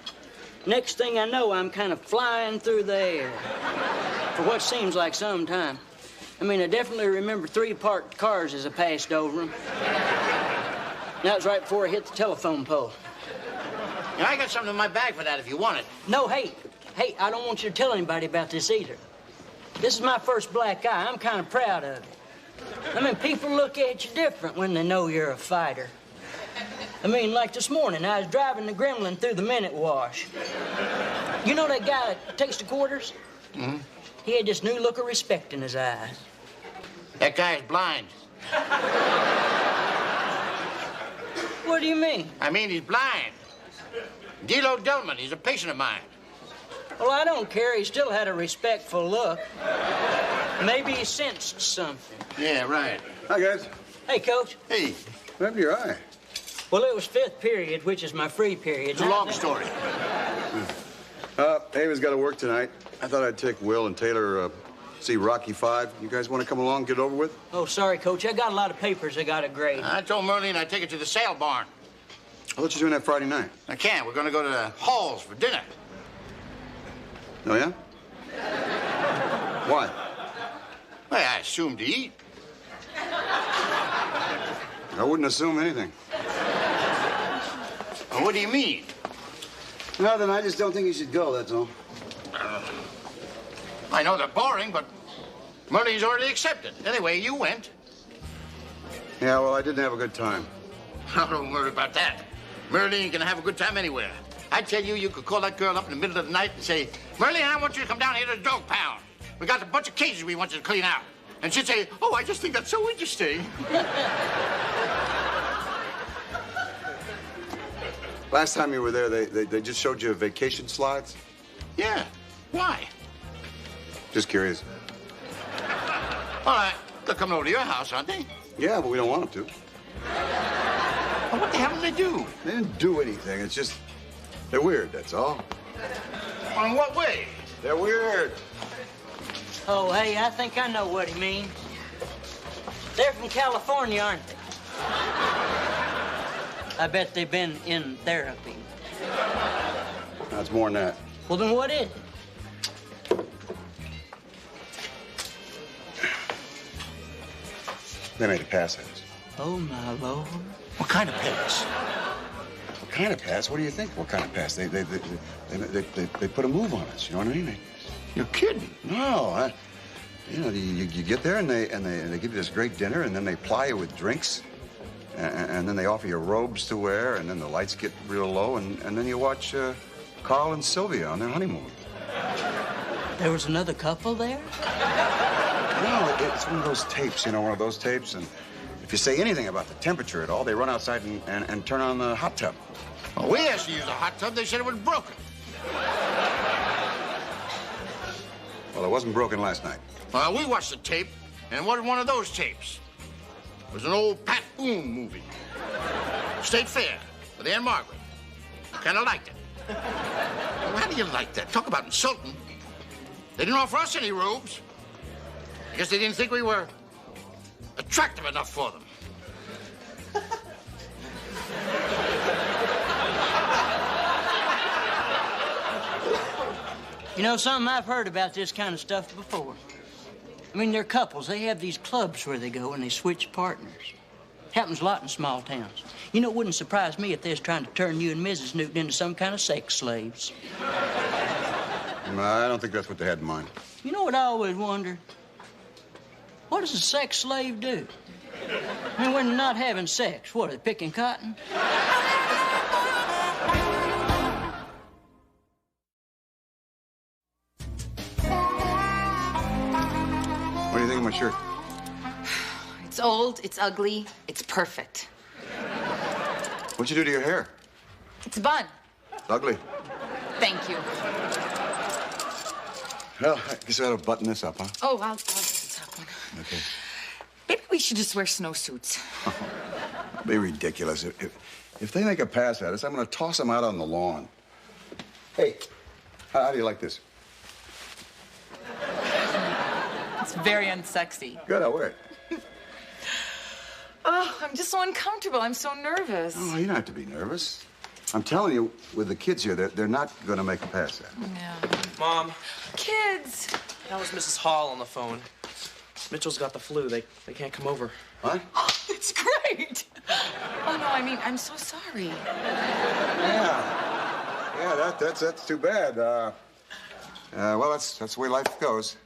Next thing I know, I'm kind of flying through the air for what seems like some time. I mean, I definitely remember 3 parked cars as I passed over them. That was right before I hit the telephone pole. Now, I got something in my bag for that if you want it. No, hey, I don't want you to tell anybody about this either. This is my first black eye. I'm kind of proud of it. I mean, people look at you different when they know you're a fighter. I mean, like this morning, I was driving the Gremlin through the Minute Wash. You know that guy that takes the quarters? Mm-hmm. He had this new look of respect in his eyes. That guy is blind. What do you mean? I mean, he's blind. Dilo Dillman, he's a patient of mine. Well, I don't care. He still had a respectful look. Maybe he sensed something. Yeah, right. Hi, guys. Hey, Coach. Hey. What happened to your eye? Well, it was fifth period, which is my free period. It's a long story. Ava's got to work tonight. I thought I'd take Will and Taylor see Rocky V. You guys want to come along and get it over with? Oh, sorry, Coach. I got a lot of papers I got to grade. I told Merlene I'd take it to the sale barn. I thought you were doing that Friday night. I can't. We're going to go to the Halls for dinner. Oh, yeah? Why? Well, I assumed to eat. I wouldn't assume anything. Well, what do you mean? Nothing. I just don't think you should go, that's all. I know they're boring, but Merlene's already accepted. Anyway, you went. Yeah, well, I didn't have a good time. I don't worry about that. Merlene can have a good time anywhere. I tell you, you could call that girl up in the middle of the night and say, Merlene, I want you to come down here to the dog pound. We got a bunch of cages we want you to clean out. And she'd say, oh, I just think that's so interesting. Last time you were there, they just showed you vacation slides? Yeah. Why? Just curious. All right. They're coming over to your house, aren't they? Yeah, but we don't want them to. Well, what the hell did they do? They didn't do anything. It's just, they're weird, that's all. Well, in what way? They're weird. Oh, hey, I think I know what he means. They're from California, aren't they? I bet they've been in therapy. That's more than that. Well, then what is it? They made a pass at us. Oh, my Lord. What kind of pass? What kind of pass? What do you think? What kind of pass? They put a move on us. You know what I mean? You're kidding. No, you get there and they give you this great dinner and then they ply you with drinks and then they offer you robes to wear and then the lights get real low and then you watch Carl and Sylvia on their honeymoon. There was another couple there? No, it's one of those tapes, one of those tapes. And if you say anything about the temperature at all, they run outside and turn on the hot tub. Well, we asked to use a hot tub. They said it was broken. Well, it wasn't broken last night. Well, we watched the tape, and it wasn't one of those tapes. It was an old Pat Boone movie. State Fair with Aunt Margaret. Kind of liked it. Well, how do you like that? Talk about insulting. They didn't offer us any robes. I guess they didn't think we were attractive enough for them. You know, something I've heard about this kind of stuff before. I mean, they're couples. They have these clubs where they go and they switch partners. Happens a lot in small towns. You know, it wouldn't surprise me if they was trying to turn you and Mrs. Newton into some kind of sex slaves. No, I don't think that's what they had in mind. You know what I always wondered? What does a sex slave do? I mean, when they're not having sex, what, are they picking cotton? What do you think of my shirt? It's old, it's ugly, it's perfect. What'd you do to your hair? It's a bun. It's ugly. Thank you. Well, I guess I ought to button this up, huh? Oh, I'll get the top one. Okay. Maybe we should just wear snowsuits. Be ridiculous. If they make a pass at us, I'm going to toss them out on the lawn. Hey, how do you like this? It's very unsexy. Good, I'll wear it. Oh, I'm just so uncomfortable. I'm so nervous. Oh, you don't have to be nervous. I'm telling you, with the kids here, they're not going to make a pass at it. Yeah. Mom. Kids. That was Mrs. Hall on the phone. Mitchell's got the flu. They can't come over. What? Oh, it's great. Oh, no, I mean, I'm so sorry. Yeah, that's too bad. Well, that's the way life goes.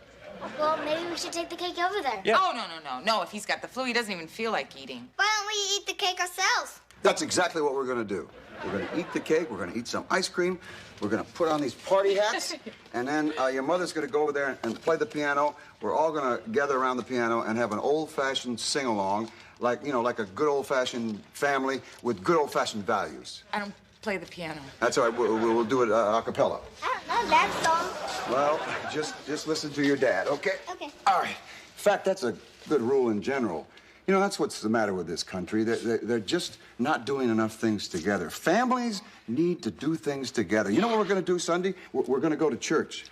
Well, maybe we should take the cake over there. Yeah. Oh, no. If he's got the flu, he doesn't even feel like eating. Why don't we eat the cake ourselves? That's exactly what we're going to do. We're going to eat the cake. We're going to eat some ice cream. We're going to put on these party hats. And then your mother's going to go over there and play the piano. We're all going to gather around the piano and have an old-fashioned sing-along, like a good old-fashioned family with good old-fashioned values. I don't play the piano. That's all right. We'll do it a cappella. I don't know that song. Well, just listen to your dad, okay? Okay. All right. In fact, that's a good rule in general. You know, that's what's the matter with this country. They're just not doing enough things together. Families need to do things together. You know what we're going to do Sunday? We're going to go to church.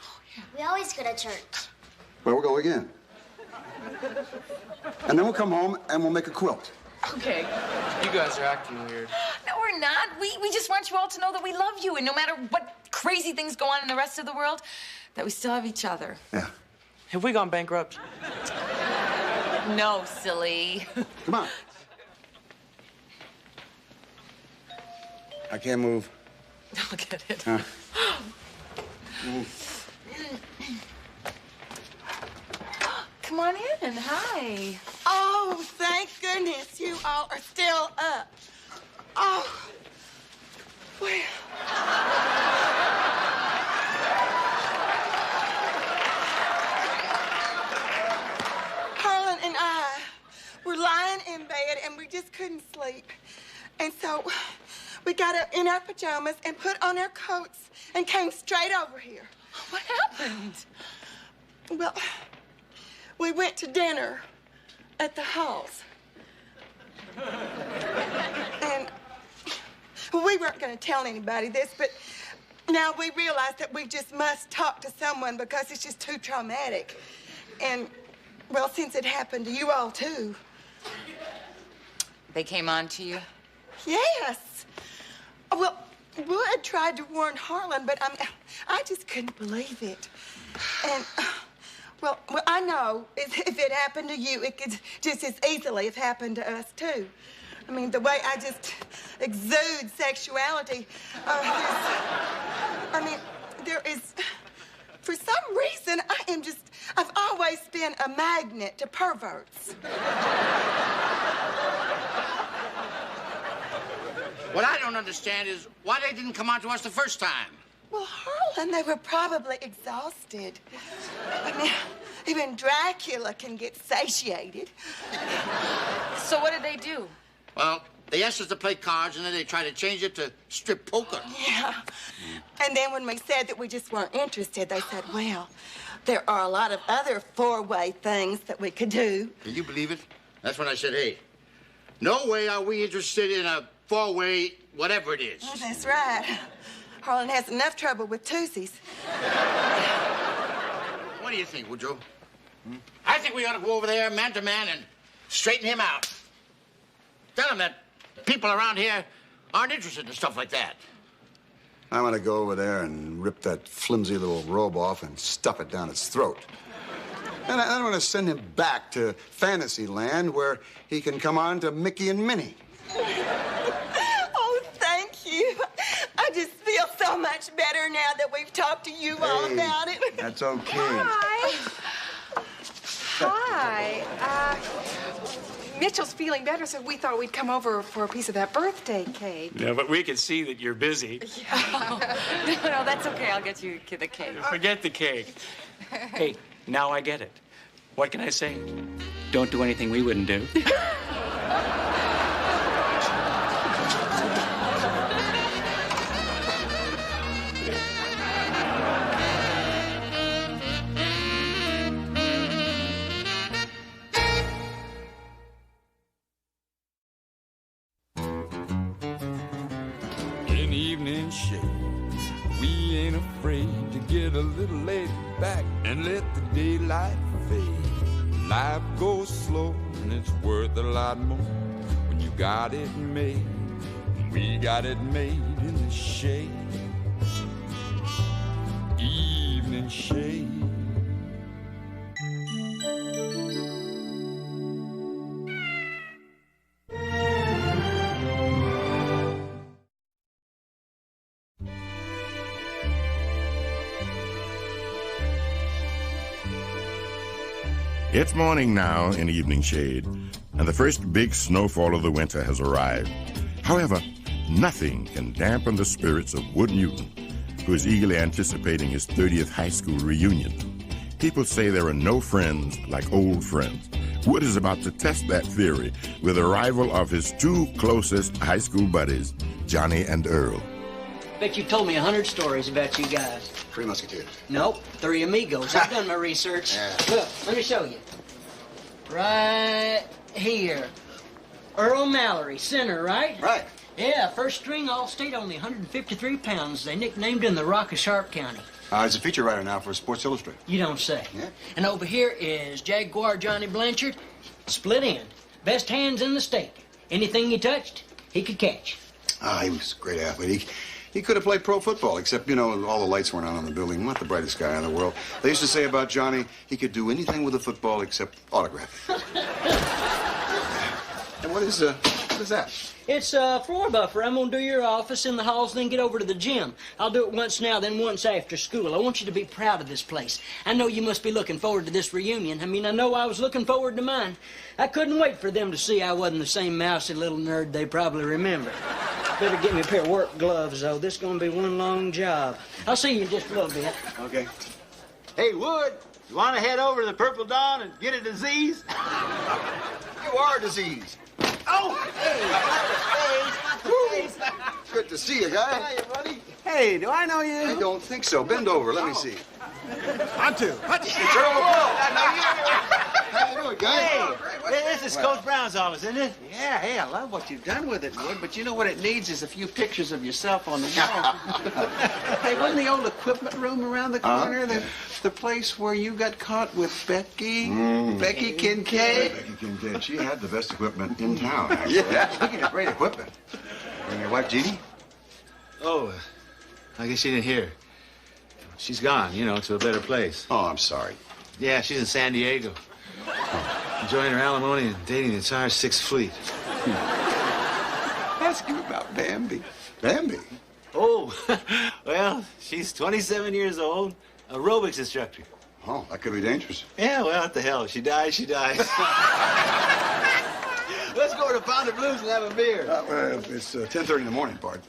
We always go to church. Well, we'll go again. And then we'll come home and we'll make a quilt. Okay. You guys are acting weird. No, we're not. We just want you all to know that we love you, and no matter what crazy things go on in the rest of the world, that we still have each other. Yeah. Have we gone bankrupt? No, silly. Come on. I can't move. Look at it. Huh? Come on in. Hi. Oh, thank goodness you all are still up. Oh, well. Harlan and I were lying in bed and we just couldn't sleep. And so we got up in our pajamas and put on our coats and came straight over here. What happened? Well, we went to dinner at the Halls. And we weren't going to tell anybody this, but now we realize that we just must talk to someone because it's just too traumatic. And, well, since it happened to you all, too. They came on to you? Yes. Well, Wood tried to warn Harlan, but I just couldn't believe it. And, well, I know if it happened to you, it could just as easily have happened to us, too. I mean, the way I just exude sexuality, there is, for some reason, I've always been a magnet to perverts. What I don't understand is why they didn't come on to us the first time. Well, Harlan, they were probably exhausted. I mean, even Dracula can get satiated. So what did they do? Well, they asked us to play cards, and then they tried to change it to strip poker. Yeah. And then when we said that we just weren't interested, they said, well, there are a lot of other four-way things that we could do. Can you believe it? That's when I said, hey, no way are we interested in a four-way whatever it is. Oh, that's right. Harlan has enough trouble with twosies. What do you think, Woodrow? I think we ought to go over there man to man and straighten him out. Tell him that people around here aren't interested in stuff like that. I'm gonna go over there and rip that flimsy little robe off and stuff it down its throat. And I'm gonna send him back to Fantasyland where he can come on to Mickey and Minnie. Oh, thank you. I just feel so much better now that we've talked to you all about it. That's okay. Hi. Hi. Mitchell's feeling better, so we thought we'd come over for a piece of that birthday cake. Yeah, but we can see that you're busy. No, that's okay. I'll get you the cake. Forget the cake. Hey, now I get it. What can I say? Don't do anything we wouldn't do. In evening shade, we ain't afraid to get a little laid back and let the daylight fade. Life goes slow and it's worth a lot more when you got it made. We got it made in the shade. Evening shade. It's morning now in Evening Shade, and the first big snowfall of the winter has arrived. However, nothing can dampen the spirits of Wood Newton, who is eagerly anticipating his 30th high school reunion. People say there are no friends like old friends. Wood is about to test that theory with the arrival of his two closest high school buddies, Johnny and Earl. Bet you told me 100 stories about you guys. Three Musketeers. Nope, Three Amigos. I've done my research. Yeah. Look, let me show you. Right here. Earl Mallory, center, right? Right. Yeah, first string All-State, only 153 pounds. They nicknamed him the Rock of Sharp County. He's a feature writer now for Sports Illustrated. You don't say. Yeah. And over here is Jaguar Johnny Blanchard, split end. Best hands in the state. Anything he touched, he could catch. He was a great athlete. He could have played pro football, except, you know, all the lights weren't on in the building. Not the brightest guy in the world. They used to say about Johnny, he could do anything with a football except autograph. And what is that? It's a floor buffer. I'm gonna do your office in the halls, then get over to the gym. I'll do it once now, then once after school. I want you to be proud of this place. I know you must be looking forward to this reunion. I mean, I know I was looking forward to mine. I couldn't wait for them to see I wasn't the same mousy little nerd they probably remember. Better get me a pair of work gloves, though. This is gonna be one long job. I'll see you in just a little bit. Okay. Hey, Wood, you want to head over to the Purple Dawn and get a disease? You are a disease. Oh! Hey, Good to see you, guy. Hiya, buddy. Hey, do I know you? I don't think so. Bend over. Let me see. On to. It's Earl How you doing, guy? Hey, this is Coach Brown's office, isn't it? Yeah, hey, I love what you've done with it, Wood, but you know what it needs is a few pictures of yourself on the wall. Hey, wasn't the old equipment room around the corner the place where you got caught with Becky? Becky Kincaid? Becky Kincaid. She had the best equipment in town, actually. Yeah. Speaking of great equipment, and your wife, Jeannie? Oh, I guess you didn't hear. She's gone, you know, to a better place. Oh, I'm sorry. Yeah, she's in San Diego. Enjoying her alimony and dating the entire Sixth Fleet. Ask him about Bambi. Bambi? Oh, well, she's 27 years old, aerobics instructor. Oh, that could be dangerous. Yeah, well, what the hell? If she dies, she dies. Let's go to Pound of Blues and have a beer. It's 10:30 in the morning, Bart.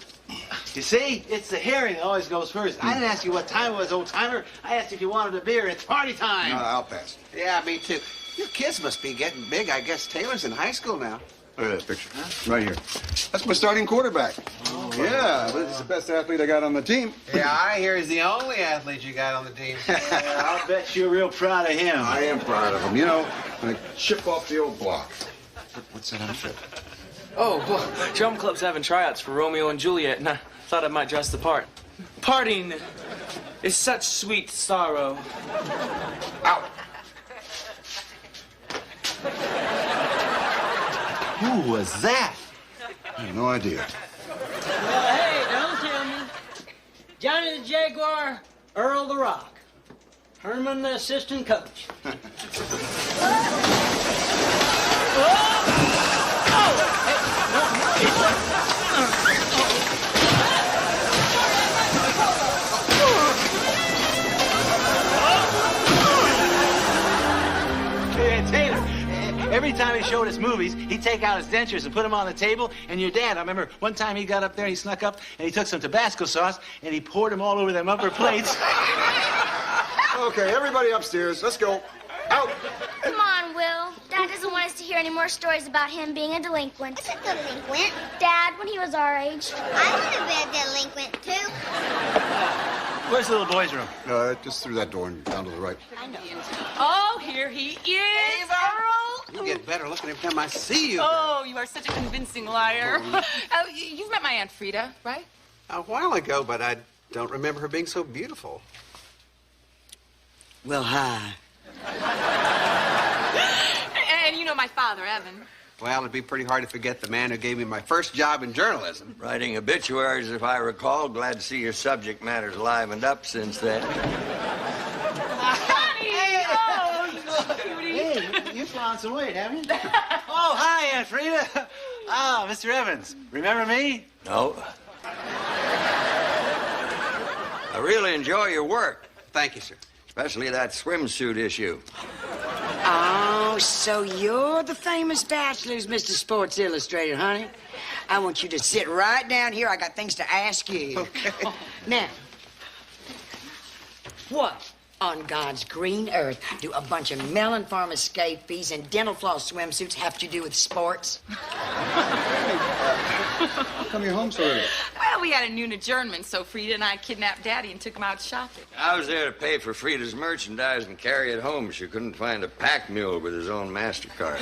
You see, it's the hearing that always goes first. I didn't ask you what time it was, old timer. I asked if you wanted a beer. It's party time. No, I'll pass. Yeah, me too. Your kids must be getting big. I guess Taylor's in high school now. Look at that picture. Right here. That's my starting quarterback. Oh, yeah, but he's the best athlete I got on the team. Yeah, I hear he's the only athlete you got on the team. Yeah, I'll bet you're real proud of him. I am proud of him. You know, when I chip off the old block. What's that outfit? Oh, well, Drum Club's having tryouts for Romeo and Juliet, and I thought I might dress the part. Parting is such sweet sorrow. Out. Who was that? I have no idea. Hey, don't tell me. Johnny the Jaguar, Earl the Rock. Herman the assistant coach. Taylor, every time he showed us movies, he'd take out his dentures and put them on the table. And your dad, I remember one time he got up there, he snuck up, and he took some Tabasco sauce, and he poured them all over them upper plates. Okay, everybody upstairs. Let's go. Out. Come on, Will. Dad doesn't want us to hear any more stories about him being a delinquent. What's a delinquent? Dad, when he was our age. I would have been a delinquent, too. Where's the little boy's room? Just through that door and down to the right. I know. Oh, here he is, Earl. You get better looking every time I see you. Oh, you are such a convincing liar. You've met my Aunt Frida, right? A while ago, but I don't remember her being so beautiful. Well, hi. And you know my father, Evan. Well, it'd be pretty hard to forget the man who gave me my first job in journalism. Writing obituaries, if I recall. Glad to see your subject matter's livened up since then. Hey, you've lost some weight, haven't you? Oh, hi, Aunt Frida. Ah, Mr. Evans. Remember me? No. I really enjoy your work. Thank you, sir. Especially that swimsuit issue. Oh, so you're the famous bachelors, Mr. Sports Illustrated, honey. I want you to sit right down here. I got things to ask you. Okay. Now, what on God's green earth do a bunch of melon farm escapees and dental floss swimsuits have to do with sports? How come you're home so early? Well, Well, we had a noon adjournment, so Frida and I kidnapped Daddy and took him out shopping. I was there to pay for Frida's merchandise and carry it home. She couldn't find a pack mule with his own MasterCard.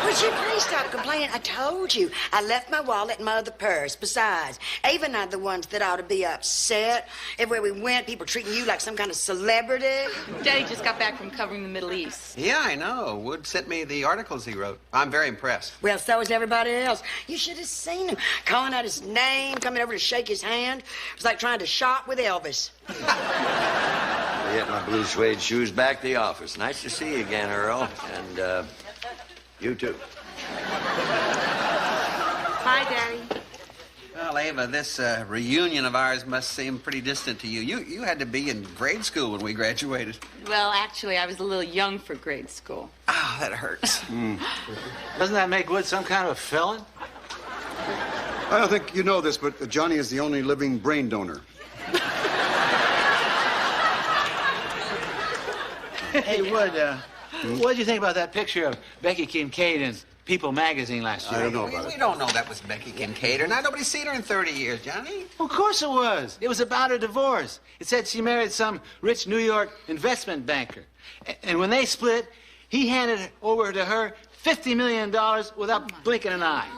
Would you please stop complaining? I told you. I left my wallet in my other purse. Besides, Ava and I are the ones that ought to be upset. Everywhere we went, people treating you like some kind of celebrity. Daddy just got back from covering the Middle East. Yeah, I know. Wood sent me the articles he wrote. I'm very impressed. Well, so is everybody else. You should have seen him. Calling out his name, coming over to shake his hand. It was like trying to shop with Elvis. I get my blue suede shoes back to the office. Nice to see you again, Earl. And, you too. Hi, Daddy. Well, Ava, this reunion of ours must seem pretty distant to you. You had to be in grade school when we graduated. Well, actually, I was a little young for grade school. Oh, that hurts. Doesn't that make Wood some kind of a felon? I don't think you know this, but Johnny is the only living brain donor. Hey, Wood, what did you think about that picture of Becky Kincaid in People magazine last year? I don't know about it. We don't know that was Becky Kincaid, or not. Nobody's seen her in 30 years, Johnny. Of course it was. It was about her divorce. It said she married some rich New York investment banker. And when they split, he handed over to her $50 million without blinking an eye.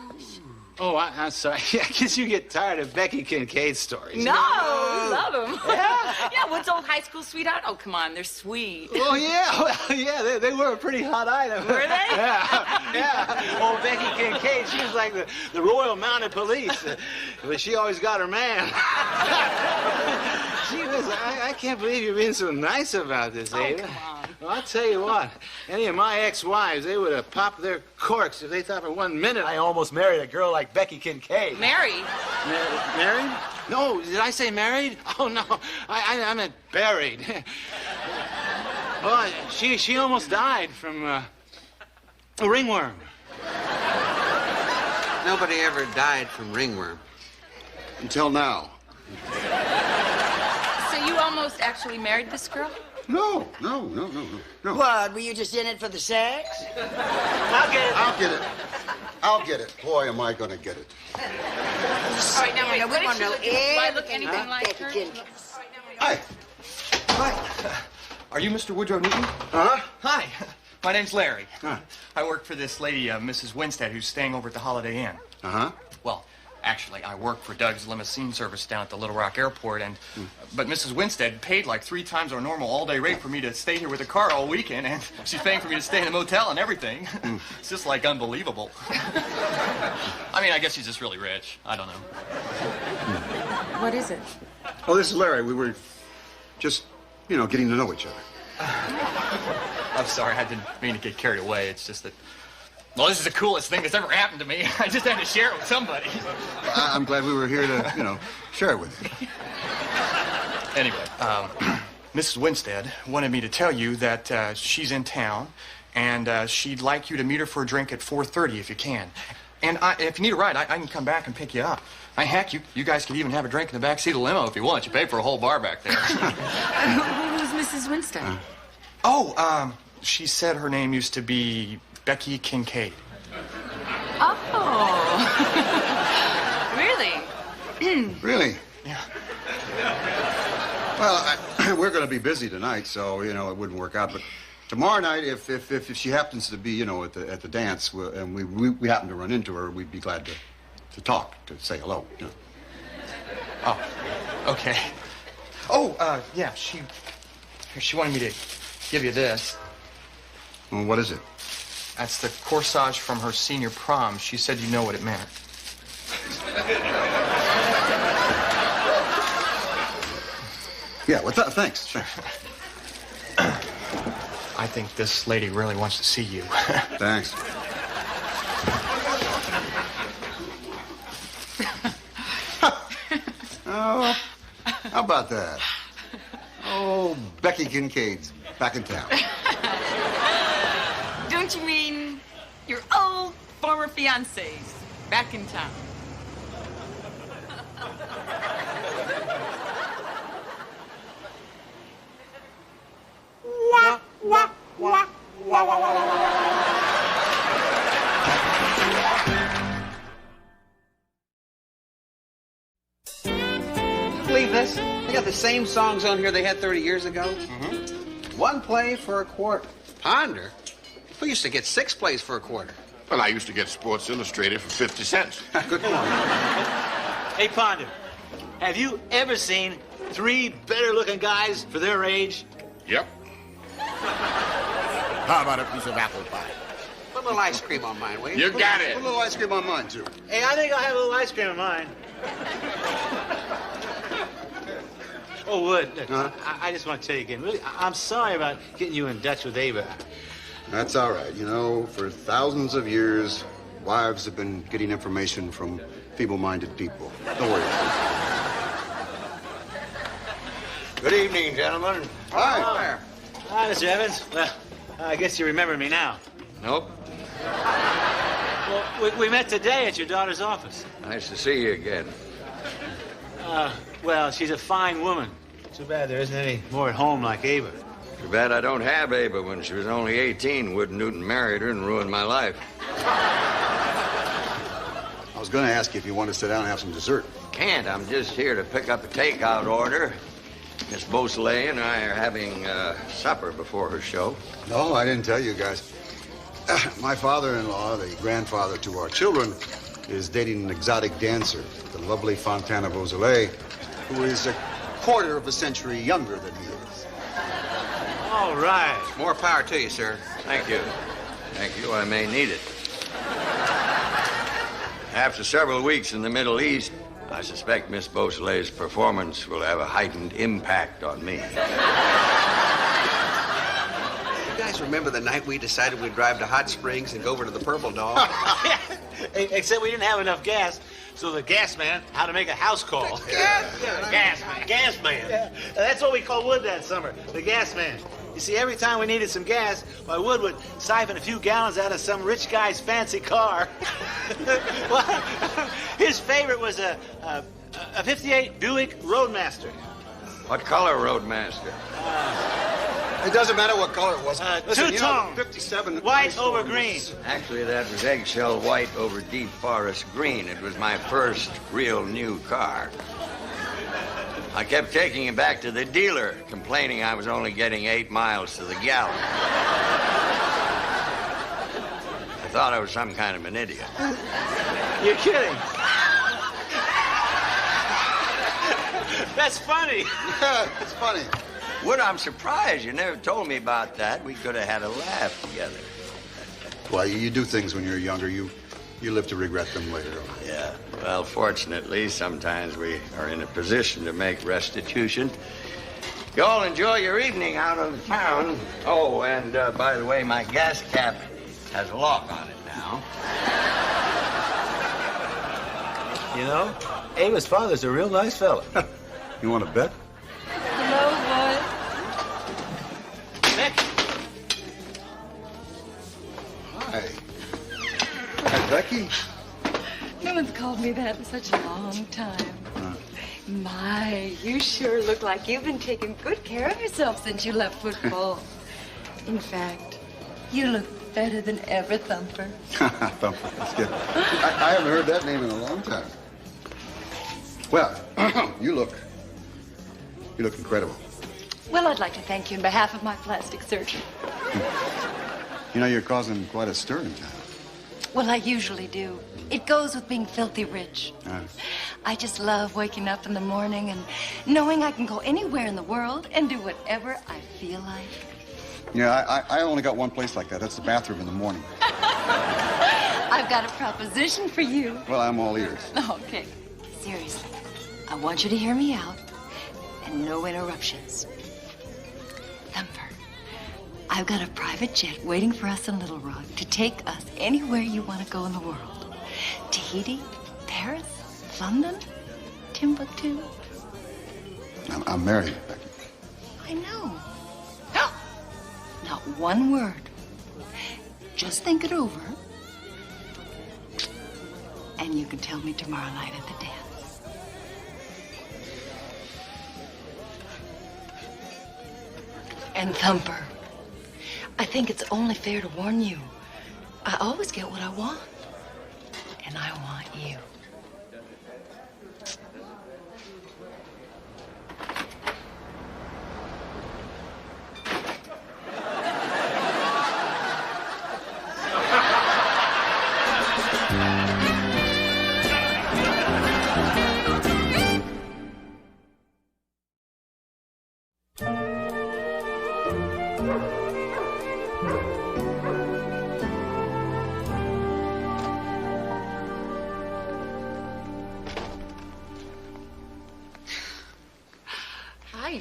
Oh, I'm sorry. I guess you get tired of Becky Kincaid's stories. No, we love them. Yeah? Yeah, Wood's old high school sweetheart. Oh, come on, they're sweet. Oh, yeah. Well, yeah, they were a pretty hot item. Were they? Yeah. Old Becky Kincaid, she was like the Royal Mounted Police. But she always got her man. Gee whiz, I can't believe you're being so nice about this, Ava. Come on. Well, I'll tell you what. Any of my ex-wives, they would have popped their corks if they thought for 1 minute I almost married a girl like Becky Kincaid. Married? Married? No, did I say married? Oh, no. I meant buried. Oh, she almost died from a ringworm. Nobody ever died from ringworm. Until now. So you almost actually married this girl? No. What, were you just in it for the sex? I'll get it. Boy, am I going to get it. All right, now wait, what did she look? Do I look anything like her? Hi. Are you Mr. Woodrow Newton? Huh? Hi. My name's Larry. Huh. I work for this lady, Mrs. Winstead, who's staying over at the Holiday Inn. Uh-huh. Well, actually, I work for Doug's limousine service down at the Little Rock Airport, but Mrs. Winstead paid like 3 times our normal all-day rate for me to stay here with the car all weekend, and she's paying for me to stay in a motel and everything. It's just, like, unbelievable. I mean, I guess she's just really rich. I don't know. What is it? Oh, this is Larry. We were just, getting to know each other. I'm sorry, I didn't mean to get carried away. It's just that, well, this is the coolest thing that's ever happened to me. I just had to share it with somebody. I'm glad we were here to, share it with you. Anyway, Mrs. Winstead wanted me to tell you that she's in town, and she'd like you to meet her for a drink at 4:30 if you can. And if you need a ride, I can come back and pick you up. Heck, you guys could even have a drink in the back seat of the limo if you want. You pay for a whole bar back there. Who's Mrs. Winstead? She said her name used to be Becky Kincaid. Oh. Really? Really? Yeah. Well, we're going to be busy tonight, so, it wouldn't work out. But tomorrow night, if she happens to be, at the dance, and we happen to run into her, we'd be glad to talk, to say hello. Oh, okay. Oh, yeah, she wanted me to give you this. Well, what is it? That's the corsage from her senior prom. She said you know what it meant. Yeah, well, thanks. I think this lady really wants to see you. Thanks. Oh, how about that? Oh, Becky Kincaid's back in town. Don't you mean your old former fiancés back in town? same songs on here they had 30 years ago? Mm-hmm. One play for a quarter. Ponder? We used to get 6 plays for a quarter. Well, I used to get Sports Illustrated for 50 cents. Good point. Hey, Ponder, have you ever seen 3 better-looking guys for their age? Yep. How about a piece of apple pie? Put a little ice cream on mine, will you? You got it. Put a little ice cream on mine, too. Hey, I think I'll have a little ice cream in mine. Oh, Wood, look, I just want to tell you again, really, I'm sorry about getting you in Dutch with Ava. That's all right. You know, for thousands of years, wives have been getting information from feeble-minded people. Don't worry. Good evening, gentlemen. Hi. Hi, Mr. Evans. Well, I guess you remember me now. Nope. Well, we met today at your daughter's office. Nice to see you again. Well, she's a fine woman. Too bad there isn't any more at home like Ava. Too bad I don't have Ava. When she was only 18, Wood Newton married her and ruined my life. I was going to ask you if you want to sit down and have some dessert. Can't. I'm just here to pick up a takeout order. Miss Beausoleil and I are having supper before her show. No, I didn't tell you guys. My father-in-law, the grandfather to our children, is dating an exotic dancer, the lovely Fontana Beausoleil, who is a quarter of a century younger than he is. All right. More power to you, sir. Thank you. Thank you. I may need it. After several weeks in the Middle East, I suspect Miss Beausoleil's performance will have a heightened impact on me. You guys remember the night we decided we'd drive to Hot Springs and go over to the Purple Dog? Except we didn't have enough gas, so the gas man had to make a house call. Gas man. Gas man. Yeah. That's what we called Wood that summer, the gas man. You see, every time we needed some gas, my Wood would siphon a few gallons out of some rich guy's fancy car. Well, his favorite was a 58 Buick Roadmaster. What color Roadmaster? It doesn't matter what color it was. Listen, Two-tone. 57. White over green. Actually, that was eggshell white over deep forest green. It was my first real new car. I kept taking it back to the dealer, complaining I was only getting 8 miles to the gallon. I thought I was some kind of an idiot. You're kidding. That's funny. Yeah, it's funny. Wood, I'm surprised you never told me about that. We could have had a laugh together. Well, you do things when you're younger. You live to regret them later on. Yeah, well, fortunately, sometimes we are in a position to make restitution. You all enjoy your evening out of town. Oh, and by the way, my gas cap has a lock on it now. You know, Ava's father's a real nice fella. You want to bet? Hello, Wood. Becky. Hi. Hi, Becky. No one's called me that in such a long time. My, you sure look like you've been taking good care of yourself since you left football. In fact, you look better than ever, Thumper. Thumper, that's good. I haven't heard that name in a long time. Well, you look incredible. Well, I'd like to thank you on behalf of my plastic surgeon. You know, you're causing quite a stir in town. Well, I usually do. It goes with being filthy rich. I just love waking up in the morning and knowing I can go anywhere in the world and do whatever I feel like. Yeah, I only got one place like that. That's the bathroom in the morning. I've got a proposition for you. Well, I'm all ears. Okay. Seriously, I want you to hear me out and no interruptions. Thumper, I've got a private jet waiting for us in Little Rock to take us anywhere you want to go in the world. Tahiti, Paris, London, Timbuktu. I'm married, Becky. I know. Not one word. Just think it over. And you can tell me tomorrow night at the dance. And Thumper, I think it's only fair to warn you. I always get what I want. And I want you.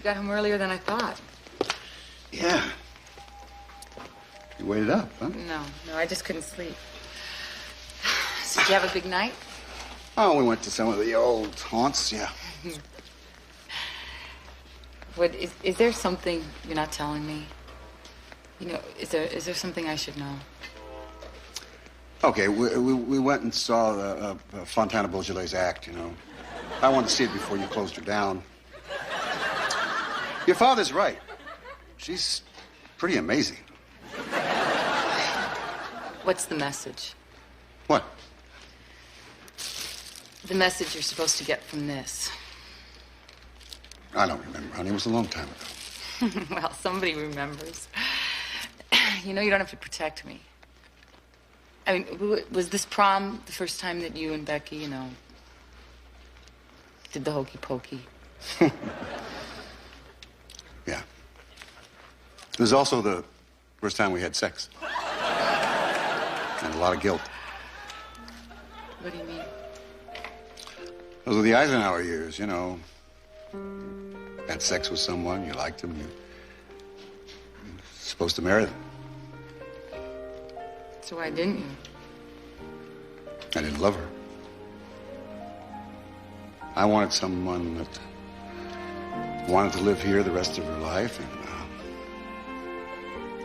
got home earlier than I thought. Yeah. You waited up, huh? No, I just couldn't sleep. So did you have a big night? Oh, we went to some of the old haunts, yeah. What, is there something you're not telling me? You know, is there something I should know? Okay, we went and saw Fontana Beaujolais act, you know. I wanted to see it before you closed her down. Your father's right. She's pretty amazing. What's the message? What? The message you're supposed to get from this. I don't remember, honey. It was a long time ago. Well, somebody remembers. You know, you don't have to protect me. I mean, was this prom the first time that you and Becky, you know, did the hokey pokey? Yeah. It was also the first time we had sex. And a lot of guilt. What do you mean? Those were the Eisenhower years, you know. Had sex with someone, you liked them, you're supposed to marry them. So why didn't you? I didn't love her. I wanted someone that wanted to live here the rest of her life and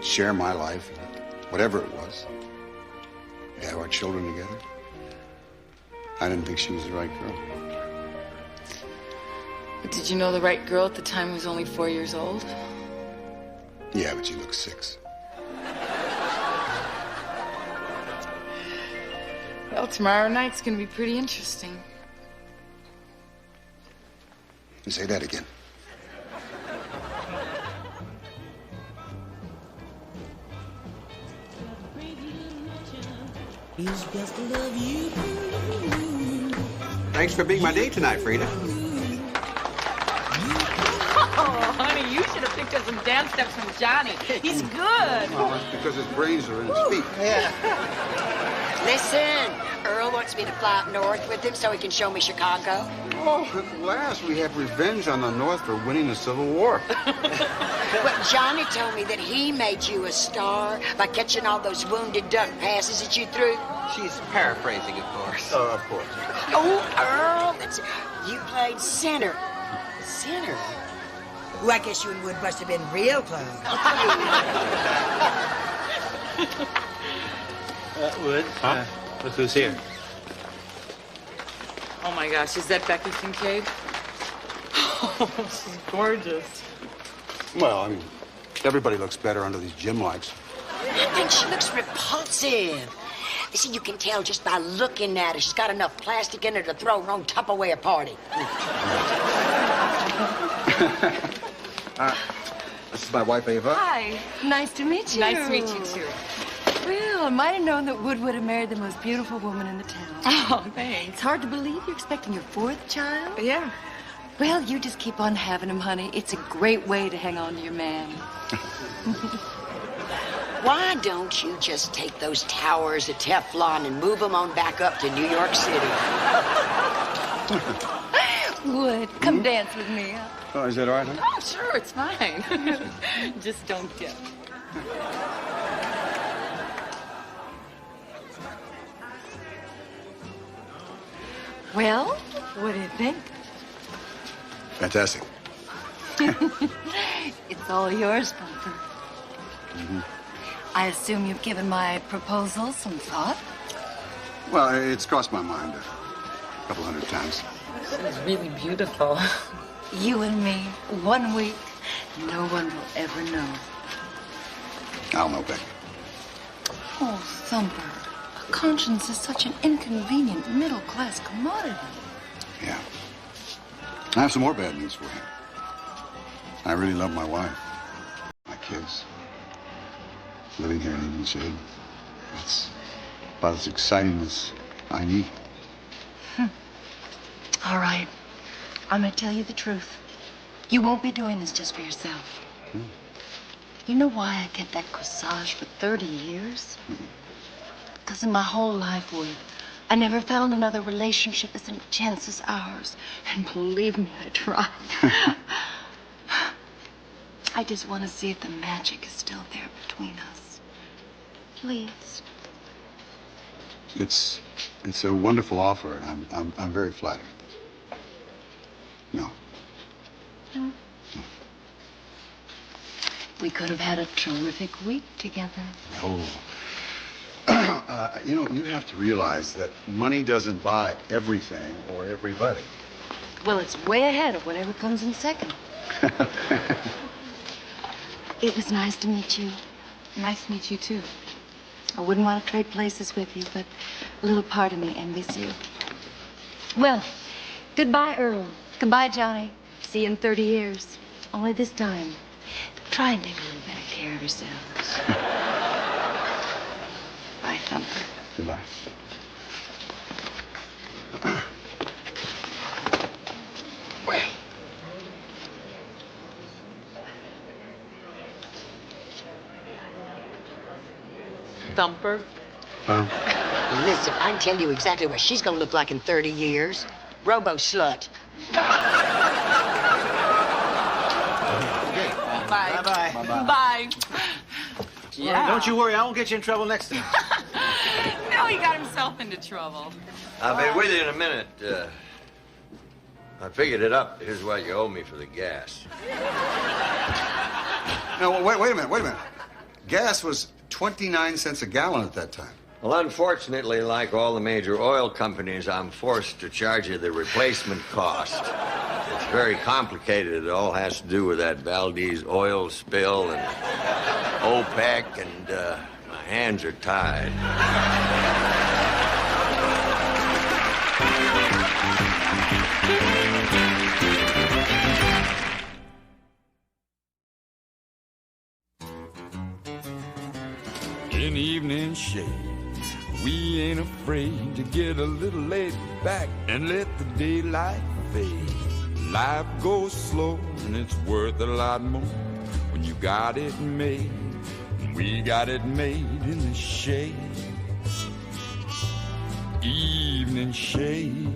share my life, whatever it was. We'd have our children together. I didn't think she was the right girl. But did you know the right girl at the time who was only 4 years old? Yeah, but she looked 6. Well, tomorrow night's gonna be pretty interesting. You say that again. Thanks for being my date tonight, Frida. Oh, honey, you should have picked up some dance steps from Johnny. He's good. Well, that's because his brains are in his feet. Yeah. Listen, Earl wants me to fly up north with him so he can show me Chicago. Oh, at last we have revenge on the North for winning the Civil War. Well, Johnny told me that he made you a star by catching all those wounded duck passes that you threw. She's paraphrasing, of course. Of course. Oh, Earl, you played center. Center? Well, I guess you and Wood must have been real close. Wood, look who's here. Oh my gosh, is that Becky Kincaid? Oh, she's gorgeous. Well, I mean, everybody looks better under these gym lights. I think she looks repulsive. You see, you can tell just by looking at her. She's got enough plastic in her to throw her own Tupperware party. This is my wife, Ava. Hi. Nice to meet you. Nice to meet you, too. Well, I might have known that Wood would have married the most beautiful woman in the town. Oh, thanks. It's hard to believe you're expecting your 4th child. Yeah. Well, you just keep on having him, honey. It's a great way to hang on to your man. Why don't you just take those towers of Teflon and move them on back up to New York City? Wood, come dance with me. Oh, is that all right, honey? Oh, sure, it's fine. Just don't dip. Well, what do you think? Fantastic. It's all yours, Bumper. I assume you've given my proposal some thought? Well, it's crossed my mind a couple hundred times. She's really beautiful. You and me, 1 week, no one will ever know. I'll know, Becky. Oh, Thumper, a conscience is such an inconvenient middle-class commodity. Yeah. I have some more bad news for you. I really love my wife, my kids. Living here in Evening Shade, it's about as exciting as I need. All right. I'm going to tell you the truth. You won't be doing this just for yourself. You know why I kept that corsage for 30 years? Because in my whole life, Wood, I never found another relationship as intense as ours. And believe me, I tried. I just want to see if the magic is still there between us. Please. It's a wonderful offer, and I'm very flattered. No. No. We could have had a terrific week together. Oh. You know, you have to realize that money doesn't buy everything or everybody. Well, it's way ahead of whatever comes in second. It was nice to meet you. Nice to meet you, too. I wouldn't want to trade places with you, but a little part of me envies you. Well, goodbye, Earl. Goodbye, Johnny. See you in 30 years. Only this time, try and take a little better care of yourselves. Bye, Thumper. Goodbye. Thumper. Listen, I can tell you exactly what she's gonna look like in 30 years. Robo-slut. Bye-bye. Bye. Yeah. Don't you worry, I won't get you in trouble next time. Now he got himself into trouble. I'll be with you in a minute. I figured it up. Here's what you owe me for the gas. No, wait a minute. Gas was 29 cents a gallon at that time. Well, unfortunately, like all the major oil companies, I'm forced to charge you the replacement cost. It's very complicated. It all has to do with that Valdez oil spill and OPEC, and my hands are tied. In evening shade, we ain't afraid to get a little laid back and let the daylight fade. Life goes slow and it's worth a lot more when you got it made. And we got it made in the shade. Evening shade.